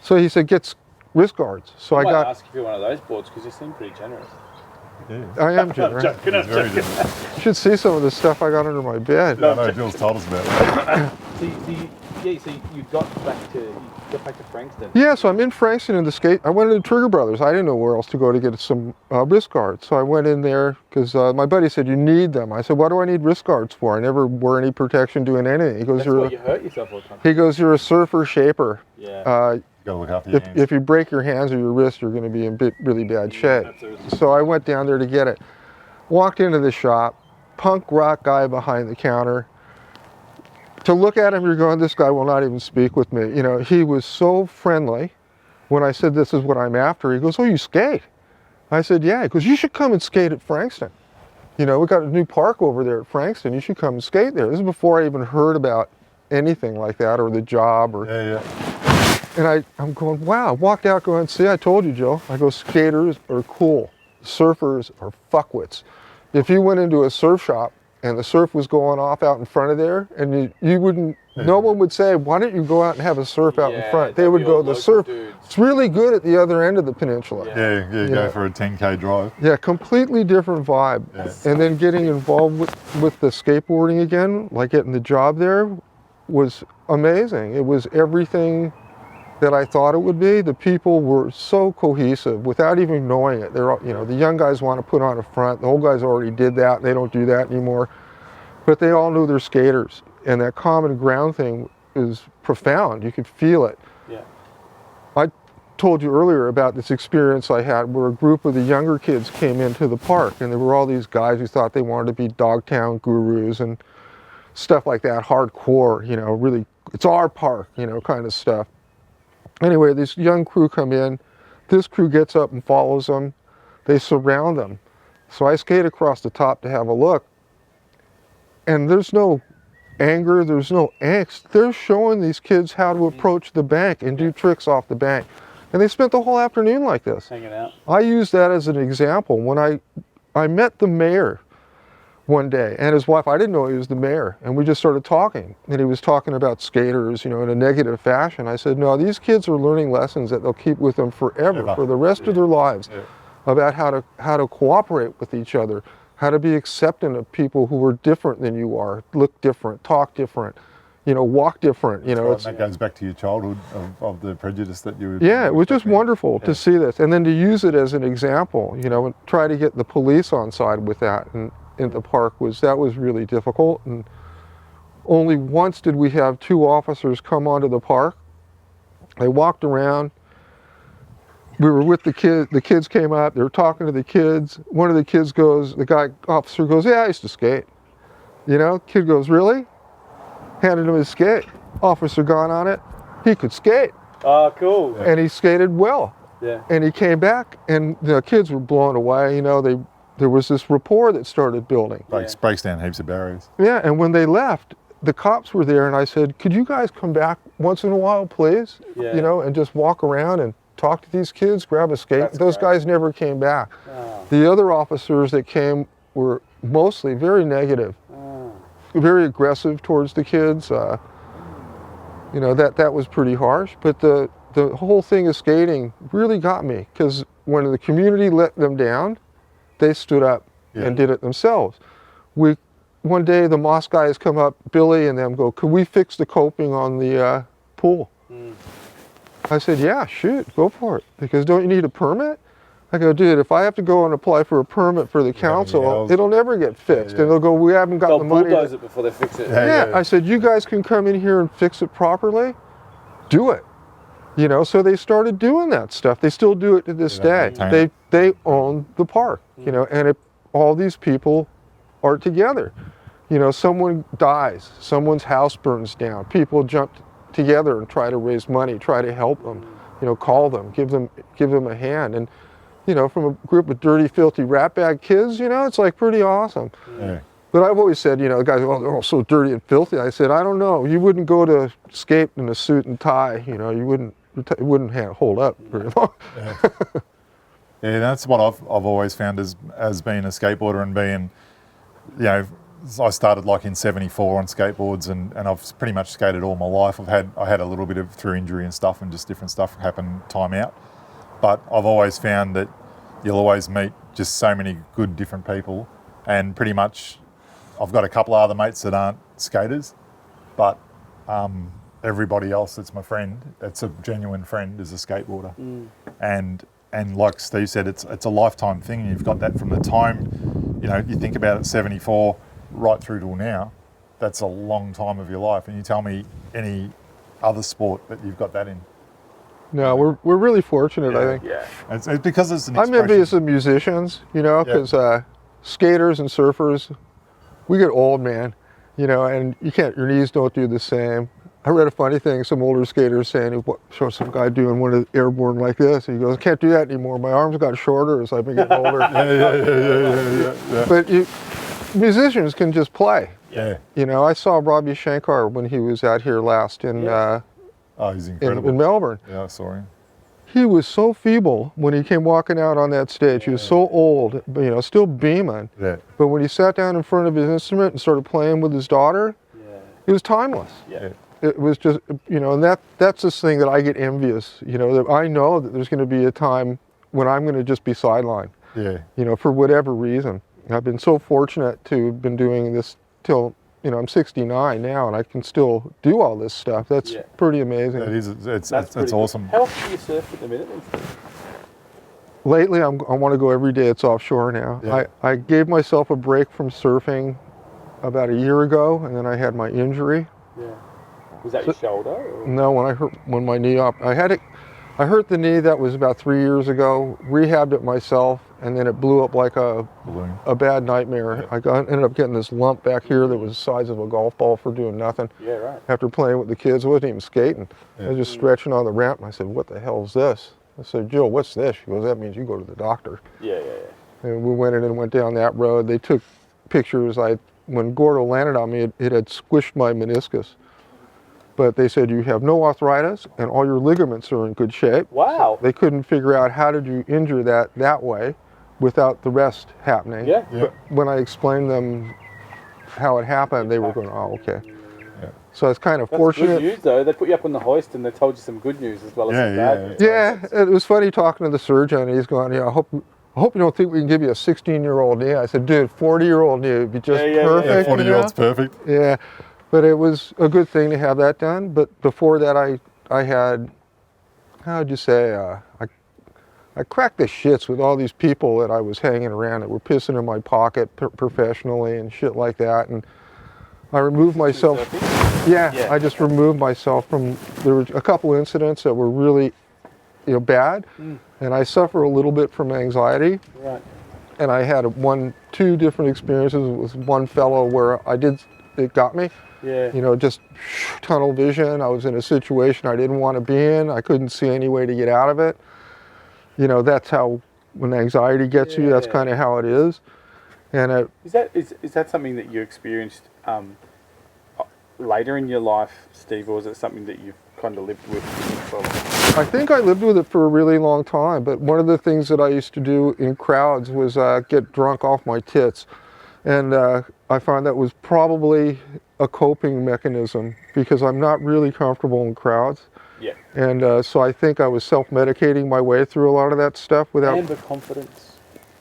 So he said, get wrist guards. So I I might got. ask if you're one of those boards because you seem pretty generous. Yeah. I am generous. Joking, I'm Very joking. good. You should see some of the stuff I got under my bed. I know Jill's told us about that. So you got back to Frankston. Yeah, so I'm in Frankston in the skate. I went into Trigger Brothers. I didn't know where else to go to get some wrist guards. So I went in there because my buddy said, you need them. I said, what do I need wrist guards for? I never wore any protection doing anything. He goes, That's why you hurt yourself all the time. he goes, you're a surfer shaper. Yeah. You gotta look after your hands. If you break your hands or your wrist, you're going to be in really bad shape. Absolutely. So I went down there to get it. Walked into the shop, punk rock guy behind the counter. To look at him, you're going, this guy will not even speak with me. You know, he was so friendly. When I said, this is what I'm after, he goes, oh, you skate? I said, yeah. He goes, you should come and skate at Frankston. You know, we got a new park over there at Frankston. You should come and skate there. This is before I even heard about anything like that or the job. Yeah. And I'm going, wow. Walked out going, see, I told you, Joe. I go, skaters are cool. Surfers are fuckwits. If you went into a surf shop and the surf was going off out in front of there and you wouldn't No one would say, why don't you go out and have a surf out in Yeah, front? They that'd would be go, all the local surf, dudes. it's really good at the other end of the peninsula. Yeah. Yeah, go for a 10K drive. Yeah, completely different vibe. Yeah. And then getting involved with the skateboarding again, like getting the job there, was amazing. It was everything that I thought it would be. The people were so cohesive without even knowing it. They're all, you know, the young guys want to put on a front. The old guys already did that. They don't do that anymore. But they all knew they're skaters. And that common ground thing is profound. You could feel it. Yeah. I told you earlier about this experience I had where a group of the younger kids came into the park, and there were all these guys who thought they wanted to be Dogtown gurus and stuff like that, hardcore, you know, really, it's our park, you know, kind of stuff. Anyway, this young crew come in, this crew gets up and follows them, they surround them. So I skate across the top to have a look, and there's no anger, there's no angst. They're showing these kids how to approach the bank and do tricks off the bank. And they spent the whole afternoon like this. Hanging out. I use that as an example. When I met the mayor one day and his wife, I didn't know he was the mayor, and we just started talking. And he was talking about skaters, you know, in a negative fashion. I said, no, these kids are learning lessons that they'll keep with them forever, for the rest of their lives, about how to cooperate with each other, how to be accepting of people who are different than you are, look different, talk different, you know, walk different. You know, And that goes back to your childhood of the prejudice that you. yeah, it was just wonderful to see this, and then to use it as an example, you know, and try to get the police on side with that. And in the park was really difficult. And only once did we have 2 officers come onto the park. They walked around. We were with the kids. The kids came up. They were talking to the kids. One of the kids goes, officer goes, yeah, I used to skate. You know, kid goes, really? Handed him his skate. Officer got on it. He could skate. Oh, cool. Yeah. And he skated well. Yeah. And he came back, and the kids were blown away. You know, there was this rapport that started building. Breaks down heaps of barriers. Yeah, and when they left, the cops were there, and I said, could you guys come back once in a while, please? Yeah. You know, and just walk around and talk to these kids, grab a skate. That's Those great. guys never came back. Oh. The other officers that came were mostly very negative, very aggressive towards the kids. You know, that was pretty harsh, but the whole thing of skating really got me, because when the community let them down, they stood up and did it themselves. One day the Moss guys come up, Billy and them go, could we fix the coping on the pool? I said, yeah, shoot, go for it. Because don't you need a permit? I go, dude, if I have to go and apply for a permit for the council, it'll never get fixed. And they'll go, we haven't got They'll the money. bulldoze it before they fix it. Yeah, I said, you guys can come in here and fix it properly, do it. You know, so they started doing that stuff. They still do it to this day. They own the park, you know, and all these people are together. You know, someone dies, someone's house burns down, people jump together and try to raise money, try to help them, you know, call them, give them a hand. And, you know, from a group of dirty, filthy ratbag kids, you know, it's like pretty awesome. Yeah. But I've always said, you know, the guys go, oh, they're all so dirty and filthy. I said, I don't know. You wouldn't go to skate in a suit and tie, you know, it wouldn't hold up very long. Yeah, that's what I've always found as being a skateboarder and being, you know, I started like in '74 on skateboards, and I've pretty much skated all my life. I had a little bit of through injury and stuff, and just different stuff happen time out. But I've always found that you'll always meet just so many good different people, and pretty much I've got a couple of other mates that aren't skaters, but everybody else that's my friend, that's a genuine friend, is a skateboarder. And like Steve said, it's a lifetime thing, and you've got that from the time, you know, you think about it, 74 right through till now. That's a long time of your life. And you tell me any other sport that you've got that in. No, we're really fortunate, I think. Yeah. It's because it's an I'm expression. envious of musicians, you know, because skaters and surfers, we get old, man, you know, and your knees don't do the same. I read a funny thing, some older skaters saying, show some guy doing one of the airborne like this. And he goes, I can't do that anymore. My arms got shorter as I've been getting older. Yeah. But musicians can just play. Yeah. You know, I saw Robbie Shankar when he was out here last in he's incredible. in Melbourne. Yeah, I saw him. He was so feeble when he came walking out on that stage. He was so old, but, you know, still beaming. Yeah. But when he sat down in front of his instrument and started playing with his daughter, it was timeless. Yeah. it was just, you know, and that's this thing that I get envious, you know, that I know that there's going to be a time when I'm going to just be sidelined, Yeah. you know, for whatever reason. I've been so fortunate to have been doing this till, you know, I'm 69 now and I can still do all this stuff. That's Yeah. pretty amazing. It is. It's pretty cool. awesome. How often do you surf at the minute then, Steve? Lately, I want to go every day. It's offshore now. Yeah. I gave myself a break from surfing about a year ago, and then I had my injury. Yeah. Was that your shoulder? Or? No, when my knee up, I hurt the knee. That was about 3 years ago. Rehabbed it myself, and then it blew up like a Balloon. bad nightmare. Ended up getting this lump back here that was the size of a golf ball for doing nothing. Yeah, right. After playing with the kids, I wasn't even skating. Yeah. I was just stretching on the ramp, and I said, "What the hell is this?" I said, "Jill, what's this?" She goes, "That means you go to the doctor." Yeah. And we went in and went down that road. They took pictures. When Gordo landed on me, it had squished my meniscus. But they said, you have no arthritis and all your ligaments are in good shape. Wow. So they couldn't figure out how did you injure that way without the rest happening. Yeah. Yeah. But when I explained them how it happened, they were going, oh, okay. Yeah. So it's kind of That's fortunate. good news though. They put you up on the hoist and they told you some good news as well as Yeah, some bad yeah. news. Yeah, it was funny talking to the surgeon. He's going, yeah, I hope you don't think we can give you a 16-year-old knee. I said, dude, 40-year-old knee would be just Yeah, perfect. Yeah, you 40-year-old's know? perfect. Yeah, but it was a good thing to have that done. But before that, I had, how'd you say, I cracked the shits with all these people that I was hanging around that were pissing in my pocket professionally and shit like that. And I removed myself. Yeah. I just removed myself from. There were a couple incidents that were really, bad, and I suffer a little bit from anxiety. Right. And I had two different experiences with one fellow where it got me. Yeah. Just tunnel vision. I was in a situation I didn't want to be in. I couldn't see any way to get out of it. That's how, when anxiety gets you, that's Yeah. kind of how it is. And Is that something that you experienced later in your life, Steve, or was it something that you've kind of lived with for a long time? I think I lived with it for a really long time, but one of the things that I used to do in crowds was get drunk off my tits. And I found that was probably a coping mechanism because I'm not really comfortable in crowds. Yeah. And so I think I was self-medicating my way through a lot of that stuff without... And the confidence.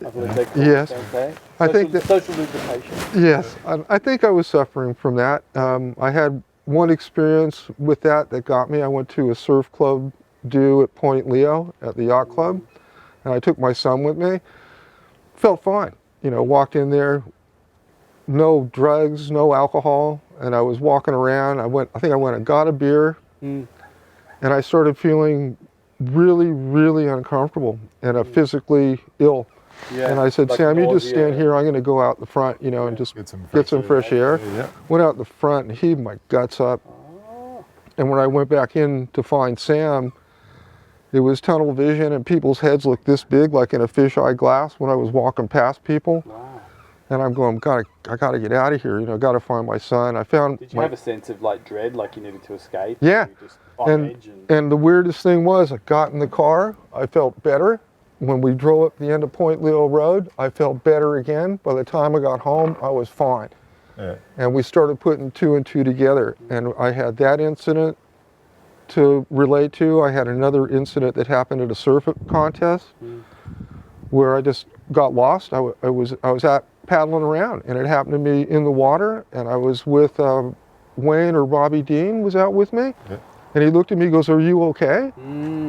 I believe they call Yes. it, don't they? I think that- social lubrication. Yes, I think I was suffering from that. I had one experience with that got me. I went to a surf club do at Point Leo at the yacht club, and I took my son with me. Felt fine. Walked in there, no drugs, no alcohol, and I was walking around. I think I went and got a beer, and I started feeling really, really uncomfortable and physically ill. Yeah. And I said, like Sam, you just nausea. stand here. I'm going to go out the front, and just Get some get some fresh air. Yeah. Went out the front and heaved my guts up. And when I went back in to find Sam, it was tunnel vision and people's heads looked this big, like in a fisheye glass when I was walking past people. Wow. And I'm going, I got to get out of here. Got to find my son. I found Did you have a sense of dread, like you needed to escape? Yeah. Or you just on edge And the weirdest thing was I got in the car, I felt better. When we drove up the end of Point Leo Road, I felt better again. By the time I got home, I was fine. Yeah. And we started putting two and two together. And I had that incident to relate to. I had another incident that happened at a surf contest where I just got lost. I was out paddling around, and it happened to me in the water. And I was with Wayne or Bobby Dean was out with me. Yeah. And he looked at me and goes, are you okay?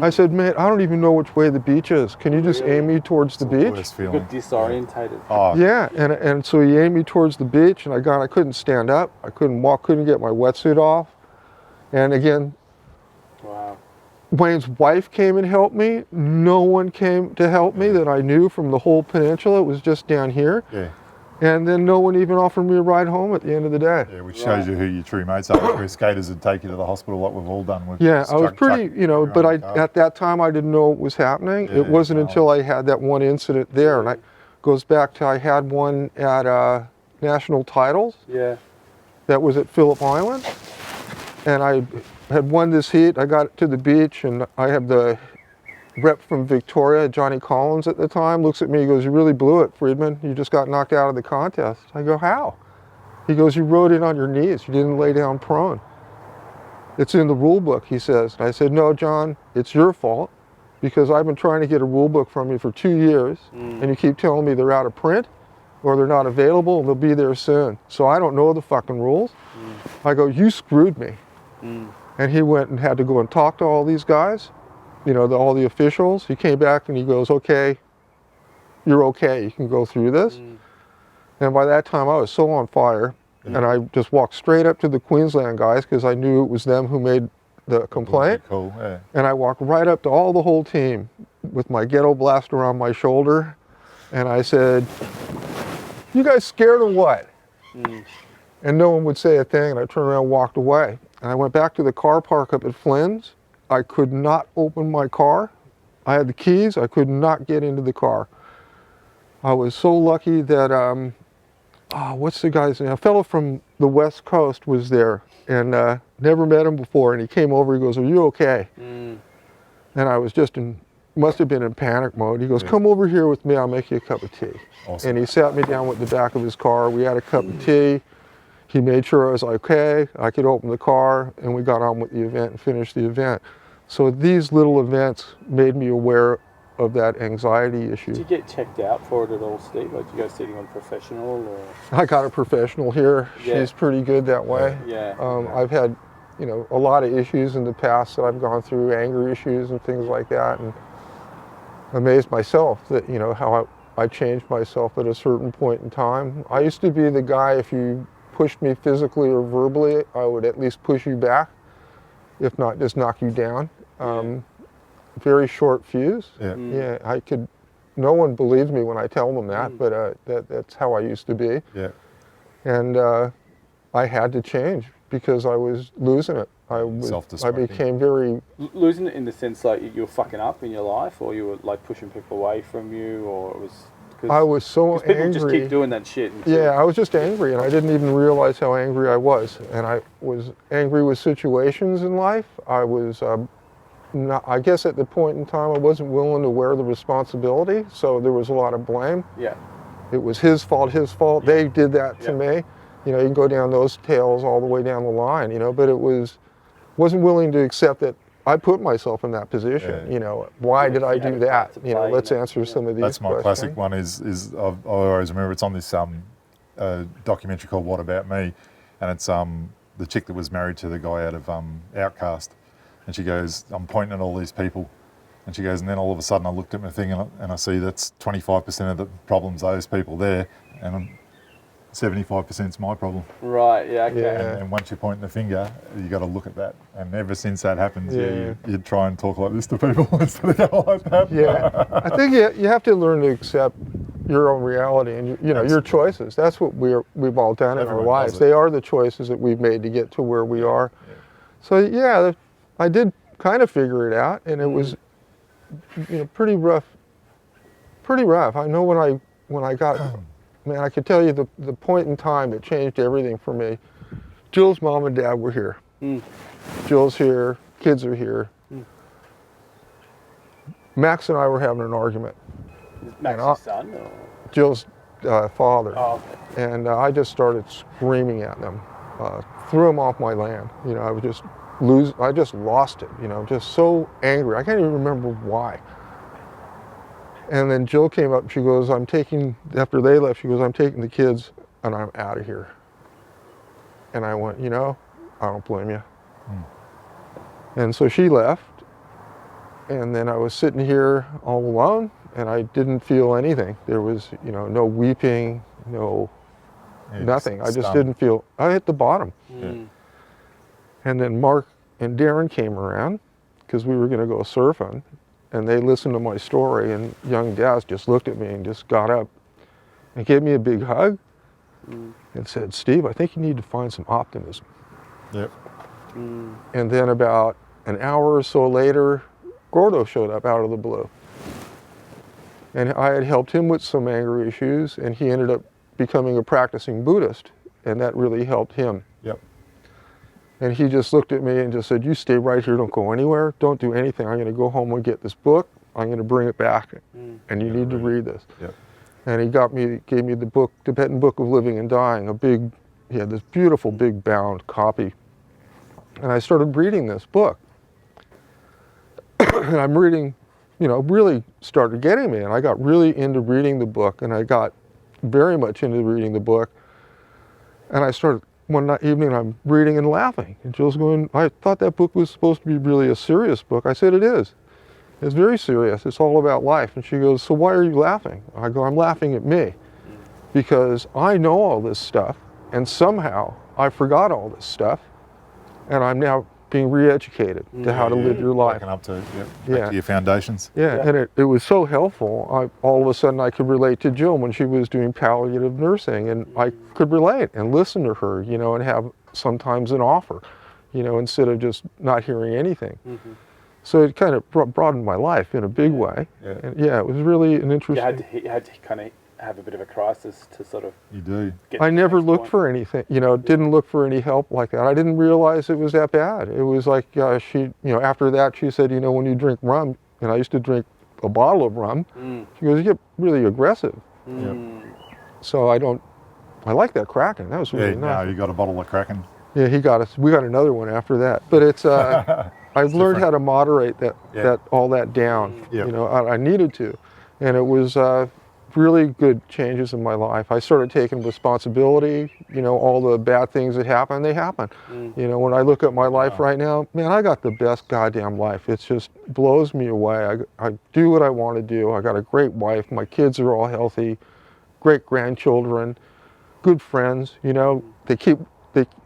I said, man, I don't even know which way the beach is. Can you just aim me towards the beach? Worst You feeling. got disorientated. Oh, Yeah, and so he aimed me towards the beach, and I couldn't stand up. I couldn't walk, couldn't get my wetsuit off. And again, Wow. Wayne's wife came and helped me. No one came to help me that I knew from the whole peninsula. It was just down here. yeah. And then no one even offered me a ride home at the end of the day. Yeah, which shows you who your true mates are. Where skaters would take you to the hospital, like we've all done. With Yeah, I was pretty, but car. at that time I didn't know what was happening. Yeah, It wasn't no. until I had that one incident there, and it goes back to I had one at National Titles. Yeah. That was at Phillip Island, and I had won this heat. I got to the beach, and I had the rep from Victoria, Johnny Collins at the time, looks at me, he goes, you really blew it, Friedman. You just got knocked out of the contest. I go, how? He goes, you rode in on your knees. You didn't lay down prone. It's in the rule book, he says. And I said, no, John, it's your fault because I've been trying to get a rule book from you for 2 years and you keep telling me they're out of print or they're not available and they'll be there soon. So I don't know the fucking rules. I go, you screwed me. And he went and had to go and talk to all these guys, you know, all the officials. He came back and he goes, okay, you're okay, you can go through this. And by that time I was so on fire. And I just walked straight up to the Queensland guys because I knew it was them who made the complaint. Cool, yeah. And I walked right up to the whole team with my ghetto blaster on my shoulder. And I said, you guys scared or what? And no one would say a thing. And I turned around and walked away. And I went back to the car park up at Flynn's. I could not open my car. I had the keys. I could not get into the car. I was so lucky that what's the guy's name? A fellow from the West Coast was there and never met him before. And he came over, he goes, are you okay? And I was just must have been in panic mode. He goes, come over here with me, I'll make you a cup of tea. Awesome. And he sat me down with the back of his car. We had a cup of tea. He made sure I was okay. I could open the car and we got on with the event and finished the event. So these little events made me aware of that anxiety issue. Did you get checked out for it at all, Steve? Like, you go see anyone professional or? I got a professional here. Yeah. She's pretty good that way. Yeah. I've had, you know, a lot of issues in the past that I've gone through, anger issues and things like that, and amazed myself that, you know, how I changed myself at a certain point in time. I used to be the guy, if you pushed me physically or verbally, I would at least push you back, if not just knock you down. Very short fuse. Yeah, I could. No one believes me when I tell them that, but that's how I used to be. Yeah. And I had to change because I was losing it. I became very losing it in the sense like you were fucking up in your life, or you were like pushing people away from you, or it was. I was so people angry. Just keep doing that shit. Yeah, I was just angry, and I didn't even realize how angry I was. And I was angry with situations in life. I was. I guess at the point in time I wasn't willing to wear the responsibility, so there was a lot of blame. Yeah. It was his fault. They did that to me. You know, you can go down those tails all the way down the line, you know, but wasn't willing to accept that I put myself in that position. You know, why did I do that? You know, let's answer some of these questions. That's my classic one is I always remember it's on this documentary called What About Me, and it's the chick that was married to the guy out of Outcast. And she goes, I'm pointing at all these people. And she goes, and then all of a sudden I looked at my thing and I see that's 25% of the problems, those people there, and 75% is my problem. Right, yeah, okay. Yeah. And once you point the finger, you got to look at that. And ever since that happens, you try and talk like this to people instead of go like that. Yeah, I think you have to learn to accept your own reality and your choices. That's what we've all done in our lives. They are the choices that we've made to get to where we are. Yeah. So yeah, I did kind of figure it out, and it was, you know, pretty rough. I know when I got, man, I could tell you the point in time that changed everything for me. Jill's mom and dad were here. Jill's here, kids are here. Max and I were having an argument. Max's son? Or? Jill's father. Oh, okay. And I just started screaming at them, threw them off my land. You know, I just lost it, you know, just so angry. I can't even remember why. And then Jill came up and she goes, after they left, she goes, I'm taking the kids and I'm out of here. And I went, you know, I don't blame you. And so she left. And then I was sitting here all alone and I didn't feel anything. There was, you know, no weeping, nothing. I just didn't feel, I hit the bottom. And then Mark and Darren came around because we were going to go surfing, and they listened to my story, and young Daz just looked at me and just got up and gave me a big hug and said, Steve, I think you need to find some optimism. Yep. And then about an hour or so later, Gordo showed up out of the blue. And I had helped him with some anger issues, and he ended up becoming a practicing Buddhist, and that really helped him. Yep. And he just looked at me and just said, you stay right here, don't go anywhere, don't do anything. I'm going to go home and get this book. I'm going to bring it back, and you need to read this. Yep. And he gave me the book, Tibetan Book of Living and Dying, he had this beautiful big bound copy. And I started reading this book. And I'm reading, you know, really started getting me. And I got really into reading the book, and I got very much into reading the book. And I started, one evening I'm reading and laughing. And Jill's going, I thought that book was supposed to be really a serious book. I said, it is. It's very serious. It's all about life. And she goes, so why are you laughing? I go, I'm laughing at me. Because I know all this stuff, and somehow I forgot all this stuff, and I'm now being re-educated to how to live your life. Waking up to, back to your foundations. Yeah, and it was so helpful. All of a sudden I could relate to Jill when she was doing palliative nursing, and I could relate and listen to her, you know, and have sometimes an offer, you know, instead of just not hearing anything. So it kind of broadened my life in a big way. And yeah, it was really an interesting... You had to kind of have a bit of a crisis to sort of... You do. I never looked for anything, you know, didn't look for any help like that. I didn't realize it was that bad. It was like, she, you know, after that she said, you know, when you drink rum, and I used to drink a bottle of rum, she goes, you get really aggressive. So I like that Kraken. That was really nice. No, you got a bottle of Kraken. Yeah, we got another one after that. But it's, I've learned how to moderate all that down. You know, I needed to. And it was really good changes in my life. I started taking responsibility. You know, all the bad things that happen, they happen. You know, when I look at my life right now, man, I got the best goddamn life. It just blows me away. I do what I want to do. I got a great wife. My kids are all healthy, great grandchildren, good friends. You know,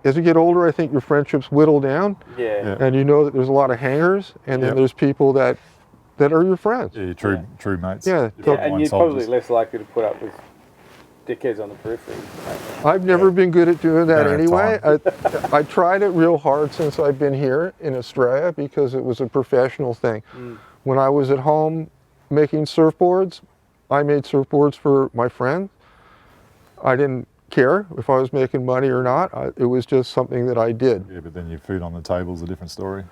as you get older, I think your friendships whittle down. And you know that there's a lot of hangers, and then there's people that are your friends. Yeah, true mates. Yeah, and you're probably less likely to put up with dickheads on the periphery. I've never been good at doing that anyway. I tried it real hard since I've been here in Australia because it was a professional thing. When I was at home making surfboards, I made surfboards for my friends. I didn't care if I was making money or not. It was just something that I did. Yeah, but then your food on the table is a different story.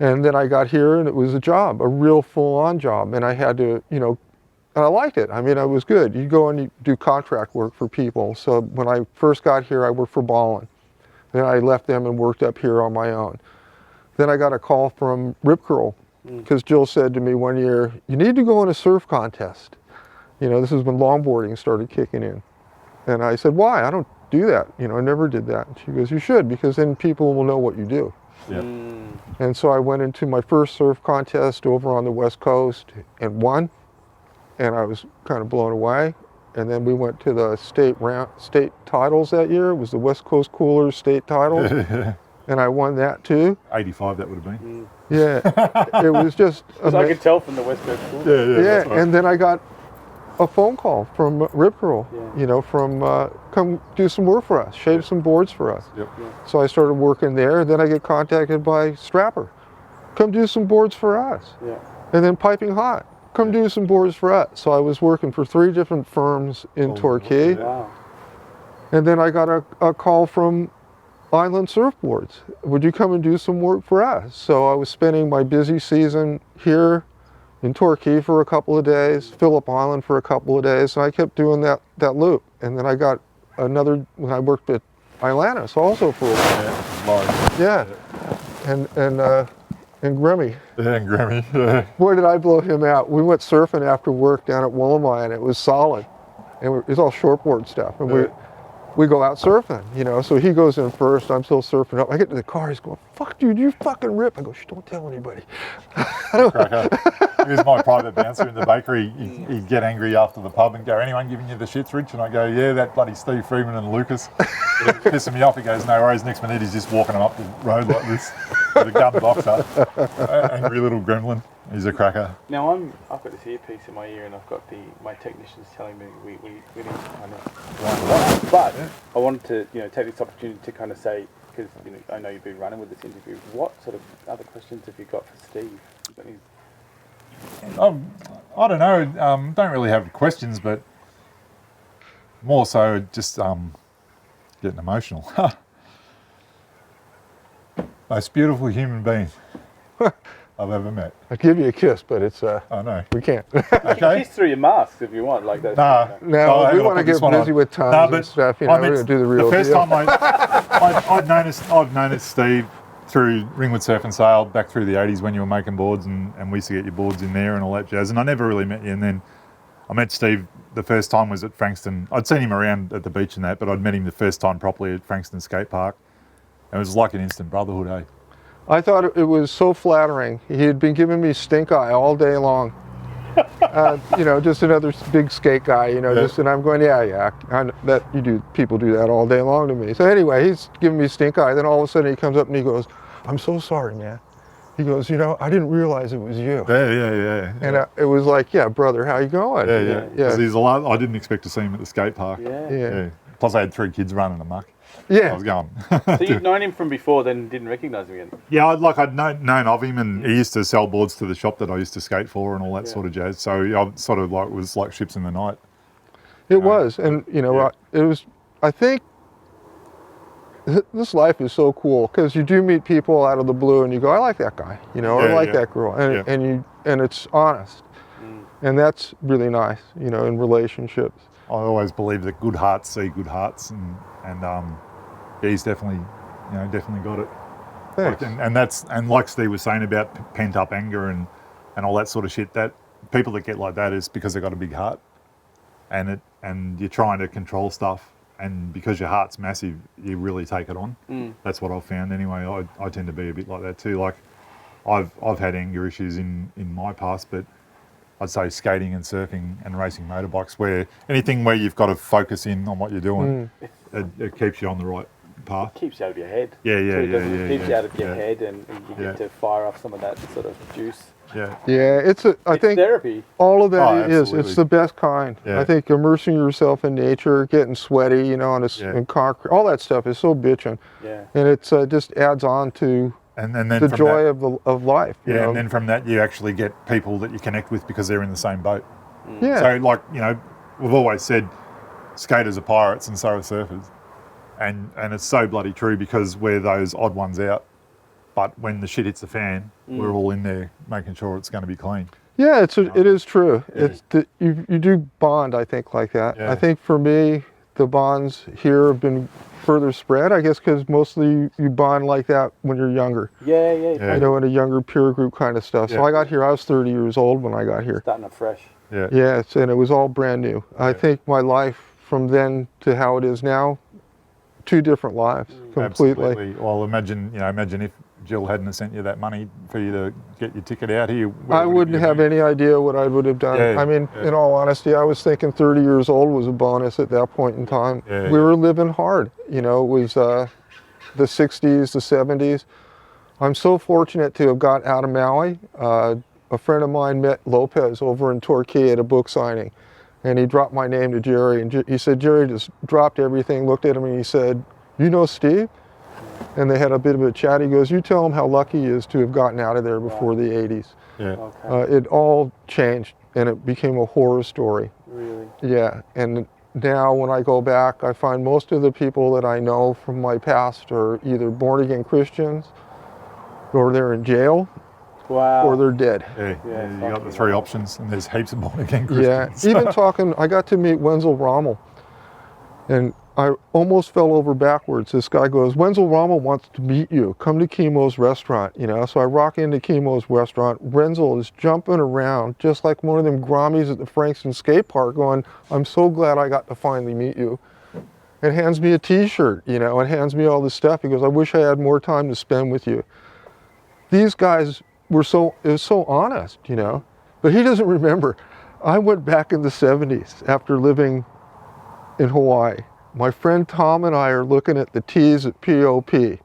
And then I got here and it was a job, a real full-on job. And I had to, you know, and I liked it. I mean, it was good. You go and you do contract work for people. So when I first got here, I worked for Ballin. Then I left them and worked up here on my own. Then I got a call from Rip Curl because Jill said to me one year, you need to go in a surf contest. You know, this is when longboarding started kicking in. And I said, why? I don't do that. You know, I never did that. And she goes, you should, because then people will know what you do. And so I went into my first surf contest over on the West Coast and won. And I was kind of blown away. And then we went to the state titles that year. It was the West Coast Coolers state titles. And I won that too. 85 that would have been. Yeah, it was just... I could tell from the West Coast Coolers. Yeah, right. And then I got a phone call from Rip Curl, you know, from come do some work for us, shape some boards for us. So I started working there. Then I get contacted by Strapper, come do some boards for us. And then Piping Hot, come do some boards for us. So I was working for 3 different firms in Torquay. And then I got a call from Island Surfboards. Would you come and do some work for us? So I was spending my busy season here in Torquay for a couple of days, Phillip Island for a couple of days, and I kept doing that loop. And then I got another, when I worked at Islantis also for a while. And Grimmy. And Grimmy. Boy, did I blow him out. We went surfing after work down at Wollemi, and it was solid. And it's all shortboard stuff. And we go out surfing, you know, so he goes in first, I'm still surfing up. I get to the car, he's going, fuck dude, you fucking rip. I go, shh, don't tell anybody. He was my private bouncer in the bakery. He'd get angry after the pub and go, anyone giving you the shits, Rich? And I go, yeah, that bloody Steve Friedman and Lucas. Pissing me off. He goes, no worries, next minute he's just walking him up the road like this with a gun boxer. Angry little gremlin. He's a cracker. Now I've got this earpiece in my ear, and I've got my technicians telling me we need to kind of wind it up. But I wanted to take this opportunity to kind of say, because I know you've been running with this interview. What sort of other questions have you got for Steve? I don't know. Don't really have questions, but more so just getting emotional. Most beautiful human being I've ever met. I'll give you a kiss, but it's oh no, we can't. Okay. Kiss through your masks if you want, like that. No, we want to get busy with times and stuff. You know, we're going to do the real deal. The first deal. time I'd noticed Steve through Ringwood Surf and Sail back through the 80s when you were making boards, and we used to get your boards in there and all that jazz. And I never really met you. And then I met Steve the first time was at Frankston. I'd seen him around at the beach and that, but I'd met him the first time properly at Frankston Skate Park. It was like an instant brotherhood, eh? I thought it was so flattering. He had been giving me stink eye all day long. You know, just another big skate guy, you know, just, and I'm going, yeah, people do that all day long to me. So anyway, he's giving me stink eye. Then all of a sudden he comes up and he goes, I'm so sorry, man. He goes, you know, I didn't realize it was you. Yeah. And it was like, yeah, brother, how you going? Yeah. 'Cause there's a lot. I didn't expect to see him at the skate park. Yeah. Plus I had 3 kids running amok. Yeah. I was going. So you'd known him from before, then didn't recognise him again? Yeah, I'd known of him, and he used to sell boards to the shop that I used to skate for and all that sort of jazz. So I sort of like was like ships in the night. It was, and you know, it was. I think this life is so cool because you do meet people out of the blue, and you go, I like that guy, you know, I like that girl, and it's honest, and that's really nice, you know, in relationships. I always believe that good hearts see good hearts, and he's definitely got it. Thanks. And like Steve was saying about pent up anger and all that sort of shit, that people that get like that is because they've got a big heart, and you're trying to control stuff, and because your heart's massive, you really take it on. That's what I've found anyway. I tend to be a bit like that too. Like I've had anger issues in my past, but I'd say skating and surfing and racing motorbikes, where anything where you've got to focus in on what you're doing, it keeps you on the right path. It keeps you out of your head. Yeah. It keeps you out of your head, and you get to fire off some of that sort of juice. Yeah. Yeah, I think therapy. all of that is. Absolutely. It's the best kind. Yeah. I think immersing yourself in nature, getting sweaty, you know, in concrete, all that stuff is so bitchin'. Yeah. And it's just adds on to And then the from joy that, of life. You know? and then from that you actually get people that you connect with because they're in the same boat. Yeah. So like, you know, we've always said skaters are pirates and so are surfers. And it's so bloody true because we're those odd ones out. But when the shit hits the fan, we're all in there making sure it's going to be clean. Yeah, it is true. It's you do bond, I think, like that. Yeah. I think for me, the bonds here have been further spread, I guess, because mostly you bond like that when you're younger. Yeah. You know, in a younger peer group kind of stuff. So I got here, I was 30 years old when I got here. Starting afresh. Yeah. Yes, and it was all brand new. I think my life from then to how it is now, 2 different lives, completely. Absolutely. Well, imagine if Jill hadn't sent you that money for you to get your ticket out here. I wouldn't have any idea what I would have done. Yeah, I mean, in all honesty, I was thinking 30 years old was a bonus at that point in time. Yeah, we were living hard. You know, it was the 60s, the 70s. I'm so fortunate to have got out of Maui. A friend of mine met Lopez over in Torquay at a book signing, and he dropped my name to Jerry, and he said, Jerry just dropped everything, looked at him, and he said, you know Steve? And they had a bit of a chat. He goes, you tell him how lucky he is to have gotten out of there before the 80s. Yeah. Okay. It all changed, and it became a horror story. Really? Yeah, and now when I go back, I find most of the people that I know from my past are either born-again Christians, or they're in jail, Wow. or they're dead. Yeah. You got the 3 options, and there's heaps of born again Christians. Yeah, even talking, I got to meet Wenzel Rommel, and I almost fell over backwards. This guy goes, Wenzel Rommel wants to meet you. Come to Chemo's restaurant, you know. So I rock into Chemo's restaurant. Wenzel is jumping around just like one of them Grommies at the Frankston skate park going, I'm so glad I got to finally meet you. And hands me a t-shirt, you know, and hands me all this stuff. He goes, I wish I had more time to spend with you. These guys were it was so honest, you know. But he doesn't remember. I went back in the 70s after living in Hawaii. My friend Tom and I are looking at the tees at POP.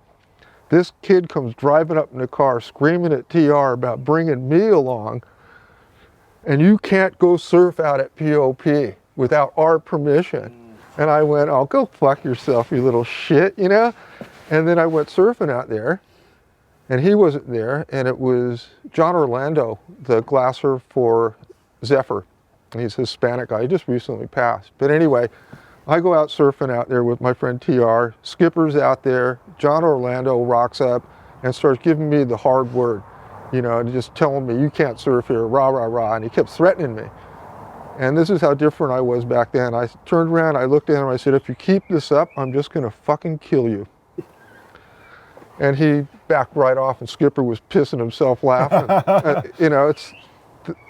This kid comes driving up in the car screaming at TR about bringing me along, and you can't go surf out at POP without our permission. And I went, oh, go fuck yourself, you little shit, you know? And then I went surfing out there, and he wasn't there, and it was John Orlando, the glasser for Zephyr. He's a Hispanic guy, he just recently passed. But anyway, I go out surfing out there with my friend TR, Skipper's out there, John Orlando rocks up and starts giving me the hard word, you know, and just telling me, you can't surf here, rah, rah, rah, and he kept threatening me. And this is how different I was back then. I turned around, I looked at him, I said, if you keep this up, I'm just gonna fucking kill you. And he backed right off, and Skipper was pissing himself laughing. You know,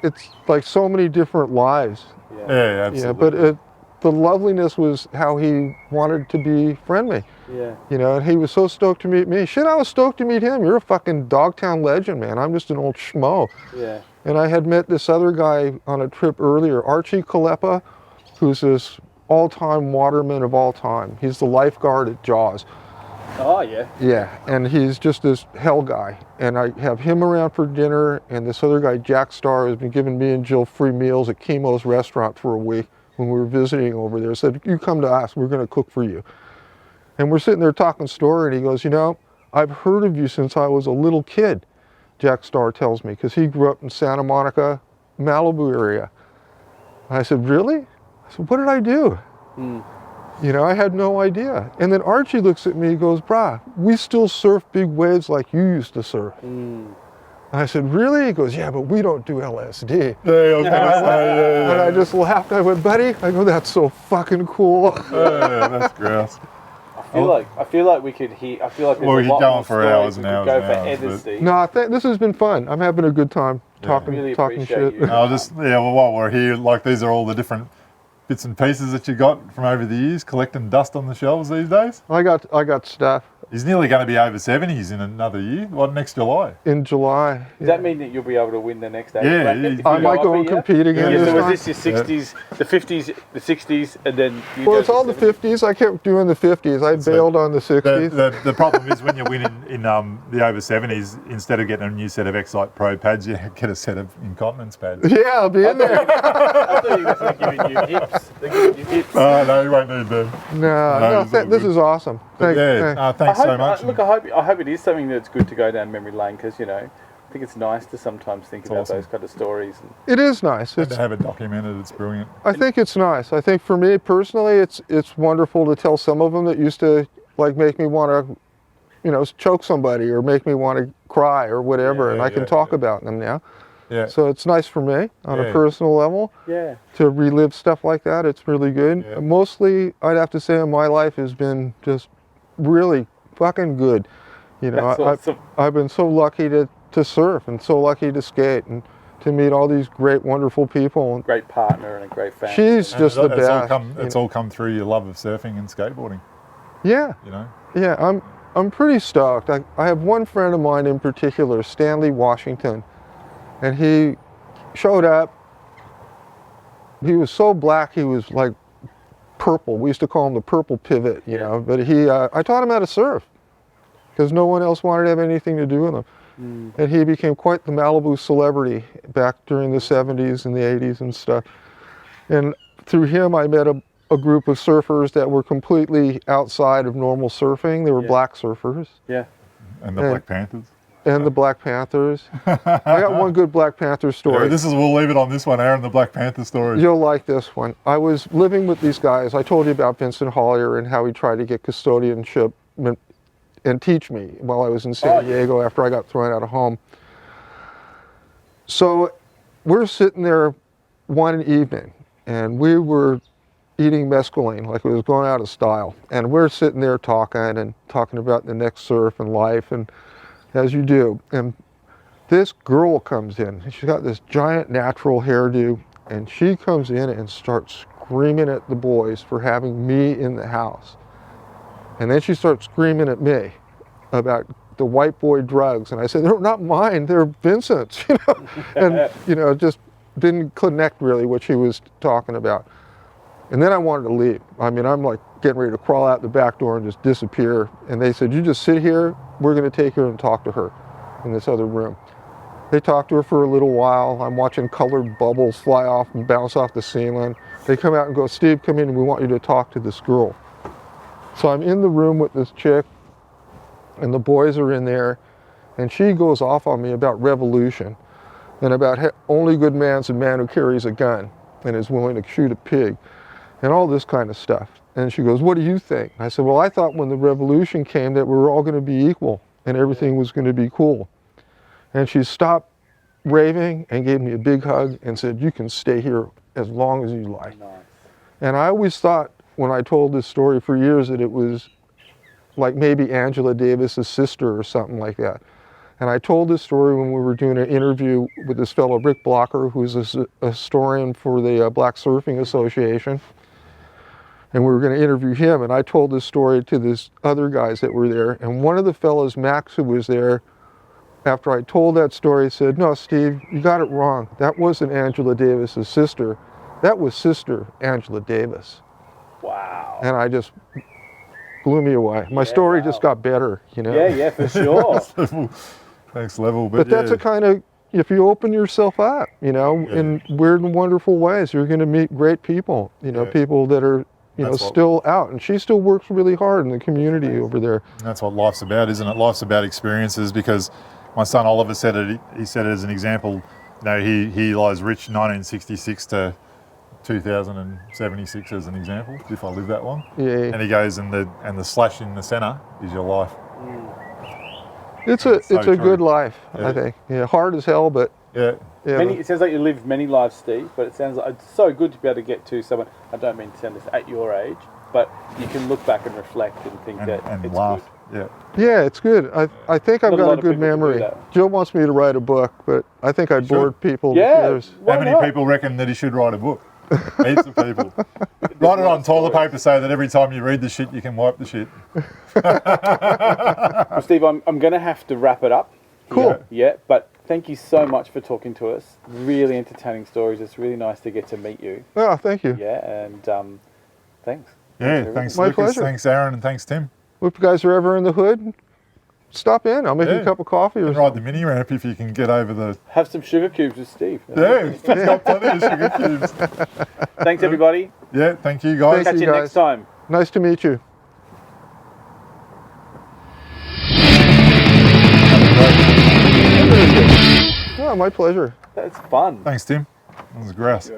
it's like so many different lives. Yeah, Yeah, absolutely. but the loveliness was how he wanted to befriend me. Yeah. You know, and he was so stoked to meet me. Shit, I was stoked to meet him. You're a fucking Dogtown legend, man. I'm just an old schmo. Yeah. And I had met this other guy on a trip earlier, Archie Kalepa, who's this all-time waterman of all time. He's the lifeguard at Jaws. Oh yeah. Yeah, and he's just this hell guy. And I have him around for dinner, and this other guy, Jack Starr, has been giving me and Jill free meals at Chemo's restaurant for a week when we were visiting over there. Said, you come to us, we're gonna cook for you. And we're sitting there talking story, and he goes, you know, I've heard of you since I was a little kid, Jack Starr tells me, because he grew up in Santa Monica, Malibu area. And I said, really? I said, what did I do? You know, I had no idea. And then Archie looks at me and goes, brah, we still surf big waves like you used to surf. And I said, really? He goes, yeah, but we don't do LSD. And I just laughed. I went, buddy, I go, that's so fucking cool. Yeah, that's gross. I feel like we could hear. I feel like there's Well, a we lot could go more on for stories hours we and could hours go and for hours, ever, but- Steve. No, this has been fun. I'm having a good time talking Really talking appreciate shit. you. I'll just, yeah, well, while we're here, like these are all the different bits and pieces that you got from over the years, collecting dust on the shelves these days. I got stuff He's nearly going to be over 70s in another year. What, next July? in July. Does that mean that you'll be able to win the next age Yeah, bracket? yeah. if I you might up go a and year? compete again Yeah, this so time. was this your 60s, the 50s, the 60s, and then you Well, go it's to all the 50s. I kept doing the 50s. I bailed on the 60s. The problem is when you win in the over 70s, instead of getting a new set of Excite Pro pads, you get a set of incontinence pads. Yeah, I'll be in there. I thought you were giving you hips. They're giving you hips. Oh, no, you won't need them. No, it's all this good. is awesome. But Thank, yeah, thanks so much. Look, I hope it is something that's good to go down memory lane because I think it's nice to sometimes think about awesome. those kind of stories. And it is nice. And to have it documented, it's brilliant. I think it's nice. I think for me personally, it's wonderful to tell some of them that used to like make me want to, choke somebody or make me want to cry or whatever, and I can talk about them now. Yeah. So it's nice for me on a Yeah. personal level yeah, to relive stuff like that. It's really good. Yeah. Mostly, I'd have to say, my life has been just really fucking good. that's awesome. I've been so lucky to surf and so lucky to skate and to meet all these great, wonderful people. And Great partner and a great family. she's And just the it's best. It's all come through your love of surfing and skateboarding, Yeah, you know? yeah. I'm pretty stoked. I have one friend of mine in particular, Stanley Washington, and he showed up. He was so black, he was like purple. We used to call him the purple pivot, you know. But I taught him how to surf because no one else wanted to have anything to do with him. And he became quite the Malibu celebrity back during the 70s and the 80s and stuff. And through him, I met a group of surfers that were completely outside of normal surfing. They were black surfers Yeah. And the Yeah. Black Panthers. and the Black Panthers. I got one good Black Panther story. Yeah, we'll leave it on this one, Aaron, the Black Panther story. You'll like this one. I was living with these guys. I told you about Vincent Hollier and how he tried to get custodianship and teach me while I was in San Diego after I got thrown out of home. So we're sitting there one evening, and we were eating mescaline like it was going out of style. And we're sitting there talking about the next surf and life, and as you do. And this girl comes in, and she's got this giant natural hairdo, and she comes in and starts screaming at the boys for having me in the house. And then she starts screaming at me about the white boy drugs. And I said, they're not mine, they're Vincent's, And, just didn't connect really what she was talking about. And then I wanted to leave. I mean, I'm like getting ready to crawl out the back door and just disappear. And they said, you just sit here, we're gonna take her and talk to her in this other room. They talked to her for a little while. I'm watching colored bubbles fly off and bounce off the ceiling. They come out and go, Steve, come in and we want you to talk to this girl. So I'm in the room with this chick, and the boys are in there, and she goes off on me about revolution and about only good man's a man who carries a gun and is willing to shoot a pig and all this kind of stuff. And she goes, what do you think? I said, well, I thought when the revolution came that we were all going to be equal and everything was going to be cool. And she stopped raving and gave me a big hug and said, you can stay here as long as you like. Nice. And I always thought when I told this story for years that it was like maybe Angela Davis's sister or something like that. And I told this story when we were doing an interview with this fellow Rick Blocker, who's a historian for the Black Surfing Association. And we were going to interview him, and I told this story to these other guys that were there. And one of the fellows, Max, who was there, after I told that story, said, "No, Steve, you got it wrong. That wasn't Angela Davis's sister. That was Sister Angela Davis." Wow. And I just blew me away. My story just got better, you know. Yeah, for sure. Next level. But that's a kind of, if you open yourself up, you know, in weird and wonderful ways, you're going to meet great people, you know, people that are, you know, still out. And she still works really hard in the community over there. And that's what life's about, isn't it? Life's about experiences, because my son Oliver said it, he said it as an example. You know, he lies rich 1966 to 2076 as an example, if I live that long. Yeah. And he goes, and the slash in the centre is your life. It's a good life, I think. Yeah, hard as hell, but Yeah. It sounds like you lived many lives, Steve, but it sounds like it's so good to be able to get to someone, I don't mean to sound this at your age, but you can look back and reflect and think that it's laugh. good. yeah, it's good. I think I've Not a got lot a of good people can do memory. that. Jill wants me to write a book, but I think I'd bored people. Yeah. with yours. Why How many not? people reckon that he should write a book? Heaps of people. Write it on toilet paper so that every time you read the shit, you can wipe the shit. Well, Steve, I'm going to have to wrap it up. Cool. Yeah, but thank you so much for talking to us. Really entertaining stories. It's really nice to get to meet you. Oh, thank you. Yeah, and thanks. Yeah, thanks My Lucas, pleasure. thanks Aaron, and thanks Tim. If you guys are ever in the hood, stop in. I'll make you a Yeah. cup of coffee or And ride something. the mini ramp if you can get over the... Have some sugar cubes with Steve. Yeah, he's got plenty of sugar cubes. Thanks, everybody. Yeah, thank you guys. Catch you you guys. next time. Nice to meet you. Oh, my pleasure. That's fun. Thanks Tim. That was grass.